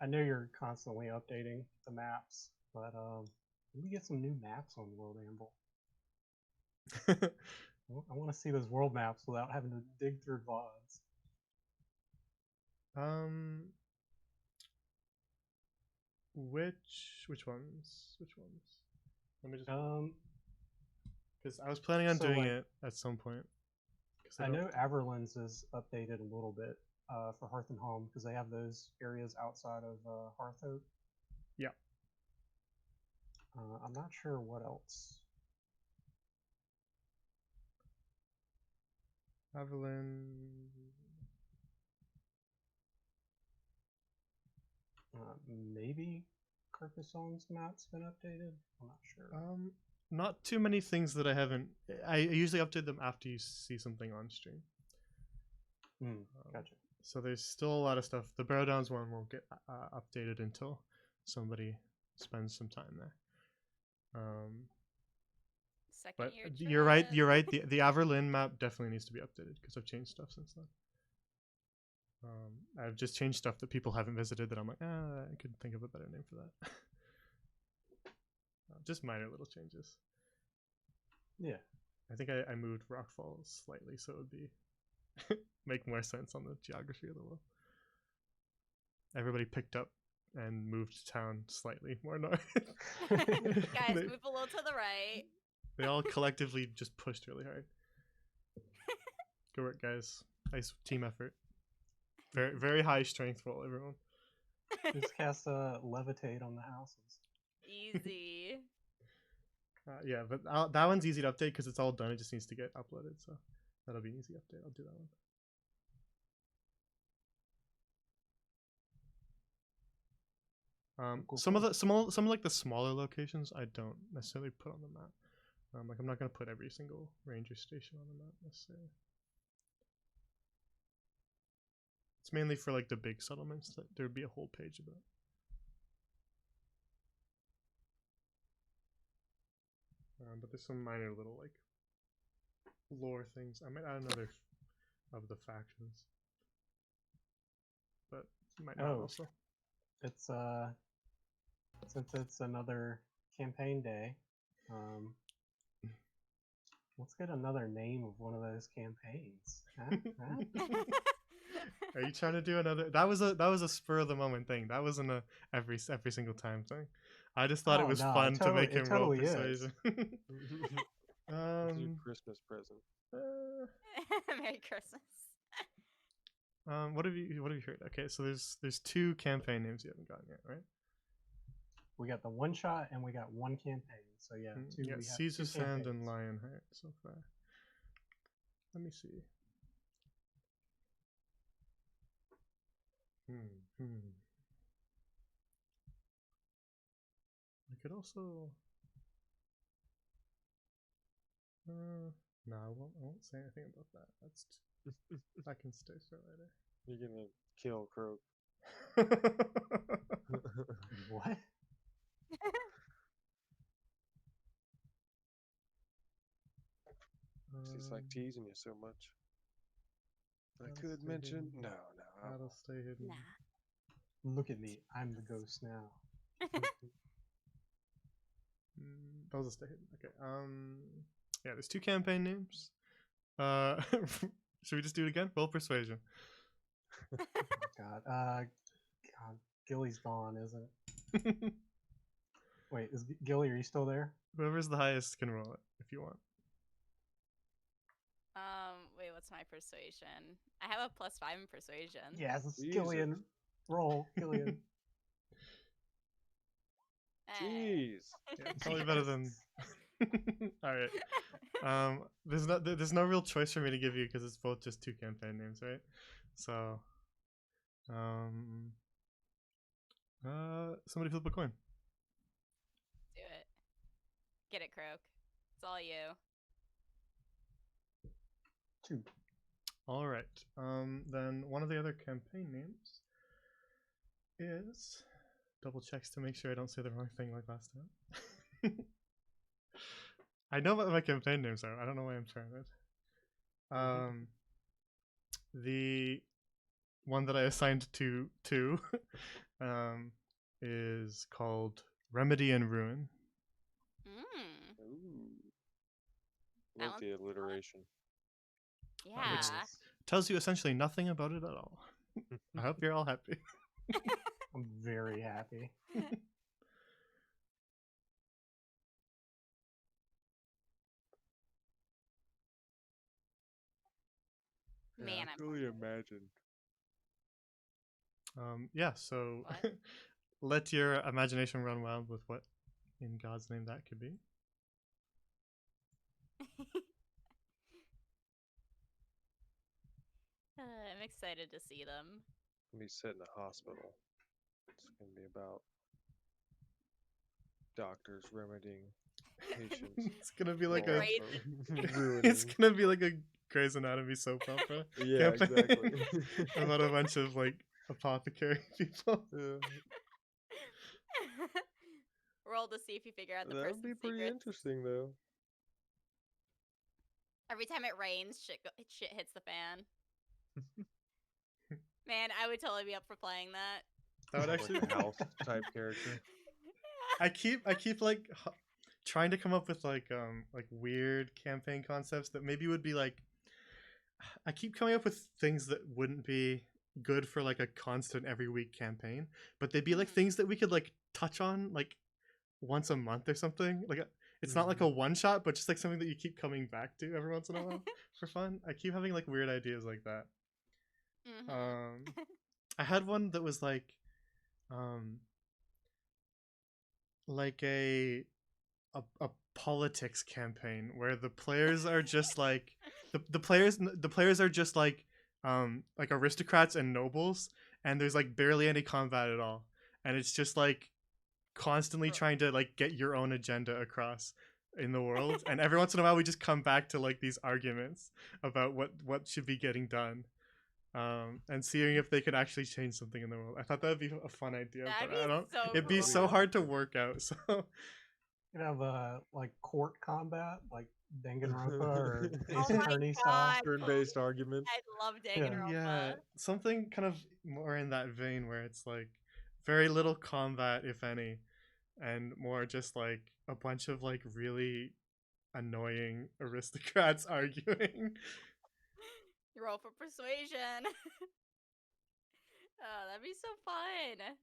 I know you're constantly updating the maps, but we get some new maps on World Amble. I want to see those world maps without having to dig through VODs. Which ones? Let me just Um, because I was planning on so, doing like, it at some point. 'Cause I don't- know Averlands is updated a little bit for Hearth and Home because they have those areas outside of Hearthoak. Yeah. I'm not sure what else. Avalon. Maybe Carcassonne's map's been updated. I'm not sure. Not too many things that I haven't. I usually update them after you see something on stream. Gotcha. So there's still a lot of stuff. The Brodowns one won't get updated until somebody spends some time there. Second But year you're right. trip. You're right. The Averlin map definitely needs to be updated because I've changed stuff since then. I've just changed stuff that people haven't visited that I'm like, I could think of a better name for that. Just minor little changes. Yeah. I think I moved Rockfall slightly so it would be make more sense on the geography of the world. Everybody picked up and moved town slightly more north. Guys, They- move a little to the right. They all collectively just pushed really hard. Good work, guys. Nice team effort. Very, very high strength roll, everyone. Just cast levitate on the houses. Easy. Yeah, but that one's easy to update because it's all done. It just needs to get uploaded, so that'll be an easy update. I'll do that one. Cool, some cool. of like the smaller locations I don't necessarily put on the map. Like I'm not gonna put every single ranger station on the map necessarily. It's mainly for like the big settlements that there'd be a whole page about. But there's some minor little like lore things. I might add another of the factions, but might not Oh. also. It's since it's another campaign day, let's get another name of one of those campaigns. Huh? Huh? Are you trying to do another? That was a spur of the moment thing. That wasn't a every single time thing. I just thought it Oh, was no, fun it to make totally- him it roll totally is. persuasion. It's your Christmas present. Merry Christmas. What have you heard? Okay, so there's 2 campaign names you haven't gotten yet, right? We got the one shot and we got one campaign. So yeah, two. Yeah, we have Caesar two Sand and campaigns. Lionheart so far. Let me see. I could also. No, I won't say anything about that. That's that can stay for later. You're gonna kill Croak. What? She's like teasing you so much. I That'll could stay mention hidden. no. I That'll won't. stay hidden. Nah. Look at me. I'm the ghost now. Those will stay hidden. Okay. Yeah, there's 2 campaign names. Should we just do it again? Roll persuasion. God. God. Gilly's gone, isn't it? Wait, is Gilly? Are you still there? Whoever's the highest can roll it if you want. Wait, what's my persuasion? I have a +5 in persuasion. Yes, it's Jesus. Gillian. Roll, Gillian. Hey. Jeez. Yeah, probably better than. All right. There's no real choice for me to give you because it's both just 2 campaign names, right? So, somebody flip a coin. Do it. Get it, Croak. It's all you. 2. All right. Then one of the other campaign names is double checks to make sure I don't say the wrong thing like last time. I know what my campaign names are. I don't know why I'm trying it. The one that I assigned to 2 is called Remedy and Ruin. Mm. Ooh. That Like the alliteration. Yeah. Tells you essentially nothing about it at all. I hope you're all happy. I'm very happy. Man, I I'm can only imagine. Yeah, so What? let your imagination run wild with what in God's name that could be. I'm excited to see them. Be set in a hospital. It's gonna be about doctors remedying patients. It's gonna be like while a. Great. ruining. It's gonna be like a Grey's Anatomy soap opera. Yeah, campaign exactly. about a bunch of like apothecary people. Yeah, Roll to see if you figure out the that would person's be pretty secrets. interesting, though. Every time it rains, shit hits the fan. Man, I would totally be up for playing that. That would Like actually. a house type character. I keep like trying to come up with like weird campaign concepts that maybe would be like. I keep coming up with things that wouldn't be good for like a constant every week campaign, but they'd be like things that we could like touch on like once a month or something. Like it's not like a one shot, but just like something that you keep coming back to every once in a while for fun. I keep having like weird ideas like that. I had one that was like a politics campaign where the players are just like the players are just like aristocrats and nobles, and there's like barely any combat at all, and it's just like constantly trying to like get your own agenda across in the world, and every once in a while we just come back to like these arguments about what should be getting done, and seeing if they could actually change something in the world. I thought that would be a fun idea, That'd but I be don't. so It'd be so cool. hard to work out. So You have like court combat, like Danganronpa or Ace Oh my Attorney style. God. Turn-based arguments. I love Yeah. Danganronpa. Yeah, something kind of more in that vein where it's like very little combat, if any, and more just like a bunch of like really annoying aristocrats arguing. Roll for persuasion. Oh, that'd be so fun.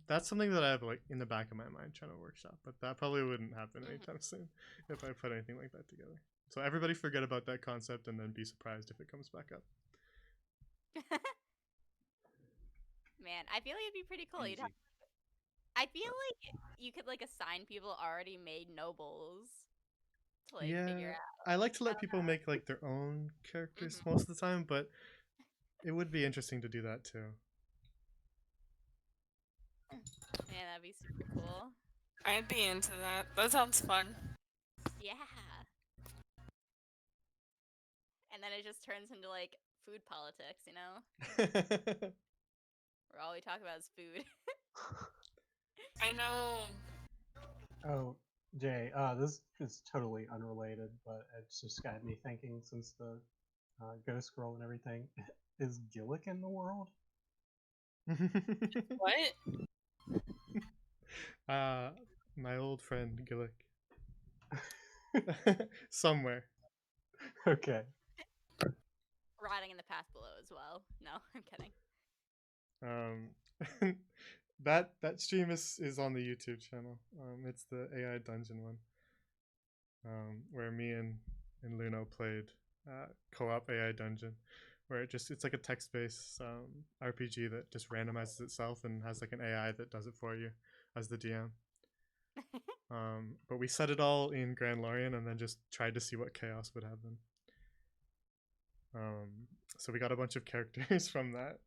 That's something that I have like in the back of my mind trying to workshop, but that probably wouldn't happen anytime soon if I put anything like that together. So everybody forget about that concept and then be surprised if it comes back up. Man, I feel like it'd be pretty cool. You'd have, Easy. I feel like you could like assign people already made nobles to like Yeah, figure out. I like to I let don't people make like their own characters Mhm. most of the time, but it would be interesting to do that too. Man, that'd be super cool. I'd be into that. That sounds fun. Yeah. And then it just turns into like food politics, you know? Where all we talk about is food. I know. Oh, Jay, this is totally unrelated, but it's just got me thinking since the Ghost Girl and everything. Is Gillick in the world? What? My old friend Gillick. Somewhere. Okay. Rotting in the past below as well. No, I'm kidding. That stream is on the YouTube channel. It's the AI dungeon one. Where me and Luno played co-op AI dungeon, where it's like a text-based RPG that just randomizes itself and has like an AI that does it for you as the DM. But we set it all in Grand Lorien and then just tried to see what chaos would happen. So we got a bunch of characters from that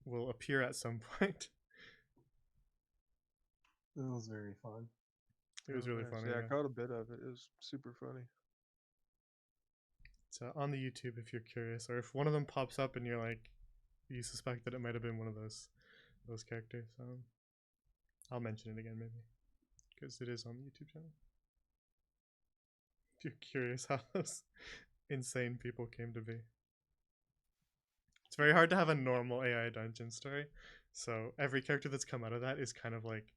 will appear at some point. This was very fun. It was Oh, really nice. funny. Yeah, Yeah. I caught a bit of it. It was super funny. It's on the YouTube if you're curious, or if one of them pops up and you're like, you suspect that it might have been one of those characters. I'll mention it again maybe, because it is on the YouTube channel. If you're curious how those insane people came to be. It's very hard to have a normal AI dungeon story, so every character that's come out of that is kind of like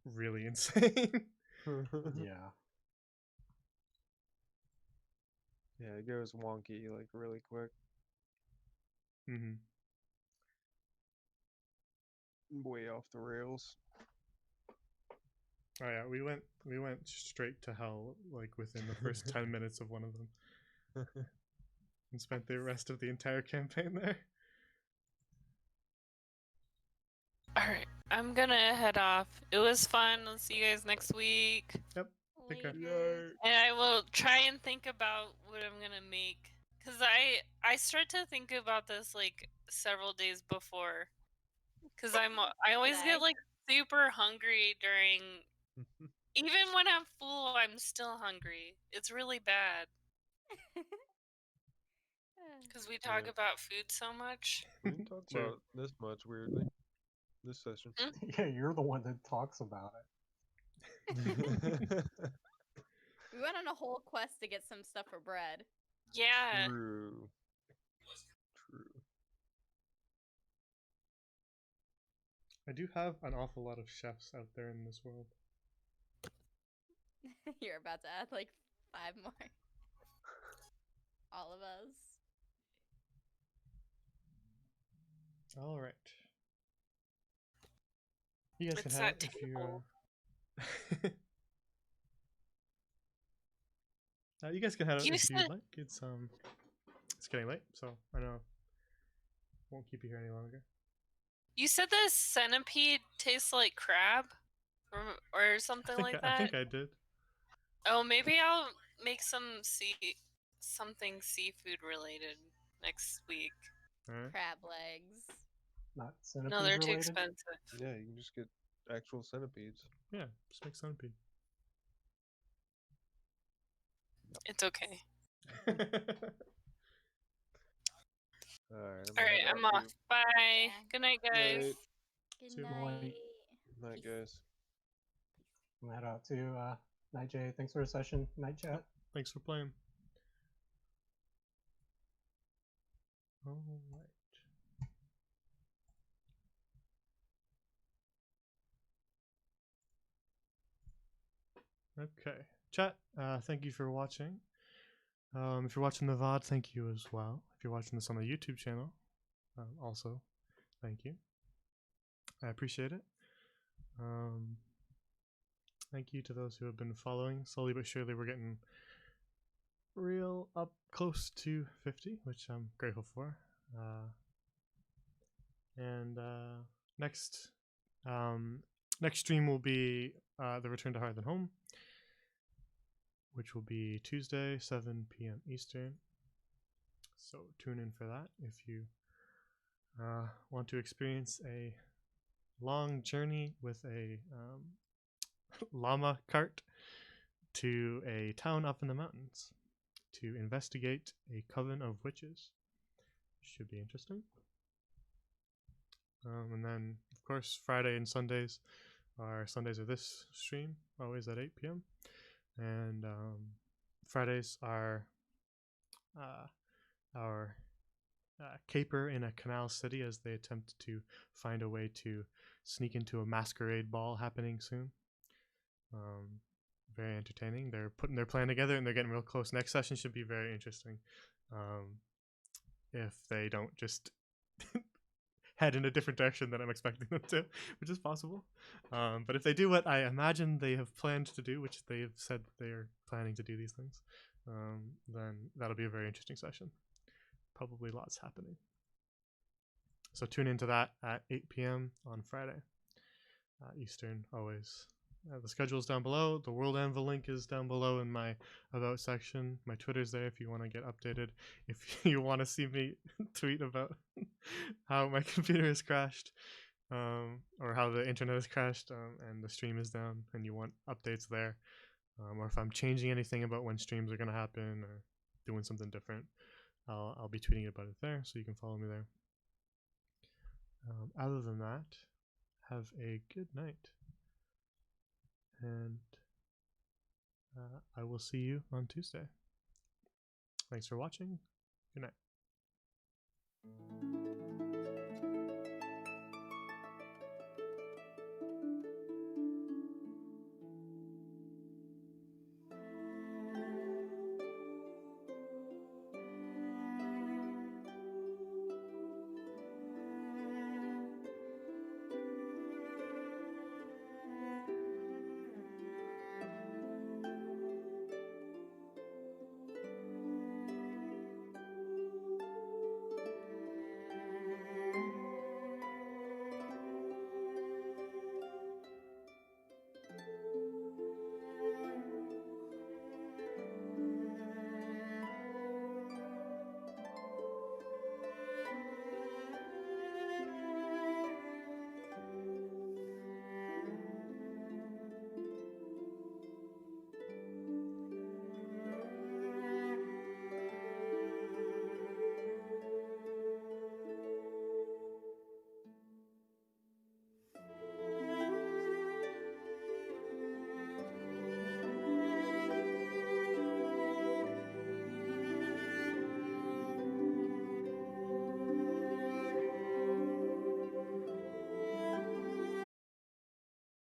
really insane. Yeah. Yeah, it goes wonky like really quick. Mm-hmm. Way off the rails. Oh yeah, we went straight to hell like within the first 10 minutes of one of them, and spent the rest of the entire campaign there. Alright, I'm gonna head off. It was fun. I'll see you guys next week. Yep. Take care. Later. And I will try and think about what I'm gonna make. Cause I start to think about this like several days before. Cause I always Today. get like super hungry during even when I'm full, I'm still hungry. It's really bad. Cause we talk Yeah. about food so much. We didn't talk Sure. about this much, weirdly. This session. Yeah, you're the one that talks about it. We went on a whole quest to get some stuff for bread. Yeah. True. True. I do have an awful lot of chefs out there in this world. You're about to add like 5 more. All of us. All right. You guys It's can have that it if you. table. You guys can head out You if you'd said- like. It's getting late, so I know won't keep you here any longer. You said the centipede tastes like crab? Or something like that? I think I did. Oh, maybe I'll make something seafood related next week. All right. Crab legs. Not centipede No, they're too related. expensive. Yeah, you can just get actual centipedes. Yeah, just make centipede. It's okay. Alright, Alright, I'm off. Bye. Yeah. Good night, guys. Night. Good See you. night. Night, guys. I'm gonna head out to Night J. Thanks for the session. Night chat. Thanks for playing. All right. Okay, chat. Thank you for watching. If you're watching the VOD, thank you as well. If you're watching this on the YouTube channel, also, thank you. I appreciate it. Thank you to those who have been following. Slowly but surely, we're getting real up close to 50, which I'm grateful for. Next stream will be the Return to Hearth and Home, which will be Tuesday, 7 p.m. Eastern. So tune in for that if you want to experience a long journey with a llama cart to a town up in the mountains to investigate a coven of witches. Should be interesting. And then, of course, Friday and Sundays are this stream, always at 8 p.m. And Fridays are our caper in a canal city as they attempt to find a way to sneak into a masquerade ball happening soon. Very entertaining. They're putting their plan together and they're getting real close. Next session should be very interesting. If they don't just head in a different direction than I'm expecting them to, which is possible. But if they do what I imagine they have planned to do, which they have said that they are planning to do these things, then that'll be a very interesting session. Probably lots happening. So tune into that at 8 p.m. on Friday, Eastern, always. The schedule is down below. The World Anvil link is down below in my About section. My Twitter's there if you want to get updated. If you want to see me tweet about how my computer has crashed, or how the internet has crashed, and the stream is down, and you want updates there, or if I'm changing anything about when streams are going to happen or doing something different, I'll be tweeting about it there, so you can follow me there. Other than that, have a good night. And I will see you on Tuesday. Thanks for watching. Good night.